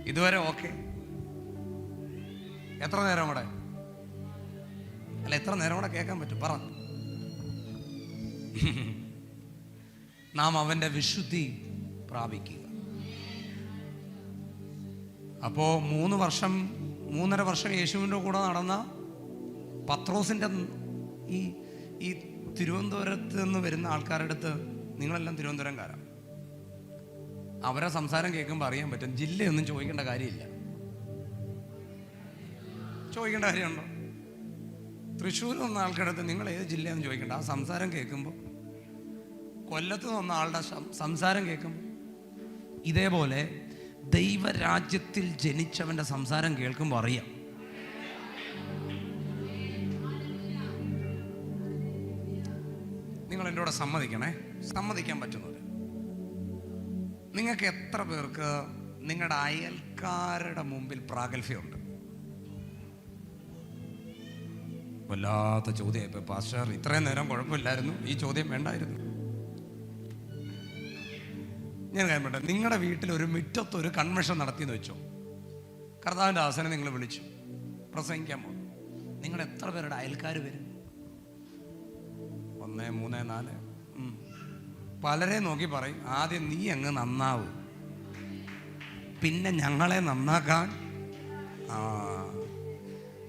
ഇതുവരെ ഓക്കെ? എത്ര നേരം കൂടെ? അല്ല, എത്ര നേരം കൂടെ കേൾക്കാൻ പറ്റും? പറ. നാം അവൻ്റെ വിശുദ്ധി പ്രാപിക്കുക. അപ്പോൾ 3.5 വർഷം യേശുവിൻ്റെ കൂടെ നടന്ന പത്രോസിൻ്റെ ഈ തിരുവനന്തപുരത്ത് നിന്ന് വരുന്ന ആൾക്കാരുടെ അടുത്ത്, നിങ്ങളെല്ലാം തിരുവനന്തപുരംകാരാണ്, അവരെ സംസാരം കേൾക്കുമ്പോൾ അറിയാൻ പറ്റും ജില്ലയൊന്നും ചോദിക്കേണ്ട കാര്യമില്ല. ചോദിക്കേണ്ട കാര്യമുണ്ടോ? തൃശ്ശൂരിൽ വന്ന ആൾക്കാരുടെ അടുത്ത് നിങ്ങൾ ഏത് ജില്ലയെന്ന് ചോദിക്കേണ്ട. ആ സംസാരം കേൾക്കുമ്പോൾ, കൊല്ലത്ത് വന്ന ആളുടെ സംസാരം കേൾക്കുമ്പോൾ, ഇതേപോലെ ദൈവരാജ്യത്തിൽ ജനിച്ചവൻ്റെ സംസാരം കേൾക്കുമ്പോൾ അറിയാം. നിങ്ങൾ എൻ്റെ കൂടെ സമ്മതിക്കാൻ പറ്റുന്നത്. നിങ്ങൾക്ക് എത്ര പേർക്ക് നിങ്ങളുടെ അയൽക്കാരുടെ മുമ്പിൽ പ്രാഗൽഭ്യമുണ്ട്? വല്ലാത്ത ചോദ്യം. ഇപ്പൊ പാസ്റ്റർ ഇത്രയും നേരം കുഴപ്പമില്ലായിരുന്നു, ഈ ചോദ്യം വേണ്ടായിരുന്നു. ഞാൻ കാര്യം പറയട്ടെ, നിങ്ങളുടെ വീട്ടിൽ ഒരു മുറ്റത്ത് ഒരു കൺവെൻഷൻ നടത്തിയെന്ന് വെച്ചോ, കർത്താവിൻ്റെ ആസനം നിങ്ങൾ വിളിച്ചു പ്രസംഗിക്കാൻ പോകും. നിങ്ങളുടെ എത്ര പേരുടെ അയൽക്കാർ വരും? 1, 3, 4. പലരെ നോക്കി പറയും, ആദ്യം നീ അങ്ങ് നന്നാവും, പിന്നെ ഞങ്ങളെ നന്നാക്കാൻ.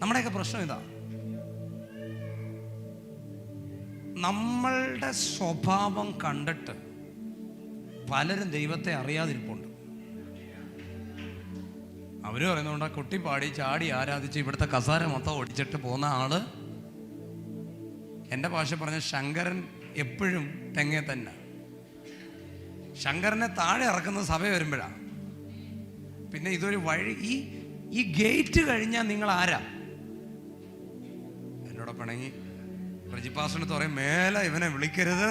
നമ്മുടെയൊക്കെ പ്രശ്നം ഇതാ, നമ്മളുടെ സ്വഭാവം കണ്ടിട്ട് പലരും ദൈവത്തെ അറിയാതിരിപ്പുണ്ട്. അവര് പറയുന്നുണ്ട്, കൊട്ടിപ്പാടി ചാടി ആരാധിച്ച് ഇവിടുത്തെ കസാര മൊത്തം ഒടിച്ചിട്ട് പോകുന്ന ആള്, എൻ്റെ ഭാഷ പറഞ്ഞ ശങ്കരൻ എപ്പോഴും തെങ്ങേ തന്നെ. ശങ്കരനെ താഴെ ഇറക്കുന്ന സഭ വരുമ്പോഴാണ്. പിന്നെ ഇതൊരു വഴി. ഈ ഗേറ്റ് കഴിഞ്ഞാൽ നിങ്ങൾ ആരാ? എന്നോട് പിണങ്ങി പ്രജിപ്പാസനത്ത് പറയും, മേലെ ഇവനെ വിളിക്കരുത്.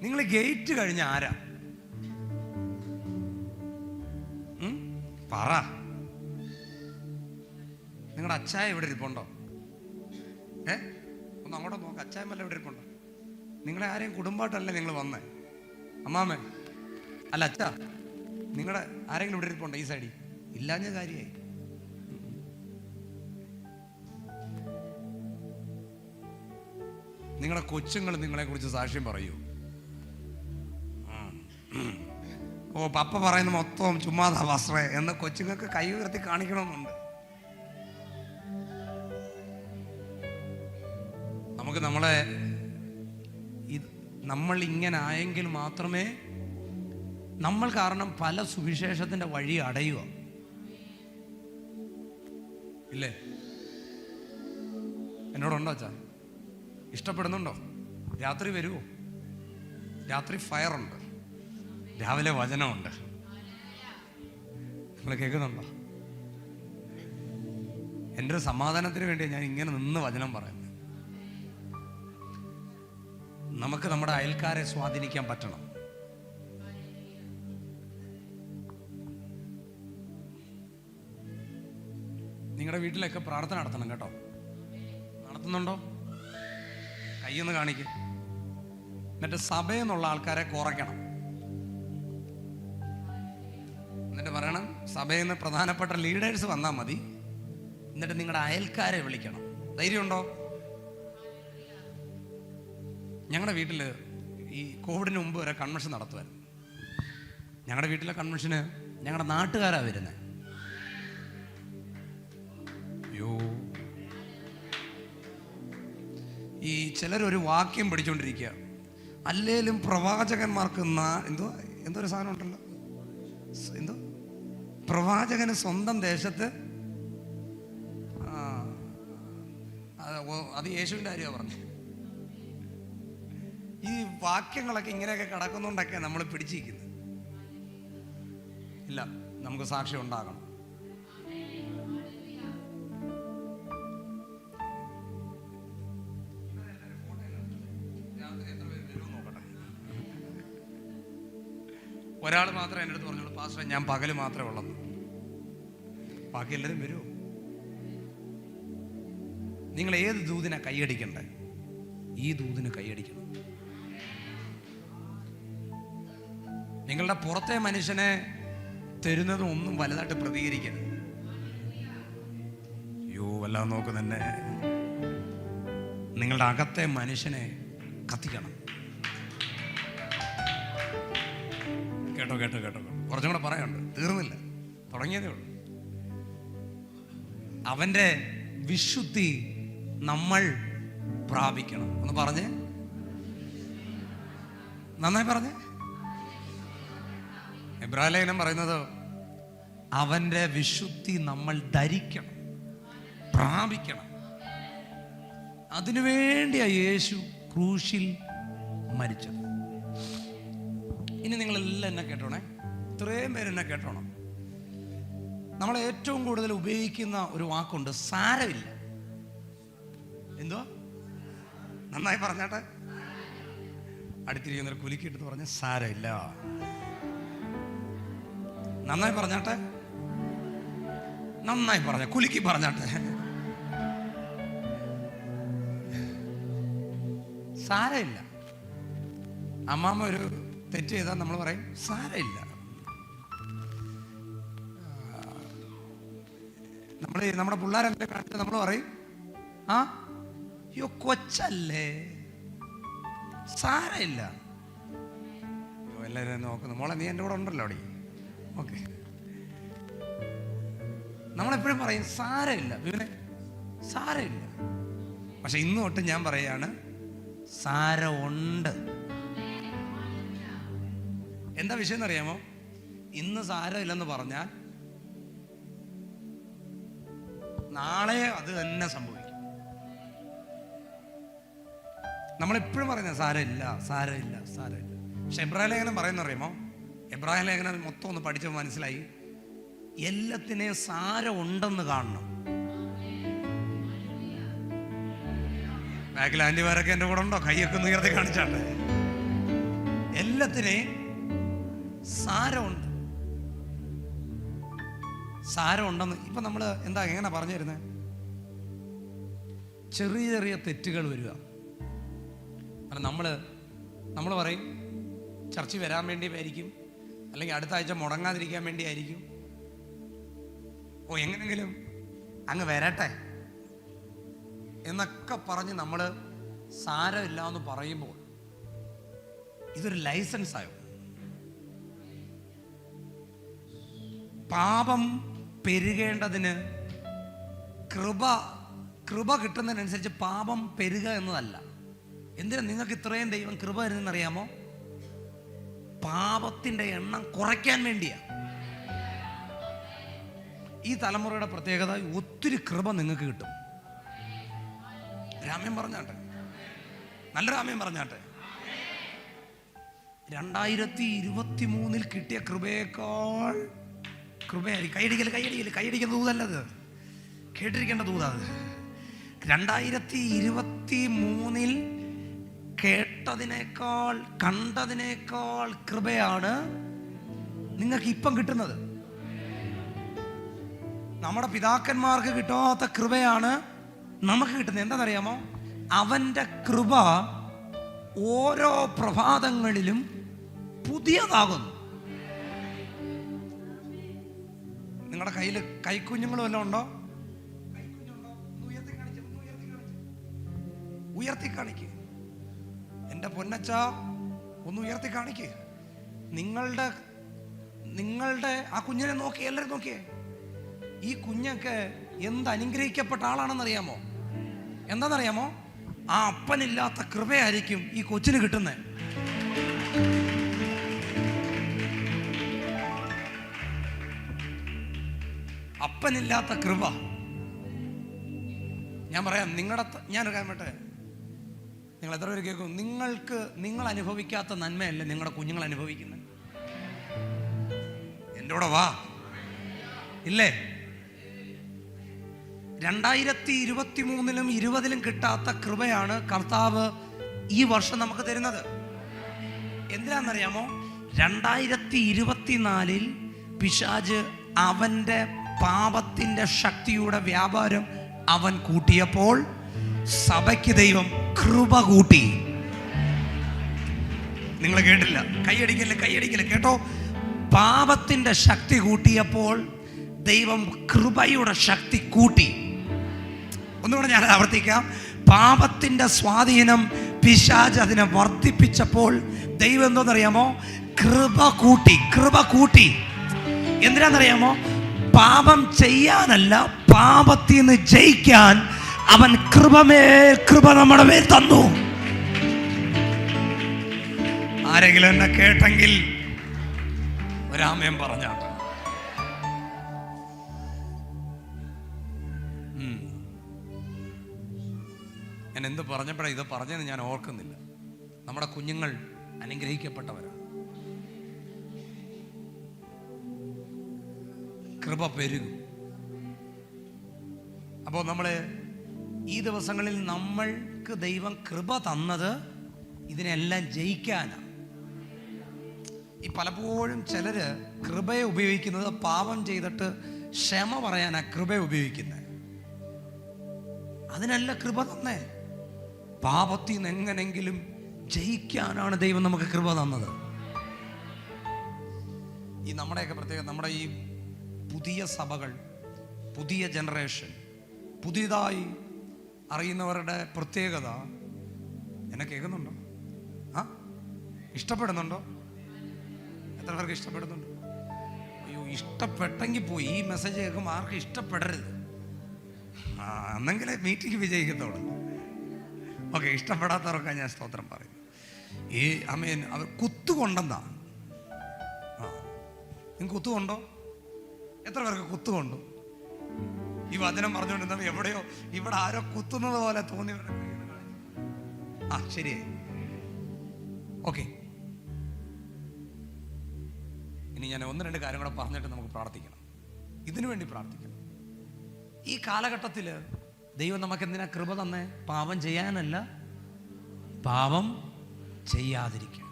നിങ്ങൾ ഗേറ്റ് കഴിഞ്ഞ ആരാ? പറ. നിങ്ങളുടെ അച്ചായ ഇവിടെ ഇരിപ്പുണ്ടോ? ഒന്ന് അങ്ങോട്ട് നോക്ക്, അച്ചായമ്മല്ല ഇവിടെ ഇരിപ്പുണ്ടോ? നിങ്ങളെ ആരെയും കുടുംബമായിട്ടല്ലേ നിങ്ങൾ വന്നേ? അമ്മാമ്മേ അല്ല അച്ഛാ, നിങ്ങളുടെ ആരെങ്കിലും ഇവിടെ ഇരിപ്പുണ്ടോ ഈ സൈഡിൽ? ഇല്ലാഞ്ഞ കാര്യമായി. നിങ്ങളുടെ കൊച്ചുങ്ങൾ നിങ്ങളെ കുറിച്ച് സാക്ഷ്യം പറയൂ. ഓ പപ്പ പറയുന്ന മൊത്തം ചുമ്മാതാ വസ്ത്രേ എന്ന് കൊച്ചുങ്ങൾക്ക് കൈ ഉയർത്തി കാണിക്കണമെന്നുണ്ട്. നമുക്ക് നമ്മൾ ഇങ്ങനെ ആയെങ്കിൽ മാത്രമേ, നമ്മൾ കാരണം പല സുവിശേഷത്തിന്റെ വഴി അടയുക. ഇല്ലേ? എന്നോടുണ്ടോ അച്ഛാ? ഇഷ്ടപ്പെടുന്നുണ്ടോ? രാത്രി വരുമോ? രാത്രി ഫയറുണ്ട്, രാവിലെ വചനമുണ്ട്. നിങ്ങൾ കേൾക്കുന്നുണ്ടോ? എൻ്റെ ഒരു സമാധാനത്തിന് വേണ്ടിയാണ് ഞാൻ ഇങ്ങനെ നിന്ന് വചനം പറയുന്നത്. നമുക്ക് നമ്മുടെ അയൽക്കാരെ സ്വാധീനിക്കാൻ പറ്റണം. നിങ്ങളുടെ വീട്ടിലൊക്കെ പ്രാർത്ഥന നടത്തണം കേട്ടോ. നടത്തുന്നുണ്ടോ? കയ്യൊന്ന് കാണിക്കും. എന്നിട്ട് സഭയെന്നുള്ള ആൾക്കാരെ കുറയ്ക്കണം. എന്നിട്ട് പറയണം, സഭയിൽ നിന്ന് പ്രധാനപ്പെട്ട ലീഡേഴ്സ് വന്നാൽ മതി. എന്നിട്ട് നിങ്ങളുടെ അയൽക്കാരെ വിളിക്കണം. ധൈര്യമുണ്ടോ? ഞങ്ങളുടെ വീട്ടിൽ ഈ കോവിഡിന് മുമ്പ് വരെ കൺവെൻഷൻ നടത്തുമായിരുന്നു. ഞങ്ങളുടെ വീട്ടിലെ കൺവെൻഷന് ഞങ്ങളുടെ നാട്ടുകാരാണ് വരുന്നത്. അയ്യോ, ഈ ചിലരൊരു വാക്യം പഠിച്ചുകൊണ്ടിരിക്കുക. അല്ലേലും പ്രവാചകന്മാർക്ക് എന്തോ ഒരു സാധനം ഉണ്ടല്ലോ, എന്തോ പ്രവാചകന് സ്വന്തം ദേശത്ത്, അത് യേശുവിൻ്റെ കാര്യമാണ് പറഞ്ഞു. ഈ വാക്യങ്ങളൊക്കെ ഇങ്ങനെയൊക്കെ കിടക്കുന്നുണ്ടൊക്കെ നമ്മൾ പിടിച്ചിരിക്കുന്നത്. ഇല്ല, നമുക്ക് സാക്ഷ്യം ഉണ്ടാകണം. ഒരാൾ മാത്രമേ എൻ്റെ അടുത്ത് പറഞ്ഞോളൂ, പാസ്റ്റർ ഞാൻ പകല് മാത്രമേ ഉള്ളൂ. ബാക്കി എല്ലാവരും വരുമോ? നിങ്ങൾ ഏത് ദൂതിനെ കൈയടിക്കണ്ടേ? ഈ ദൂതിന് കൈയടിക്കണം. നിങ്ങളുടെ പുറത്തെ മനുഷ്യനെ തരുന്നതും ഒന്നും വലുതായിട്ട് പ്രതികരിക്കരുത്. അയ്യോ വല്ലാതെ നോക്ക് തന്നെ. നിങ്ങളുടെ അകത്തെ മനുഷ്യനെ കത്തിക്കണം. കേട്ടോ കേട്ടോ കേട്ടോ, കുറച്ചും കൂടെ പറയാനുണ്ട്, തീർന്നില്ല, തുടങ്ങിയതേ ഉള്ളൂ. അവന്റെ വിശുദ്ധി നമ്മൾ പ്രാപിക്കണം. ഒന്ന് പറഞ്ഞേ, നന്നായി പറഞ്ഞേ. എബ്രായലേഖനം പറയുന്നത് അവന്റെ വിശുദ്ധി നമ്മൾ ധരിക്കണം, പ്രാപിക്കണം. അതിനുവേണ്ടിയാ യേശു ക്രൂശിൽ മരിച്ചത്. ഇനി നിങ്ങളെല്ലാം എന്നെ കേട്ടോണേ, ഇത്രയും പേരെന്നെ കേട്ടോണം. നമ്മൾ ഏറ്റവും കൂടുതൽ ഉപയോഗിക്കുന്ന ഒരു വാക്കുണ്ട്, സാരമില്ല. എന്തോ നന്നായി പറഞ്ഞാട്ടെ. അടുത്തിരിക്കുന്നൊരു കുലുക്കിയിട്ട് പറഞ്ഞ് സാരമില്ല. നന്നായി പറഞ്ഞാട്ടെ, നന്നായി പറഞ്ഞ കുലുക്കി പറഞ്ഞാട്ടെ. സാരമില്ല. അമ്മാമ്മ ഒരു തെറ്റ് ചെയ്താൽ നമ്മൾ പറയും സാരമില്ല. നമ്മുടെ പിള്ളേരെന്തെങ്കിലും കാണിച്ചാൽ നമ്മൾ പറയും അയ്യോ കൊച്ചല്ലേ, സാരമില്ല. എല്ലാവരും നോക്കുന്നു, മോളെ നീ എൻ്റെ കൂടെ ഉണ്ടല്ലോ അവിടെ. ഓക്കെ, നമ്മളെപ്പോഴും പറയും സാരമില്ല, പിന്നെ സാരമില്ല. പക്ഷെ ഇന്ന് തൊട്ട് ഞാൻ പറയാണ് സാരമുണ്ട്. എന്താ വിഷയം എന്നറിയാമോ? ഇന്ന് സാരമില്ലെന്ന് പറഞ്ഞാൽ നാളെ അത് തന്നെ സംഭവിക്കും. നമ്മളെപ്പോഴും പറയുന്നത് സാരമില്ല, സാരമില്ല, സാരമില്ല. പക്ഷെ എബ്രാഹിം ലേഖനം പറയുന്ന അറിയാമോ? എബ്രാഹിം ലേഖനം മൊത്തം ഒന്ന് പഠിച്ചപ്പോൾ മനസ്സിലായി, എല്ലാത്തിനെയും സാരം ഉണ്ടെന്ന് കാണണം. ബാക്കിൽ ആന്റിമാരൊക്കെ എൻ്റെ കൂടെ ഉണ്ടോ? കൈയൊക്കെ ഒന്ന് ഉയർത്തി കാണിച്ചാട്ടെ. എല്ലാത്തിനെയും സാരമുണ്ട്, സാരമുണ്ടെന്ന്. ഇപ്പൊ നമ്മൾ എന്താ എങ്ങനെ പറഞ്ഞു തരുന്നത്? ചെറിയ ചെറിയ തെറ്റുകൾ വരിക. നമ്മൾ പറയും ചർച്ചിൽ വരാൻ വേണ്ടി ആയിരിക്കും, അല്ലെങ്കിൽ അടുത്ത ആഴ്ച മുടങ്ങാതിരിക്കാൻ വേണ്ടി ആയിരിക്കും. എങ്ങനെങ്കിലും അങ്ങ് വരട്ടെ എന്നൊക്കെ പറഞ്ഞ് നമ്മൾ സാരമില്ല എന്ന് പറയുമ്പോൾ ഇതൊരു ലൈസൻസ് ആയോ? പാപം പെരുകേണ്ടതിന് കൃപ കിട്ടുന്നതിനനുസരിച്ച് പാപം പെരുക എന്നതല്ല. എന്തിനാ നിങ്ങൾക്ക് ഇത്രയും ദൈവം കൃപ തരുന്നറിയാമോ? പാപത്തിന്റെ എണ്ണം കുറയ്ക്കാൻ വേണ്ടിയാ. ഈ തലമുറയുടെ പ്രത്യേകത, ഒത്തിരി കൃപ നിങ്ങൾക്ക് കിട്ടും. രാമ്യം പറഞ്ഞാട്ടെ, നല്ല രാമ്യം പറഞ്ഞാട്ടെ. 2023 കിട്ടിയ കൃപയേക്കാൾ കൃപയായിരിക്കും. കൈയടിക്കുന്ന ദൂതല്ലത്, കേട്ടിരിക്കേണ്ട ദൂതാണ്. 2023 കേട്ടതിനേക്കാൾ കണ്ടതിനേക്കാൾ കൃപയാണ് നിങ്ങൾക്ക് ഇപ്പം കിട്ടുന്നത്. നമ്മുടെ പിതാക്കന്മാർക്ക് കിട്ടാത്ത കൃപയാണ് നമുക്ക് കിട്ടുന്നത്. എന്താണെന്നറിയാമോ? അവൻ്റെ കൃപ ഓരോ പ്രഭാതങ്ങളിലും പുതിയതാകുന്നു. നിങ്ങളുടെ കയ്യിൽ കൈക്കുഞ്ഞുങ്ങൾ വല്ലതും ഉണ്ടോ? ഉയർത്തി കാണിക്ക്. എൻ്റെ പൊന്നച്ച ഒന്ന് ഉയർത്തി കാണിക്ക്. നിങ്ങളുടെ ആ കുഞ്ഞിനെ നോക്കി, എല്ലാവരും നോക്കിയേ. ഈ കുഞ്ഞൊക്കെ എന്ത് അനുഗ്രഹിക്കപ്പെട്ട ആളാണെന്നറിയാമോ? എന്താണെന്നറിയാമോ? ആ അപ്പനില്ലാത്ത കൃപയായിരിക്കും ഈ കൊച്ചിന് കിട്ടുന്നത്. അപ്പനില്ലാത്ത കൃപ. ഞാൻ പറയാം, ഞാനൊരു കാര്യം പറയട്ടെ, നിങ്ങൾ എത്ര പേര് കേൾക്കും? നിങ്ങൾ അനുഭവിക്കാത്ത നന്മയല്ലേ നിങ്ങളുടെ കുഞ്ഞുങ്ങൾ അനുഭവിക്കുന്നത്? എൻ്റെ കൂടെ വാ. ഇല്ലേ? 2023 20 കിട്ടാത്ത കൃപയാണ് കർത്താവ് ഈ വർഷം നമുക്ക് തരുന്നത്. എന്തിനാണെന്നറിയാമോ? 2024 പിശാച് അവൻ്റെ പാപത്തിൻ്റെ ശക്തിയുടെ വ്യാപാരം അവൻ കൂട്ടിയപ്പോൾ സഭയ്ക്ക് ദൈവം കൃപ കൂട്ടി. നിങ്ങൾ കേട്ടില്ല? കൈയടിക്കല്ലേ കേട്ടോ. പാപത്തിൻ്റെ ശക്തി കൂട്ടിയപ്പോൾ ദൈവം കൃപയുടെ ശക്തി കൂട്ടി. ഒന്നുകൂടെ ഞാൻ ആവർത്തിക്കാം. പാപത്തിൻ്റെ സ്വാധീനം പിശാച് അതിനെ വർദ്ധിപ്പിച്ചപ്പോൾ ദൈവം എന്തോന്നറിയാമോ? കൃപ കൂട്ടി. എന്തിനാണെന്നറിയാമോ? പാപം ചെയ്യാനല്ല, പാപത്തിൽ നിന്ന് ജയിക്കാൻ അവൻ കൃപ നമ്മുടെ മേൽ തന്നു. ആരെങ്കിലും എന്നെ കേട്ടെങ്കിൽ ഒരാമയം പറഞ്ഞാട്ടെ. ഞാൻ എന്ത് പറഞ്ഞപ്പോഴാണ് ഇത് പറഞ്ഞതെന്ന് ഞാൻ ഓർക്കുന്നില്ല. നമ്മുടെ കുഞ്ഞുങ്ങൾ അനുഗ്രഹിക്കപ്പെട്ടവരാണ്. കൃപ പെരുകും. അപ്പോൾ നമ്മൾ ഈ ദിവസങ്ങളിൽ നമ്മൾക്ക് ദൈവം കൃപ തന്നത് ഇതിനെല്ലാം ജയിക്കാനാണ്. ഈ പലപ്പോഴും ചിലര് കൃപയെ ഉപയോഗിക്കുന്നത് പാപം ചെയ്തിട്ട് ക്ഷമ പറയാനാ കൃപയെ ഉപയോഗിക്കുന്നത്. അതിനല്ല കൃപ തന്നേ. പാപത്തിൽ നിന്ന് എങ്ങനെങ്കിലും ജയിക്കാനാണ് ദൈവം നമുക്ക് കൃപ തന്നത്. ഈ നമ്മുടെയൊക്കെ പ്രത്യേകത, നമ്മുടെ ഈ പുതിയ സഭകൾ, പുതിയ ജനറേഷൻ, പുതിയതായി അറിയുന്നവരുടെ പ്രത്യേകത, എന്നെ കേൾക്കുന്നുണ്ടോ? ഇഷ്ടപ്പെടുന്നുണ്ടോ? എത്ര പേർക്ക് ഇഷ്ടപ്പെടുന്നുണ്ട്? അയ്യോ, ഇഷ്ടപ്പെട്ടെങ്കിൽ പോയി. ഈ മെസ്സേജ് കേൾക്കുമ്പോൾ ആർക്കും ഇഷ്ടപ്പെടരുത്, എന്നെങ്കിലേ മീറ്റിംഗ് വിജയിക്കത്തോളൂ. ഓക്കെ, ഇഷ്ടപ്പെടാത്തവർക്കാണ് ഞാൻ സ്തോത്രം പറയും. ഈ അമേൻ അവർ കുത്തുകൊണ്ടെന്നാ. നിങ്ങൾക്ക് കുത്തുകൊണ്ടോ? എത്ര പേർക്ക് കുത്തുകൊണ്ടു? ഈ വചനം പറഞ്ഞുകൊണ്ടിരുന്ന എവിടെയോ ഇവിടെ ആരോ കുത്തുന്നത് പോലെ തോന്നി. ശരിയായി. ഓക്കെ, ഇനി ഞാൻ ഒന്ന് രണ്ട് കാര്യം കൂടെ പറഞ്ഞിട്ട് നമുക്ക് പ്രാർത്ഥിക്കണം. ഇതിനു വേണ്ടി പ്രാർത്ഥിക്കണം. ഈ കാലഘട്ടത്തിൽ ദൈവം നമുക്ക് എന്തിനാ കൃപ തന്നേ? പാപം ചെയ്യാനല്ല, പാപം ചെയ്യാതിരിക്കാൻ.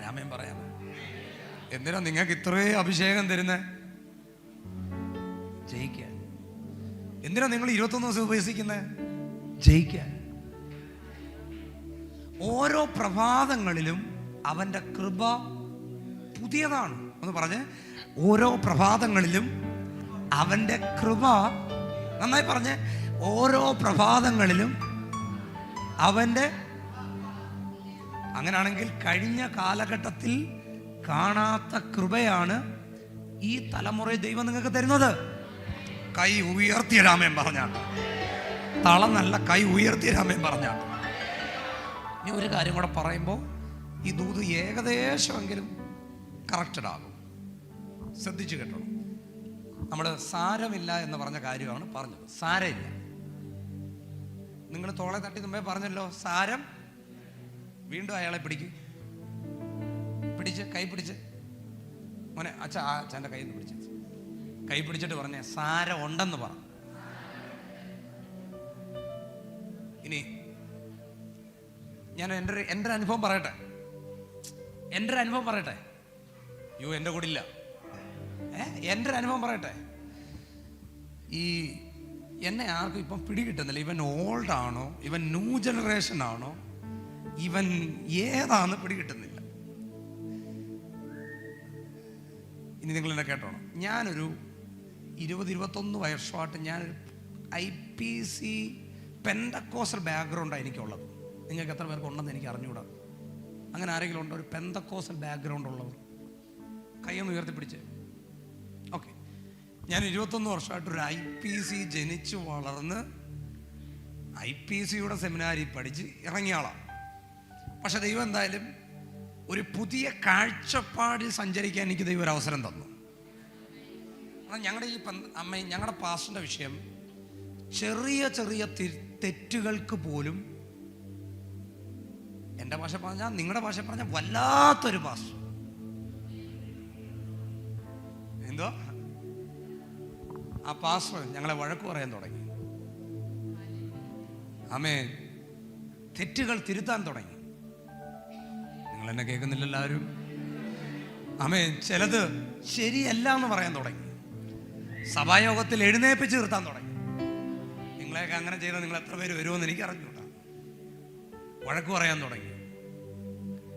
രാമൻ പറയാമോ? എന്തിനാ നിങ്ങൾക്ക് ഇത്രയും അഭിഷേകം തരുന്നേ? ജയിക്കാൻ. എന്തിനാ നിങ്ങൾ 21 ദിവസം ഉപവസിക്കുന്നത്? ജയിക്കാൻ. ഓരോ പ്രഭാതങ്ങളിലും അവന്റെ കൃപ പുതിയതാണ്. ഒന്ന് പറഞ്ഞേ, ഓരോ പ്രഭാതങ്ങളിലും അവന്റെ കൃപ. നന്നായി പറഞ്ഞേ, ഓരോ പ്രഭാതങ്ങളിലും അവന്റെ. അങ്ങനെയാണെങ്കിൽ കഴിഞ്ഞ കാലഘട്ടത്തിൽ കാണാത്ത കൃപയാണ് ഈ തലമുറയിൽ ദൈവം നിങ്ങൾക്ക് തരുന്നത്. കൈ ഉയർത്തിയ രാമൻ പറഞ്ഞാണ്, തളന്നല്ല, കൈ ഉയർത്തിയ രാമൻ പറഞ്ഞാണ്. ഇനി ഒരു കാര്യം കൂടെ പറയുമ്പോൾ ഈ ദൂത് ഏകദേശമെങ്കിലും കറക്റ്റഡ് ആകും. ശ്രദ്ധിച്ചു കേട്ടോ. നമ്മൾ സാരമില്ല എന്ന് പറഞ്ഞ കാര്യമാണ് പറഞ്ഞത്. സാരമില്ല. നിങ്ങൾ തോളെ തട്ടി മുമ്പേ പറഞ്ഞല്ലോ സാരം. വീണ്ടും അയാളെ പിടിച്ച് കൈ പിടിച്ച്, മോനെ അച്ഛൻ്റെ കൈ പിടിച്ച്, കൈ പിടിച്ചിട്ട് പറഞ്ഞേ സാരം ഉണ്ടെന്ന് പറ. ഇനി ഞാൻ എൻ്റെ അനുഭവം പറയട്ടെ. യോ എൻ്റെ കൂടെ ഇല്ല. എൻ്റെ ഒരു അനുഭവം പറയട്ടെ. ഈ എന്നെ ആർക്കും ഇപ്പം പിടികിട്ടുന്നില്ല. ഇവൻ ഓൾഡ് ആണോ, ഇവൻ ന്യൂ ജനറേഷൻ ആണോ, ഇവൻ ഏതാന്ന് പിടികിട്ടുന്നില്ല. ഇനി നിങ്ങൾ എന്നെ കേട്ടോണം. ഞാനൊരു 20-21 വർഷമായിട്ട് ഞാനൊരു IPC പെന്തക്കോസ്റ്റൽ ബാക്ക്ഗ്രൗണ്ടാണ് എനിക്കുള്ളത്. നിങ്ങൾക്ക് എത്ര പേർക്ക് ഉണ്ടെന്ന് എനിക്ക് അറിഞ്ഞുകൂടാ. അങ്ങനെ ആരെങ്കിലും ഉണ്ടോ ഒരു പെന്തക്കോസ്റ്റൽ ബാക്ക്ഗ്രൗണ്ട് ഉള്ളവർ? കൈയൊന്ന് ഉയർത്തിപ്പിടിച്ച്. ഓക്കെ, ഞാൻ 21 വർഷമായിട്ടൊരു IPC ജനിച്ച് വളർന്ന് IPCയുടെ സെമിനാരിൽ പഠിച്ച് ഇറങ്ങിയ ആളാണ്. പക്ഷെ ദൈവം എന്തായാലും ഒരു പുതിയ കാഴ്ചപ്പാടിൽ സഞ്ചരിക്കാൻ എനിക്ക് ദൈവം ഒരു അവസരം തന്നു. ഞങ്ങളുടെ ഈ ഞങ്ങളുടെ പാസ്റ്ററിൻ്റെ വിഷയം ചെറിയ ചെറിയ തെറ്റുകൾക്ക് പോലും, എൻ്റെ ഭാഷ പറഞ്ഞാൽ നിങ്ങളുടെ ഭാഷ പറഞ്ഞാൽ വല്ലാത്തൊരു പാസ്റ്റർ. എന്തോ ആ പാസ്റ്റർ ഞങ്ങളെ വഴക്ക് പറയാൻ തുടങ്ങി. ആമേൻ. തെറ്റുകൾ തിരുത്താൻ തുടങ്ങി. നിങ്ങൾ എന്നെ കേൾക്കുന്നില്ലല്ലോ ആരും. ആമേൻ. ചിലത് ശരിയല്ല എന്ന് പറയാൻ തുടങ്ങി. സഭായോഗത്തിൽ എഴുന്നേപ്പിച്ച് നിർത്താൻ തുടങ്ങി. നിങ്ങളെയൊക്കെ അങ്ങനെ ചെയ്താൽ നിങ്ങൾ എത്ര പേര് വരുമെന്ന് എനിക്ക് അറിഞ്ഞൂടാ. വഴക്ക് പറയാൻ തുടങ്ങി.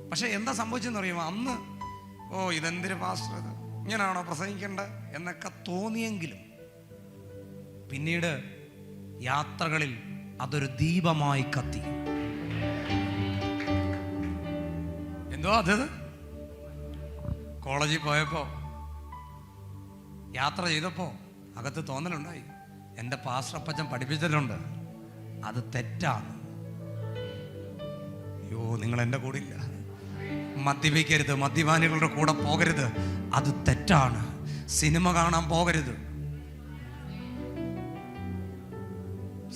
പക്ഷെ എന്താ സംഭവിച്ചെന്ന് അറിയുമോ? അന്ന് ഇതെന്തൊരു പാസ്റ്റർ, ഇത് ഇങ്ങനെയാണോ പ്രസംഗിക്കേണ്ടത് എന്നൊക്കെ തോന്നിയെങ്കിലും പിന്നീട് യാത്രകളിൽ അതൊരു ദീപമായി കത്തി. എന്തോ അത് കോളേജിൽ പോയപ്പോ യാത്ര ചെയ്തപ്പോ അകത്ത് തോന്നലുണ്ടായി, എൻ്റെ പാസ്റ്റർ അപ്പച്ചൻ പഠിപ്പിച്ചിട്ടുണ്ട്, അത് തെറ്റാണ്. അയ്യോ, നിങ്ങൾ എൻ്റെ കൂടെ ഇല്ല. മദ്യപിക്കരുത്, മദ്യപാനികളുടെ കൂടെ പോകരുത്, അത് തെറ്റാണ്. സിനിമ കാണാൻ പോകരുത്.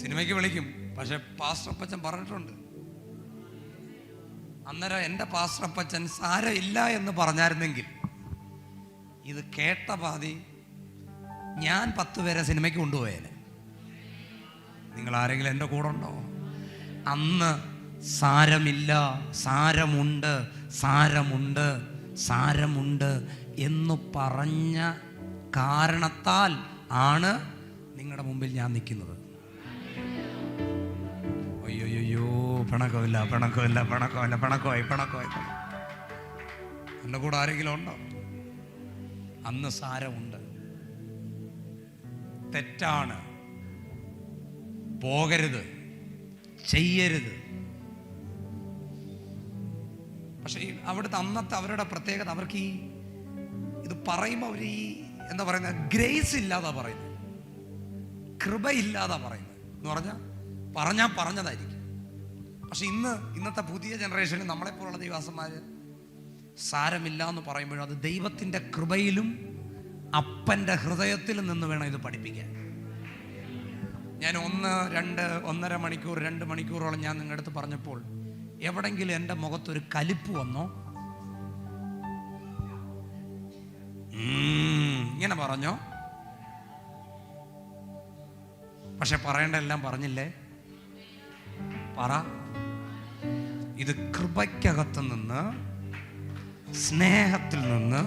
സിനിമയ്ക്ക് വിളിക്കും, പക്ഷെ പാസ്റ്റർ അപ്പച്ചൻ പറഞ്ഞിട്ടുണ്ട്. അന്നേരം എൻ്റെ പാസ്റ്റർ അപ്പച്ചൻ സാരമില്ല എന്ന് പറഞ്ഞായിരുന്നെങ്കിൽ ഇത് കേട്ട പാതി ഞാൻ 10 പേരെ സിനിമയ്ക്ക് കൊണ്ടുപോയേനെ. നിങ്ങൾ ആരെങ്കിലും എൻ്റെ കൂടെ ഉണ്ടോ? അന്ന് സാരമില്ല, സാരമുണ്ട്, സാരമുണ്ട്, സാരമുണ്ട് എന്ന് പറഞ്ഞ കാരണത്താൽ ആണ് നിങ്ങളുടെ മുമ്പിൽ ഞാൻ നിൽക്കുന്നത്. അയ്യോയ്യോ, പിണക്കമില്ല, പിണക്കമില്ല, പിണക്കമില്ല, പിണക്കമായി, പിണക്കമായി. എൻ്റെ കൂടെ ആരെങ്കിലും ഉണ്ടോ? അന്ന് സാരമുണ്ട്, തെറ്റാണ്, പോകരുത്, ചെയ്യരുത്. പക്ഷെ അവിടുത്തെ അന്നത്തെ അവരുടെ പ്രത്യേകത, അവർക്ക് ഇത് പറയുമ്പോൾ അവർ എന്താ പറയുന്നത്, ഗ്രേസ് ഇല്ലാതാ പറയുന്നത്, കൃപയില്ലാതാ പറയുന്നത്. എന്ന് പറഞ്ഞാൽ പറഞ്ഞതായിരിക്കും. പക്ഷെ ഇന്നത്തെ പുതിയ ജനറേഷനിൽ നമ്മളെപ്പോലുള്ള ദൈവദാസന്മാർ സാരമില്ല എന്ന് പറയുമ്പോഴും അത് ദൈവത്തിൻ്റെ കൃപയിലും അപ്പൻ്റെ ഹൃദയത്തിലും നിന്ന് വേണം ഇത് പഠിപ്പിക്കാൻ. ഞാൻ 1-2 മണിക്കൂർ 2 മണിക്കൂറോളം ഞാൻ നിങ്ങളുടെ അടുത്ത് പറഞ്ഞപ്പോൾ എവിടെങ്കിലും എൻ്റെ മുഖത്തൊരു കലിപ്പ് വന്നോ? ഇങ്ങനെ പറഞ്ഞോ? പക്ഷെ പറയേണ്ട എല്ലാം പറഞ്ഞില്ലേ? പറ. ഇത് കൃപയ്ക്കകത്ത് നിന്ന്, സ്നേഹത്തിൽ നിന്ന്,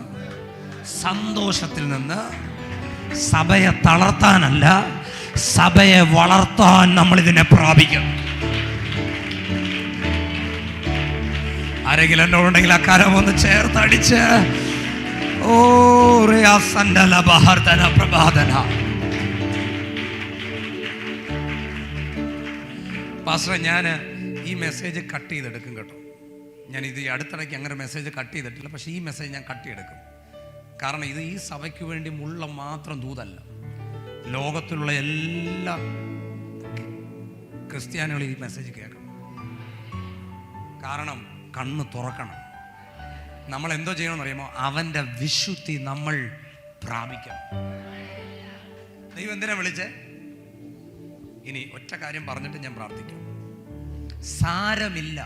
സന്തോഷത്തിൽ നിന്ന് സഭയെ തളർത്താനല്ല, സഭയെ വളർത്താൻ നമ്മൾ ഇതിനെ പ്രാപിക്കണം. ആരെങ്കിലും എന്നോടുണ്ടെങ്കിൽ അക്കാരം ഒന്ന് ചേർത്തടിച്ച് പാസ്റ്ററെ, ഞാൻ ഈ മെസ്സേജ് കട്ട് ചെയ്തെടുക്കും കേട്ടോ. ഞാനിത് ഈ അടുത്തിടയ്ക്ക് അങ്ങനെ മെസ്സേജ് കട്ട് ചെയ്തിട്ടില്ല, പക്ഷേ ഈ മെസ്സേജ് ഞാൻ കട്ട് ചെയ്തെടുക്കും. കാരണം ഇത് ഈ സഭയ്ക്ക് വേണ്ടി മുള്ള മാത്രം ദൂതല്ല, ലോകത്തിലുള്ള എല്ലാ ക്രിസ്ത്യാനികളും ഈ മെസ്സേജ് കേൾക്കണം. കാരണം കണ്ണ് തുറക്കണം. നമ്മൾ എന്തോ ചെയ്യണമെന്ന് അറിയുമോ? അവൻ്റെ വിശുദ്ധി നമ്മൾ പ്രാപിക്കണം. ദൈവം എന്തിനാ വിളിച്ചേ? ഇനി ഒറ്റ കാര്യം പറഞ്ഞിട്ട് ഞാൻ പ്രാർത്ഥിക്കാം. സാരമില്ല.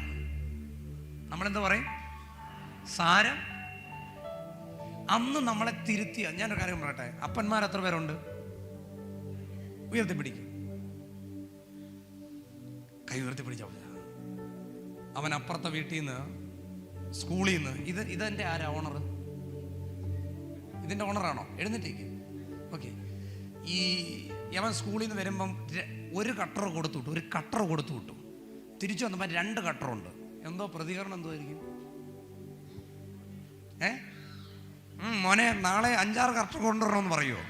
നമ്മളെന്താ പറയും? സാരം. അന്ന് നമ്മളെ തിരുത്തിയ, ഞാനൊരു കാര്യം പറയട്ടെ, അപ്പന്മാർ എത്ര പേരുണ്ട്? ഉയർത്തിപ്പിടിക്കും, കൈ ഉയർത്തിപ്പിടിച്ച. അവൻ അപ്പുറത്തെ വീട്ടിൽ നിന്ന്, സ്കൂളിൽ നിന്ന്, ഇതെന്റെ ആരാ ഓണർ? ഇതിന്റെ ഓണറാണോ? എഴുന്നേറ്റേക്ക്. ഓക്കെ. അവൻ സ്കൂളിൽ നിന്ന് വരുമ്പം ഒരു കട്ടർ കൊടുത്തു വിട്ടു. തിരിച്ചു വന്നപ്പോൾ 2 കട്ടറുണ്ട്. എന്തോ പ്രതികരണം എന്തോ ആയിരിക്കും? മോനെ നാളെ 5-6 കട്ടർ കൊണ്ടുവരണമെന്ന് പറയുമോ?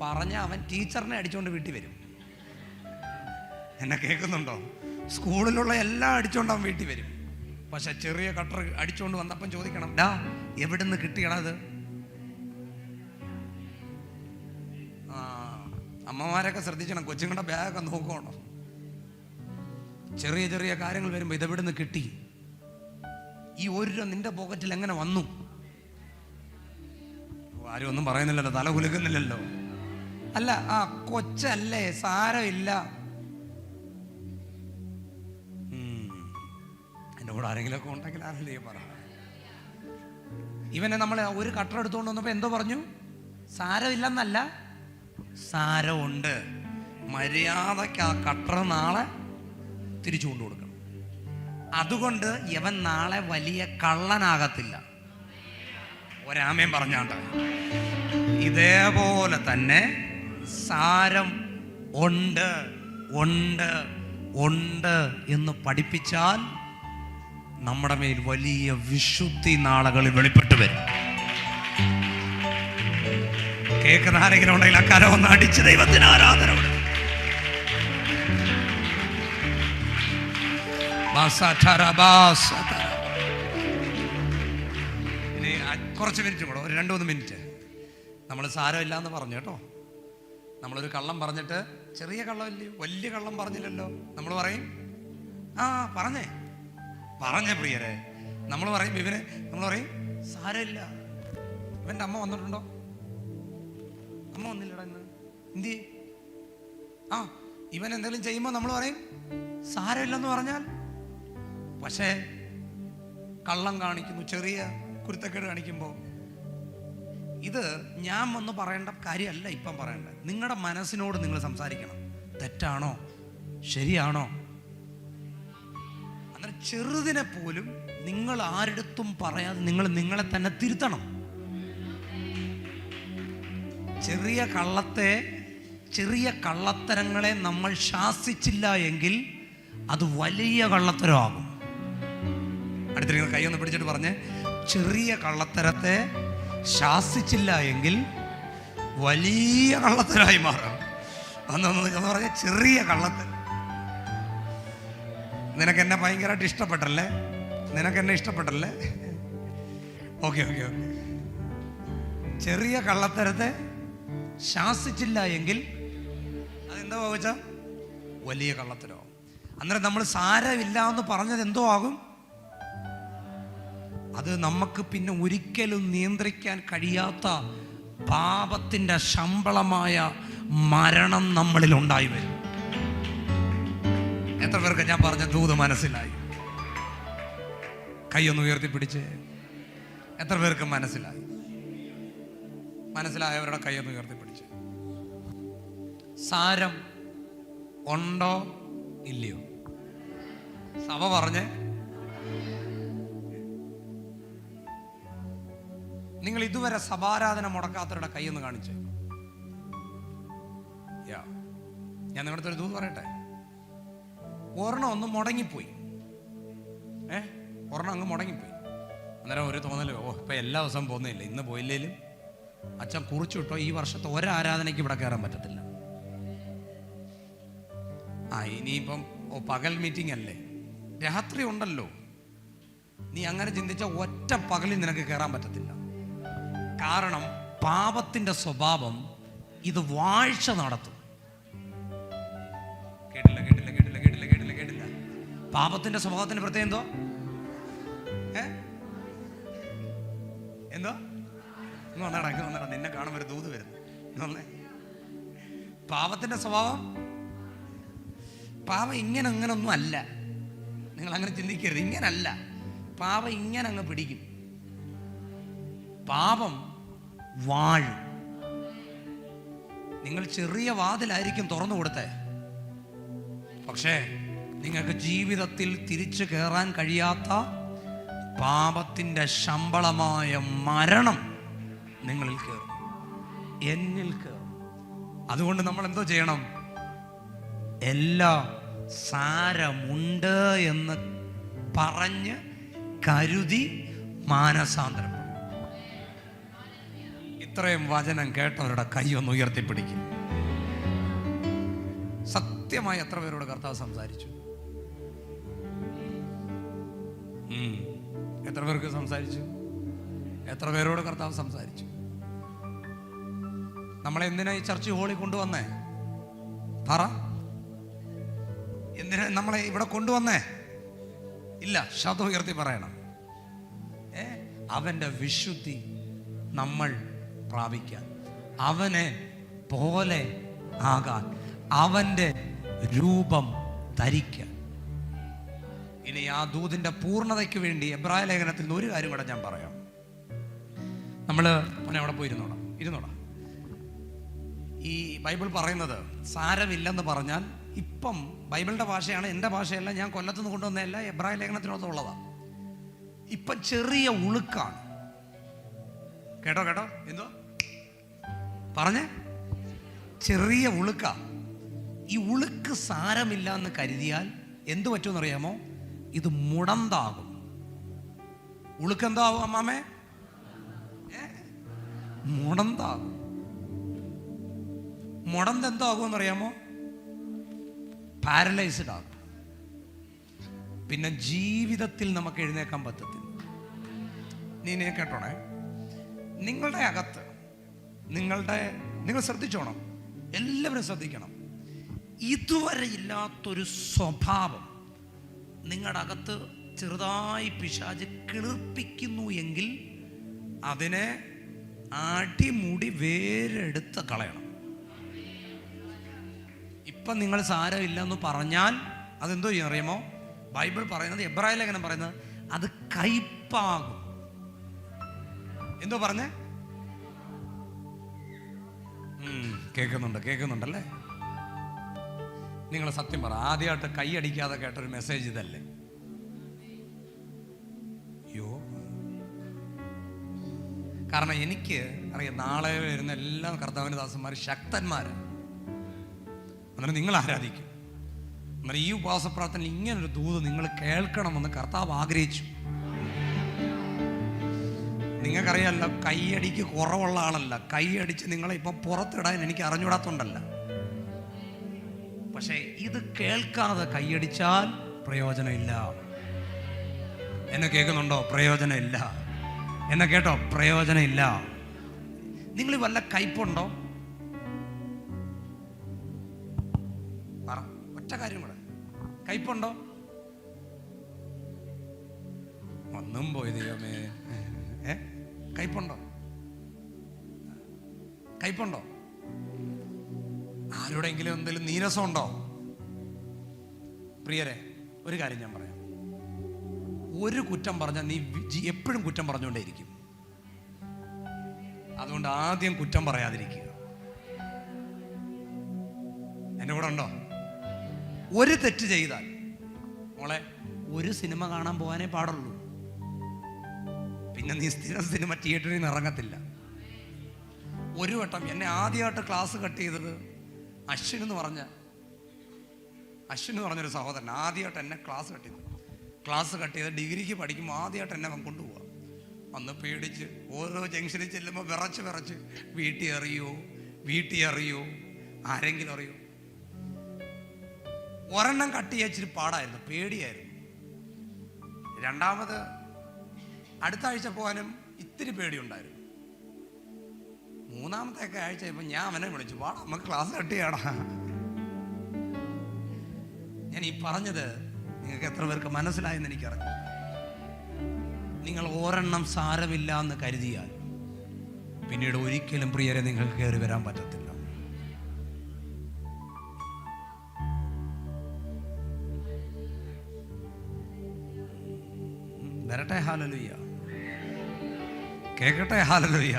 പറഞ്ഞ അവൻ ടീച്ചറിനെ അടിച്ചുകൊണ്ട് വീട്ടിൽ വരും. എന്നെ കേൾക്കുന്നുണ്ടോ? സ്കൂളിലുള്ള എല്ലാം അടിച്ചുകൊണ്ട് അവൻ വീട്ടിൽ വരും. പക്ഷെ ചെറിയ കട്ടർ അടിച്ചുകൊണ്ട് വന്നപ്പം ചോദിക്കണം, ഡാ എവിടുന്ന് കിട്ടിയണത്? അമ്മമാരൊക്കെ ശ്രദ്ധിക്കണം, കൊച്ചുങ്ങളുടെ ബാഗൊക്കെ നോക്കണം. ചെറിയ ചെറിയ കാര്യങ്ങൾ വരുമ്പോൾ ഇതെവിടുന്ന് കിട്ടി? ഈ 1 രൂപ നിന്റെ പോക്കറ്റിൽ എങ്ങനെ വന്നു? ആരും ഒന്നും പറയുന്നില്ലല്ലോ, തല കുലുക്കുന്നില്ലല്ലോ. അല്ല, കൊച്ചല്ലേ, സാരമില്ല. എൻ്റെ കൂടെ ആരെങ്കിലുമൊക്കെ ഉണ്ടെങ്കിൽ ആരല്ലേ പറ. ഇവനെ നമ്മൾ ഒരു കട്ടർ എടുത്തുകൊണ്ട് വന്നപ്പോൾ എന്തോ പറഞ്ഞു? സാരമില്ലെന്നല്ല, സാരമുണ്ട്. മര്യാദയ്ക്ക് ആ കട്ടർ നാളെ തിരിച്ചു കൊണ്ടു കൊടുക്കണം. അതുകൊണ്ട് ഇവൻ നാളെ വലിയ കള്ളനാകത്തില്ല. ഒരാമയും പറഞ്ഞാണ്ട. ഇതേപോലെ തന്നെ സാരം ഉണ്ട് ഉണ്ട് ഉണ്ട് എന്ന് പഠിപ്പിച്ചാൽ നമ്മുടെ മേൽ വലിയ വിശുദ്ധി നാളുകളിൽ വെളിപ്പെട്ട് വരും. കേൾക്കുന്ന ആരെങ്കിലും ഉണ്ടെങ്കിൽ അക്കാരം ഒന്ന് അടിച്ച് ദൈവത്തിന് ആരാധന. ഇനി കുറച്ച് മിനിറ്റ് കൂടെ, ഒരു 2-3 മിനിറ്റ്. നമ്മൾ സാരമില്ല എന്ന് പറഞ്ഞു കേട്ടോ. നമ്മളൊരു കള്ളം പറഞ്ഞിട്ട്, ചെറിയ കള്ളമല്ലയോ, വലിയ കള്ളം പറഞ്ഞില്ലല്ലോ, നമ്മൾ പറയും പറഞ്ഞേ പ്രിയരെ. നമ്മൾ പറയും നമ്മൾ പറയും സാരമില്ല. ഇവൻ്റെ അമ്മ വന്നിട്ടുണ്ടോ? അമ്മ വന്നില്ലടാ ഇന്ന്, എന്തി? ഇവൻ എന്തെങ്കിലും ചെയ്യുമ്പോൾ നമ്മൾ പറയും സാരമില്ലെന്ന് പറഞ്ഞാൽ. പക്ഷേ കള്ളം കാണിക്കുന്നു, ചെറിയ കുരുത്തക്കേട് കാണിക്കുമ്പോൾ ഇത് ഞാൻ വന്ന് പറയേണ്ട കാര്യമല്ല ഇപ്പം പറയേണ്ടത്. നിങ്ങളുടെ മനസ്സിനോട് നിങ്ങൾ സംസാരിക്കണം. തെറ്റാണോ ശരിയാണോ? അന്നേരം ചെറുതിനെ പോലും നിങ്ങൾ ആരെടുത്തും പറയാതെ നിങ്ങൾ നിങ്ങളെ തന്നെ തിരുത്തണം. ചെറിയ കള്ളത്തരങ്ങളെ നമ്മൾ ശാസിച്ചില്ല എങ്കിൽ അത് വലിയ കള്ളത്തരമാകും. അടുത്തിരിക്കുന്ന കൈ ഒന്ന് പിടിച്ചിട്ട് പറഞ്ഞ്, ചെറിയ കള്ളത്തരത്തെ ശാസിച്ചില്ല എങ്കിൽ വലിയ കള്ളത്തരമായി മാറും. എന്ന് പറഞ്ഞ ചെറിയ കള്ളത്തരം. നിനക്ക് എന്നെ ഭയങ്കരമായിട്ട് ഇഷ്ടപ്പെട്ടല്ലേ? നിനക്കെന്നെ ഇഷ്ടപ്പെട്ടല്ലേ? ഓക്കെ. ചെറിയ കള്ളത്തരത്തെ ശാസിച്ചില്ല എങ്കിൽ അതെന്തോ ചോദിച്ചാൽ വലിയ കള്ളത്തരോ. അന്നേരം നമ്മൾ സാരമില്ല എന്ന് പറഞ്ഞത് എന്തോ ആകും. അത് നമുക്ക് പിന്നെ ഒരിക്കലും നിയന്ത്രിക്കാൻ കഴിയാത്ത പാപത്തിൻ്റെ ശമ്പളമായ മരണം നമ്മളിൽ ഉണ്ടായി വരും. എത്ര പേർക്ക് ഞാൻ പറഞ്ഞ ദൂത് മനസ്സിലായി? കൈയൊന്ന് ഉയർത്തിപ്പിടിച്ച് എത്ര പേർക്ക് മനസ്സിലായി? മനസ്സിലായവരുടെ കൈയൊന്ന് ഉയർത്തിപ്പിടിച്ച്. സാരം ഉണ്ടോ ഇല്ലയോ? സഭ പറഞ്ഞ് നിങ്ങൾ ഇതുവരെ സഭാരാധന മുടക്കാത്തവരുടെ കൈയൊന്ന് കാണിച്ച്. ഞാൻ നിങ്ങളുടെ ഒരു ദൂത് പറയട്ടെ. ഒരെണ്ണം ഒന്ന് മുടങ്ങിപ്പോയി. ഒരെണ്ണം അങ്ങ് മുടങ്ങിപ്പോയി. അന്നേരം ഒരു തോന്നല്, ഇപ്പൊ എല്ലാ ദിവസവും പോകുന്നില്ല, ഇന്ന് പോയില്ലേലും അച്ഛൻ കുറിച്ചു വിട്ടോ, ഈ വർഷത്തെ ഒരാരാധനയ്ക്ക് ഇവിടെ കയറാൻ പറ്റത്തില്ല. ഇനിയിപ്പം പകൽ മീറ്റിംഗ് അല്ലേ, രാത്രി ഉണ്ടല്ലോ. നീ അങ്ങനെ ചിന്തിച്ച ഒറ്റ പകലിൽ നിനക്ക് കയറാൻ പറ്റത്തില്ല. കാരണം പാപത്തിന്റെ സ്വഭാവം ഇത് വാഴ്ച നടത്തും. കേട്ടില്ല. പാപത്തിന്റെ സ്വഭാവത്തിന്റെ പ്രത്യേകം എന്തോ വന്നടാ നിന്നെ കാണുമ്പോൾ ഒരു ദൂത് വരുന്നു. പാപത്തിന്റെ സ്വഭാവം, പാപം അങ്ങനൊന്നും അല്ല. നിങ്ങൾ അങ്ങനെ ചിന്തിക്കരുത്. ഇങ്ങനല്ല പാപം. ഇങ്ങനെ അങ്ങ് പിടിക്കും. പാപം വാഴും. നിങ്ങൾ ചെറിയ വാതിലായിരിക്കും തുറന്നു കൊടുത്തേ, പക്ഷേ നിങ്ങൾക്ക് ജീവിതത്തിൽ തിരിച്ചു കയറാൻ കഴിയാത്ത പാപത്തിൻ്റെ ശമ്പളമായ മരണം നിങ്ങളിൽ കയറും, എന്നിൽ കയറും. അതുകൊണ്ട് നമ്മൾ എന്തോ ചെയ്യണം? എല്ലാ സാരമുണ്ട് എന്ന് പറഞ്ഞ് കരുതി മാനസാന്തരം. ഇത്രയും വചനം കേട്ടവരുടെ കൈ ഒന്ന് ഉയർത്തിപ്പിടിക്കും. സത്യമായി എത്ര പേരോട് കർത്താവ് സംസാരിച്ചു? എത്ര പേർക്ക് സംസാരിച്ചു? എത്ര പേരോട് കർത്താവ് സംസാരിച്ചു? നമ്മളെ എന്തിനാ ഈ ചർച്ച് ഹോളിൽ കൊണ്ടുവന്നേ? പറ. എന്തിനാ നമ്മളെ ഇവിടെ കൊണ്ടുവന്നേ? ഇല്ല, ശബ്ദം ഉയർത്തി പറയണം. അവന്റെ വിശുദ്ധി നമ്മൾ പ്രാപിക്കാൻ, അവനെ പോലെ ആകാൻ, അവന്റെ രൂപം ധരിക്കാൻ. ഇനി ആ ദൂതിന്റെ പൂർണ്ണതയ്ക്ക് വേണ്ടി എബ്രായ ലേഖനത്തിൽ നിന്ന് ഒരു കാര്യം കൂടെ ഞാൻ പറയാം. നമ്മള് അവിടെ പോയി ഇരുന്നോടാ. ഈ ബൈബിൾ പറയുന്നത് സാരമില്ലെന്ന് പറഞ്ഞാൽ, ഇപ്പം ബൈബിളിന്റെ ഭാഷയാണ്, എൻ്റെ ഭാഷയല്ല, ഞാൻ കൊല്ലത്തുനിന്ന് കൊണ്ടുവന്നതല്ല, എബ്രായ ലേഖനത്തിനകത്തുള്ളതാണ്. ഇപ്പം ചെറിയ ഉളുക്കാണ്. കേട്ടോ എന്തോ പറഞ്ഞേ? ചെറിയ ഉളുക്ക. ഈ ഉളുക്ക് സാരമില്ല എന്ന് കരുതിയാൽ എന്തു പറ്റുമെന്നറിയാമോ? ഇത് മുടന്താകും. ഉളുക്ക് എന്താകും അമ്മാമേ? മുടന്താകും. മുടന്ത് എന്താകുമെന്നറിയാമോ? പാരലൈസ്ഡ് ആകും. പിന്നെ ജീവിതത്തിൽ നമുക്ക് എഴുന്നേക്കാൻ പറ്റത്തില്ല. നീ കേട്ടോണേ, നിങ്ങളുടെ അകത്ത് നിങ്ങൾ ശ്രദ്ധിച്ചോണം, എല്ലാവരും ശ്രദ്ധിക്കണം. ഇതുവരെ ഇല്ലാത്തൊരു സ്വഭാവം നിങ്ങളുടെ അകത്ത് ചെറുതായി പിശാച് കിളിർപ്പിക്കുന്നു എങ്കിൽ അതിനെ അടിമുടി വേരെടുത്ത് കളയണം. ഇപ്പം നിങ്ങൾ സാരമില്ലെന്ന് പറഞ്ഞാൽ അതെന്തോ ചെയ്യും അറിയാമോ? ബൈബിൾ പറയുന്നത്, എബ്രായ ലേഖനം പറയുന്നത്, അത് കയ്പാകും. എന്തോ പറഞ്ഞേ? കേൾക്കുന്നുണ്ടല്ലേ? നിങ്ങൾ സത്യം പറ, ആദ്യമായിട്ട് കൈയടിക്കാതെ കേട്ടൊരു മെസ്സേജ് ഇതല്ലേ? അയ്യോ, കാരണം എനിക്ക് അറിയാം നാളെ വരുന്ന എല്ലാ കർത്താവിൻ്റെ ദാസന്മാർ ശക്തന്മാര്. അന്നേരം നിങ്ങൾ ആരാധിക്കും. അന്നേരം ഈ ഉപവാസ പ്രാർത്ഥന ഇങ്ങനൊരു ദൂത് നിങ്ങൾ കേൾക്കണമെന്ന് കർത്താവ് ആഗ്രഹിച്ചു. നിങ്ങൾക്കറിയാമല്ലോ, കൈയടിക്ക് കുറവുള്ള ആളല്ല. കൈയടിച്ച് നിങ്ങളെ ഇപ്പം പുറത്തിടാൻ എനിക്ക് അറിഞ്ഞുകൂടാത്തോണ്ടല്ല. പക്ഷേ ഇത് കേൾക്കാതെ കൈയടിച്ചാൽ പ്രയോജനമില്ല. എന്നെ കേൾക്കുന്നുണ്ടോ? പ്രയോജനമില്ല. എന്നെ കേട്ടോ? പ്രയോജനമില്ല. നിങ്ങൾ വല്ല കയ്പുണ്ടോ? പറ, ഒറ്റ കാര്യം കൂടെ. കയ്പുണ്ടോ? ഒന്നും പോയി ദൈവമേ. കയ്പുണ്ടോ? കയ്പുണ്ടോ? ആരുടെങ്കിലും എന്തെങ്കിലും നീരസമുണ്ടോ? പ്രിയരെ, ഒരു കാര്യം ഞാൻ പറയാം. ഒരു കുറ്റം പറഞ്ഞാൽ നീ എപ്പോഴും കുറ്റം പറഞ്ഞുകൊണ്ടേയിരിക്കും. അതുകൊണ്ട് ആദ്യം കുറ്റം പറയാതിരിക്കുക. എൻ്റെ കൂടെ ഉണ്ടോ? ഒരു തെറ്റ് ചെയ്താൽ മോളെ ഒരു സിനിമ കാണാൻ പോകാനേ പാടുള്ളൂ. പിന്നെ നീ സ്ഥിരം സിനിമ തിയേറ്ററിൽ നിന്ന് ഇറങ്ങത്തില്ല. ഒരു വട്ടം എന്നെ ആദ്യമായിട്ട് ക്ലാസ് കട്ട് ചെയ്തത് അശ്വിൻ എന്ന് പറഞ്ഞൊരു സഹോദരൻ ആദ്യമായിട്ട് എന്നെ ക്ലാസ് കട്ട് ചെയ്ത് ഡിഗ്രിക്ക് പഠിക്കുമ്പോൾ ആദ്യമായിട്ട് എന്നെ അവൻ കൊണ്ടുപോവാം. അന്ന് പേടിച്ച് ഓരോ ജംഗ്ഷനിൽ ചെല്ലുമ്പോൾ വിറച്ച് വീട്ടിൽ അറിയോ ആരെങ്കിലും അറിയോ. ഒരെണ്ണം കട്ട് ചെയ്യാൻ ഇച്ചിരി പാടായിരുന്നു, പേടിയായിരുന്നു. രണ്ടാമത് അടുത്ത ആഴ്ച പോകാനും ഇത്തിരി പേടിയുണ്ടായിരുന്നു. മൂന്നാമത്തെ ആഴ്ച ഇപ്പം ഞാൻ അവനെ വിളിച്ചു, വാടാ നമുക്ക് ക്ലാസ് കട്ട് ചെയ്യടാ. ഞാൻ ഈ പറഞ്ഞത് നിങ്ങൾക്ക് എത്ര പേർക്ക് മനസ്സിലായെന്ന് എനിക്കറിയാം. നിങ്ങൾ ഒരെണ്ണം സാരമില്ല എന്ന് കരുതിയാൽ പിന്നീട് ഒരിക്കലും പ്രിയരെ നിങ്ങൾക്ക് കയറി വരാൻ പറ്റത്തില്ല. വരട്ടെ, ഹല്ലേലൂയ. കേൾക്കട്ടെ, ഹല്ലേലൂയ.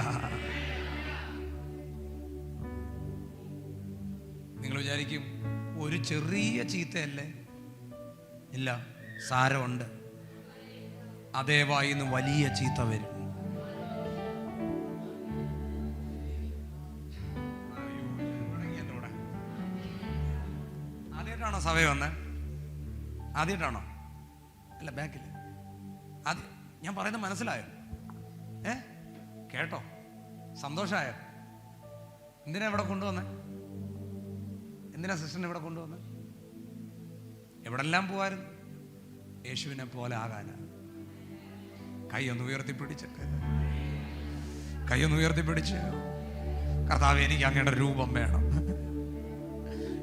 നിങ്ങൾ വിചാരിക്കും ഒരു ചെറിയ ചീത്തയല്ലേ? ഇല്ല, സാരമുണ്ട്. അതേ വായിന്ന് വലിയ ചീത്ത വരും. ആദ്യമായിട്ടാണോ സഭ വന്നേ? ആദ്യമായിട്ടാണോ? അല്ല, ബാക്കിൽ ആദ്യം. ഞാൻ പറയുന്നത് മനസ്സിലായോ? കേട്ടോ? സന്തോഷമായോ? എന്തിനാ ഇവിടെ കൊണ്ടുവന്നേ? എന്തിനാ സിസ്റ്ററിനെ ഇവിടെ കൊണ്ടുവന്നേ? എവിടെല്ലാം പോവായിരുന്നു? യേശുവിനെ പോലെ ആകാനാ. കൈയൊന്ന് ഉയർത്തിപ്പിടിച്ച് കർത്താവേ, എനിക്ക് അങ്ങയുടെ രൂപം വേണം,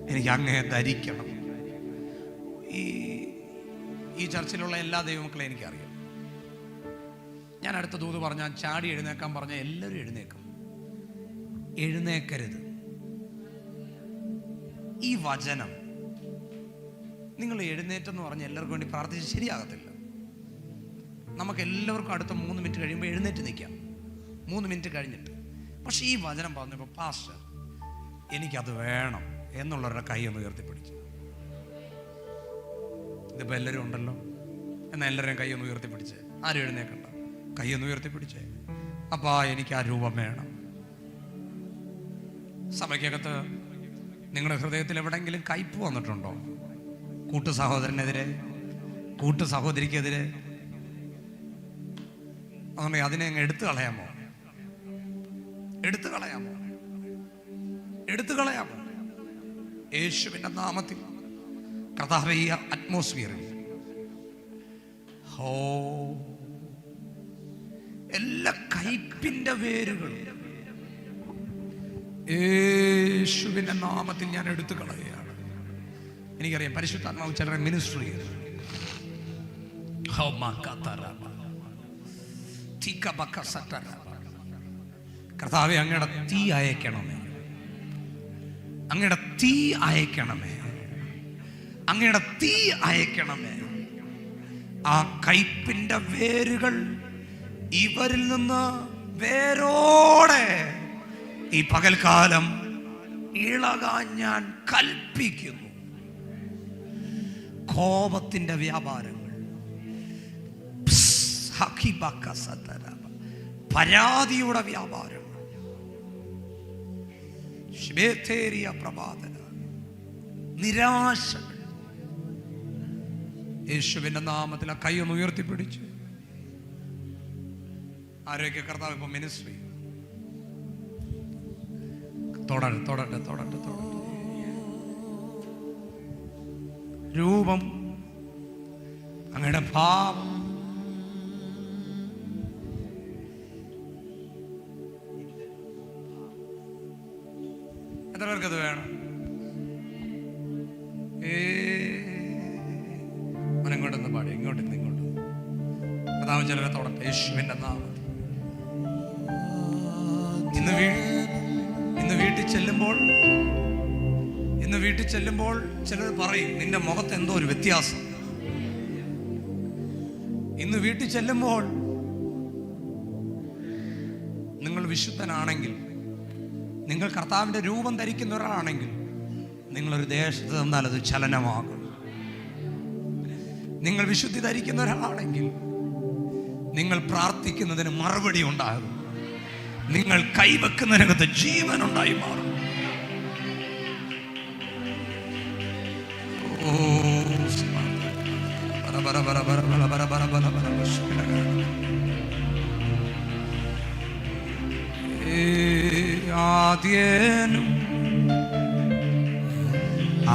എനിക്ക് അങ്ങയെ ധരിക്കണം. ഈ ചർച്ചിലുള്ള എല്ലാ ദൈവമക്കളെ എനിക്കറിയാം. ഞാൻ അടുത്ത ദൂത് പറഞ്ഞാൽ ചാടി എഴുന്നേക്കാൻ പറഞ്ഞാൽ എല്ലാവരും എഴുന്നേക്കും. എഴുന്നേക്കരുത്. ഈ വചനം നിങ്ങൾ എഴുന്നേറ്റെന്ന് പറഞ്ഞ് എല്ലാവർക്കും വേണ്ടി പ്രാർത്ഥിച്ച് ശരിയാകത്തില്ല. നമുക്ക് എല്ലാവർക്കും അടുത്ത 3 മിനിറ്റ് കഴിയുമ്പോൾ എഴുന്നേറ്റ് നിൽക്കാം, 3 മിനിറ്റ് കഴിഞ്ഞിട്ട്. പക്ഷെ ഈ വചനം പറഞ്ഞപ്പോൾ പാസ്റ്റർ എനിക്കത് വേണം എന്നുള്ളവരുടെ കൈ ഒന്ന് ഉയർത്തിപ്പിടിച്ചു. ഇതിപ്പോൾ എല്ലാവരും ഉണ്ടല്ലോ, എന്നാൽ എല്ലാവരെയും കൈ ഒന്ന് ഉയർത്തിപ്പിടിച്ച്. ആരും എഴുന്നേക്കണ്ട, കൈ ഒന്ന് ഉയർത്തിപ്പിടിച്ചേ. അപ്പാ, എനിക്ക് ആ രൂപം വേണം. സഭയ്ക്കകത്ത് നിങ്ങളുടെ ഹൃദയത്തിൽ എവിടെയെങ്കിലും കയ്പ് വന്നിട്ടുണ്ടോ? കൂട്ടു സഹോദരനെതിരെ, കൂട്ടു സഹോദരിക്കെതിരെ? അങ്ങനെ അതിനെ അങ്ങ് എടുത്തു കളയാമോ? യേശുവിന്റെ നാമത്തിൽ കർത്താവേ, ഈ അറ്റ്മോസ്ഫിയറിൽ എല്ലാ കയ്പിന്റെ വേരുകളും യേശുവിന്റെ നാമത്തിൽ ഞാൻ എടുത്തു കളയുകയാണ്. എനിക്കറിയാം പരിശുദ്ധാത്മാവ് ചിലരെ മിനിസ്റ്റർ ചെയ്തു. കർത്താവേ, അങ്ങയുടെ തീ അയക്കണമേ, അങ്ങയുടെ തീ അയക്കണമേ, അങ്ങയുടെ തീ അയക്കണമേ. ആ കയ്പിന്റെ വേരുകൾ ഇവരിൽ നിന്ന് വേരോടെ ഈ പകൽക്കാലം ഇളകാൻ ഞാൻ കൽപ്പിക്കുന്നു. കോപത്തിന്റെ വ്യാപാരങ്ങൾ, പരാതിയുടെ വ്യാപാരം, പ്രഭാതന നിരാശകൾ, യേശുവിന്റെ നാമത്തിൽ ആ കൈ ഒന്ന് ഉയർത്തിപ്പിടിച്ചു. ആരോഗ്യ കർത്താവ് ഇപ്പൊ മിനിസ്ട്രി തൊടട്ടെ. രൂപം, അങ്ങയുടെ ഭാവം, എത്ര പേർക്കത് വേണം? ഇങ്ങോട്ടൊന്ന് പാടി, ഇങ്ങോട്ട്. കർത്താവ് ചിലരെ തൊടട്ടെ യേശുവിന്റെ നാമത്തിൽ. ഇന്ന് വീട്ടിൽ ചെല്ലുമ്പോൾ ചിലർ പറയും, നിന്റെ മുഖത്ത് എന്തോ ഒരു വ്യത്യാസം. ഇന്ന് വീട്ടിൽ ചെല്ലുമ്പോൾ നിങ്ങൾ വിശുദ്ധനാണെങ്കിൽ, നിങ്ങൾ കർത്താവിന്റെ രൂപം ധരിക്കുന്ന ഒരാളാണെങ്കിൽ, നിങ്ങളൊരു ദേശത്ത് നിന്നാൽ അത് ചലനമാകും. നിങ്ങൾ വിശുദ്ധി ധരിക്കുന്ന ഒരാളാണെങ്കിൽ നിങ്ങൾ പ്രാർത്ഥിക്കുന്നതിന് മറുപടി ഉണ്ടാകും. നിങ്ങൾ കൈവെക്കുന്നതിനകത്ത് ജീവൻ ഉണ്ടായി മാറും. ആദ്യനും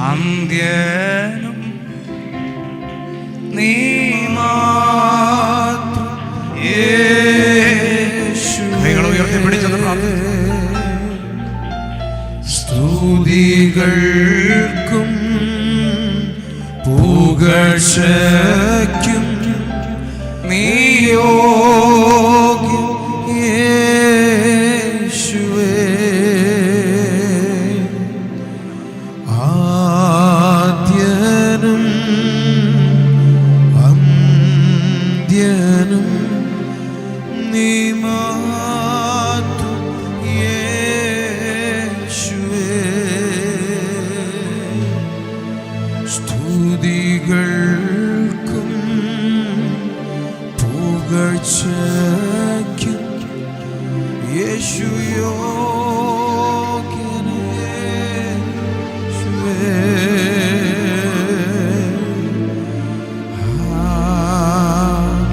അന്ത്യനും നീ മാത്രം കൈകൾ ഉയർത്തിപ്പിടിച്ചത് സ്തുതികൾക്കും പുകഴ്ചയ്ക്കും നീ യോഗ്യൻ യേശുവേ. ആദ്യനും അന്ത്യനും നീ മാത്രം യേശുവേ. സ്തുതികൾക്കും പുകഴ്ചയ്ക്കും യേശു യോഗ്യൻ യേശുവേ.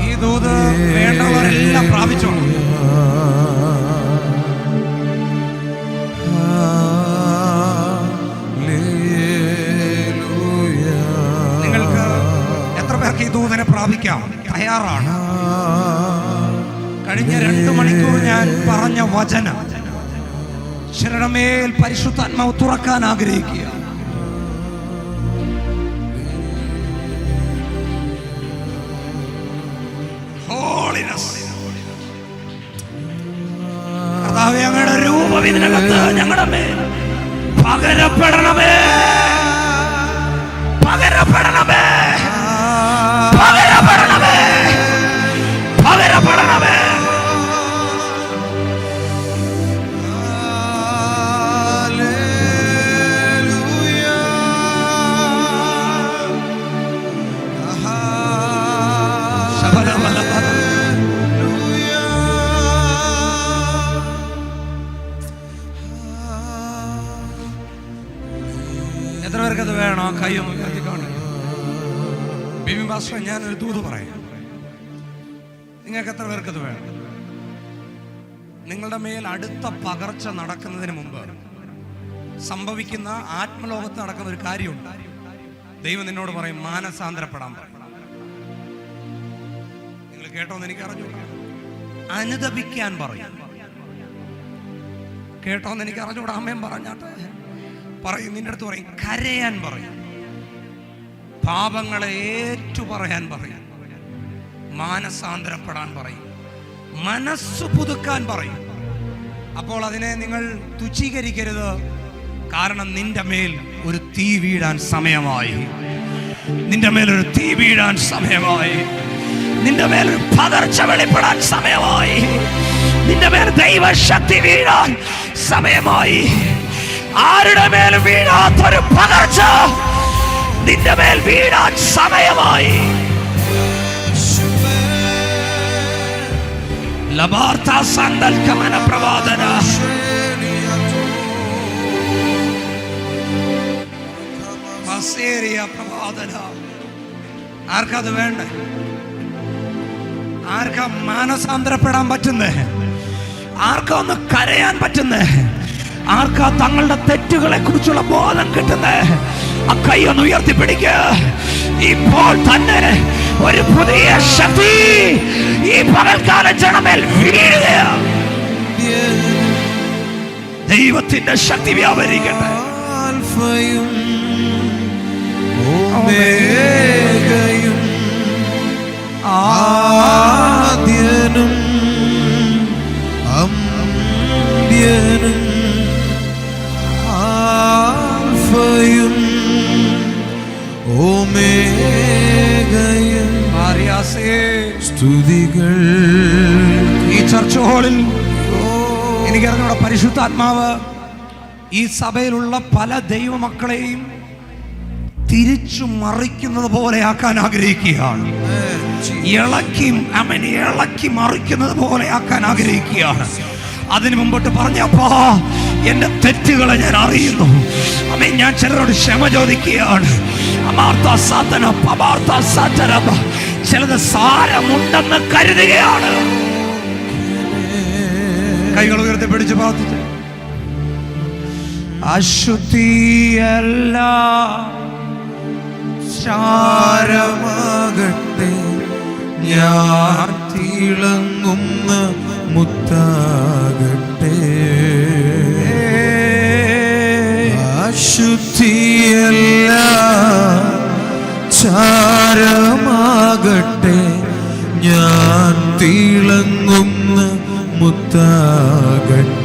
ഈ ദൂത് വേണ്ടവരെല്ലാം പ്രാപിച്ചോ. നിങ്ങൾക്ക് എത്ര പേർക്ക് ഈ ദൂതനെ പ്രാപിക്കാം? തയ്യാറാണ്? കഴിഞ്ഞ 2 മണിക്കൂർ ഞാൻ പറഞ്ഞ വചനം ചിലരുടെ മേൽ പരിശുദ്ധാത്മാവ് തുറക്കാൻ ആഗ്രഹിക്കുക. കർത്താവേ, അങ്ങയുടെ രൂപം ഇതിനകത്ത് ഞങ്ങളുടെ മേൽ പകരപ്പെടണമേ, പകരപ്പെടണമേ, പകരപ്പെടണമേ, പകരപ്പെടണമേ. എത്ര പേർക്കത് വേണോ? കൈയൊന്ന് ഉയർത്തി കാണിക്കും. ബിബി മാസ്റ്റർ, ഞാനൊരു ദൂത് പറയാം. നിങ്ങൾക്ക് എത്ര പേർക്കത് വേണം? നിങ്ങളുടെ മേൽ അടുത്ത പകർച്ച നടക്കുന്നതിന് മുമ്പ് സംഭവിക്കുന്ന ആത്മലോകത്ത് നടക്കുന്ന ഒരു കാര്യമുണ്ട്. ദൈവം നിന്നോട് പറയും, മാനസാന്തരപ്പെടാൻ പറയും. നിങ്ങൾ കേട്ടോന്ന് എനിക്ക് അറിഞ്ഞു. അനുതപിക്കാൻ പറയും. കേട്ടോന്ന് എനിക്ക് അറിഞ്ഞുകൂടാ. അമ്മയും പറഞ്ഞാട്ടെ പറയും. നിന്റെ അടുത്ത് പറയും കരയാൻ പറയും. പാപങ്ങളെ ഏറ്റു പറയാൻ പറയും. മാനസാന്തരപ്പെടാൻ പറയും. മനസ്സ് പുതുക്കാൻ പറയും. അപ്പോൾ അതിനെ നിങ്ങൾ തുച്ഛീകരിക്കരുത്. കാരണം നിന്റെ മേൽ ഒരു തീ വീഴാൻ സമയമായി. നിന്റെ മേലൊരു തീ വീഴാൻ സമയമായി. നിന്റെ മേലൊരു പകർച്ച വെളിപ്പെടാൻ സമയമായി. നിന്റെ മേൽ ദൈവശക്തി വീഴാൻ സമയമായി. ആരുടെ മേലും വീഴാത്തൊരു പകർച്ച നിന്റെ മേൽ വീഴാൻ സമയമായി. ലബാർത്ത സന്തൽ കമന പ്രവാദന. പ്രവാദന. ആർക്കത് വേണ്ടേ? ആർക്കാ മാനസാന്തരപ്പെടാൻ പറ്റുന്നേ? ആർക്കാ ഒന്ന് കരയാൻ പറ്റുന്നേ? ആർക്കാ തങ്ങളുടെ തെറ്റുകളെ കുറിച്ചുള്ള ബോധം കിട്ടുന്നേ? ആ കൈ ഒന്ന് ഉയർത്തിപ്പിടിക്കുക. ഇപ്പോൾ തന്നെ ഒരു പുതിയ ശക്തി ഈ പകൽക്കാല ജനമേൽ വീഴുകയാണ്. ദൈവത്തിന്റെ ശക്തി വ്യാപരിക്കട്ടെ. ആൽഫയും ഓമേഗയും ആദ്യനും അന്ത്യനും ആൽഫയും ഓമേഗയും സ്തുതികൾ. ഈ ചർച്ച് ഹാളിൽ എനിക്കറിഞ്ഞൂടെ പരിശുദ്ധാത്മാവ് ഈ സഭയിലുള്ള പല ദൈവമക്കളെയും തിരിച്ചു മറിക്കുന്നത് പോലെ ആക്കാൻ ആഗ്രഹിക്കുകയാണ്. ഇളക്കി മറിക്കുന്നത് പോലെ ആക്കാൻ ആഗ്രഹിക്കുകയാണ്. അതിനു മുമ്പോട്ട് പറഞ്ഞപ്പാ എന്റെ തെറ്റുകളെ ഞാൻ അറിയുന്നു. അമ്മേ, ഞാൻ ചിലരോട് ക്ഷമ ചോദിക്കുകയാണ്. ചിലത് സാരമുണ്ടെന്ന് കരുതുകയാണ്. കൈകൾ ഉയർത്തി പിടിച്ച് പ്രാർത്ഥിച്ചു. അശുദ്ധിയല്ല ചാരമാകട്ടെ ഞാൻ തിളങ്ങുന്ന മുത്താകട്ടെ. അശുദ്ധിയല്ല ചാരമാകട്ടെ ഞാൻ തിളങ്ങുന്ന മുത്താകട്ടെ.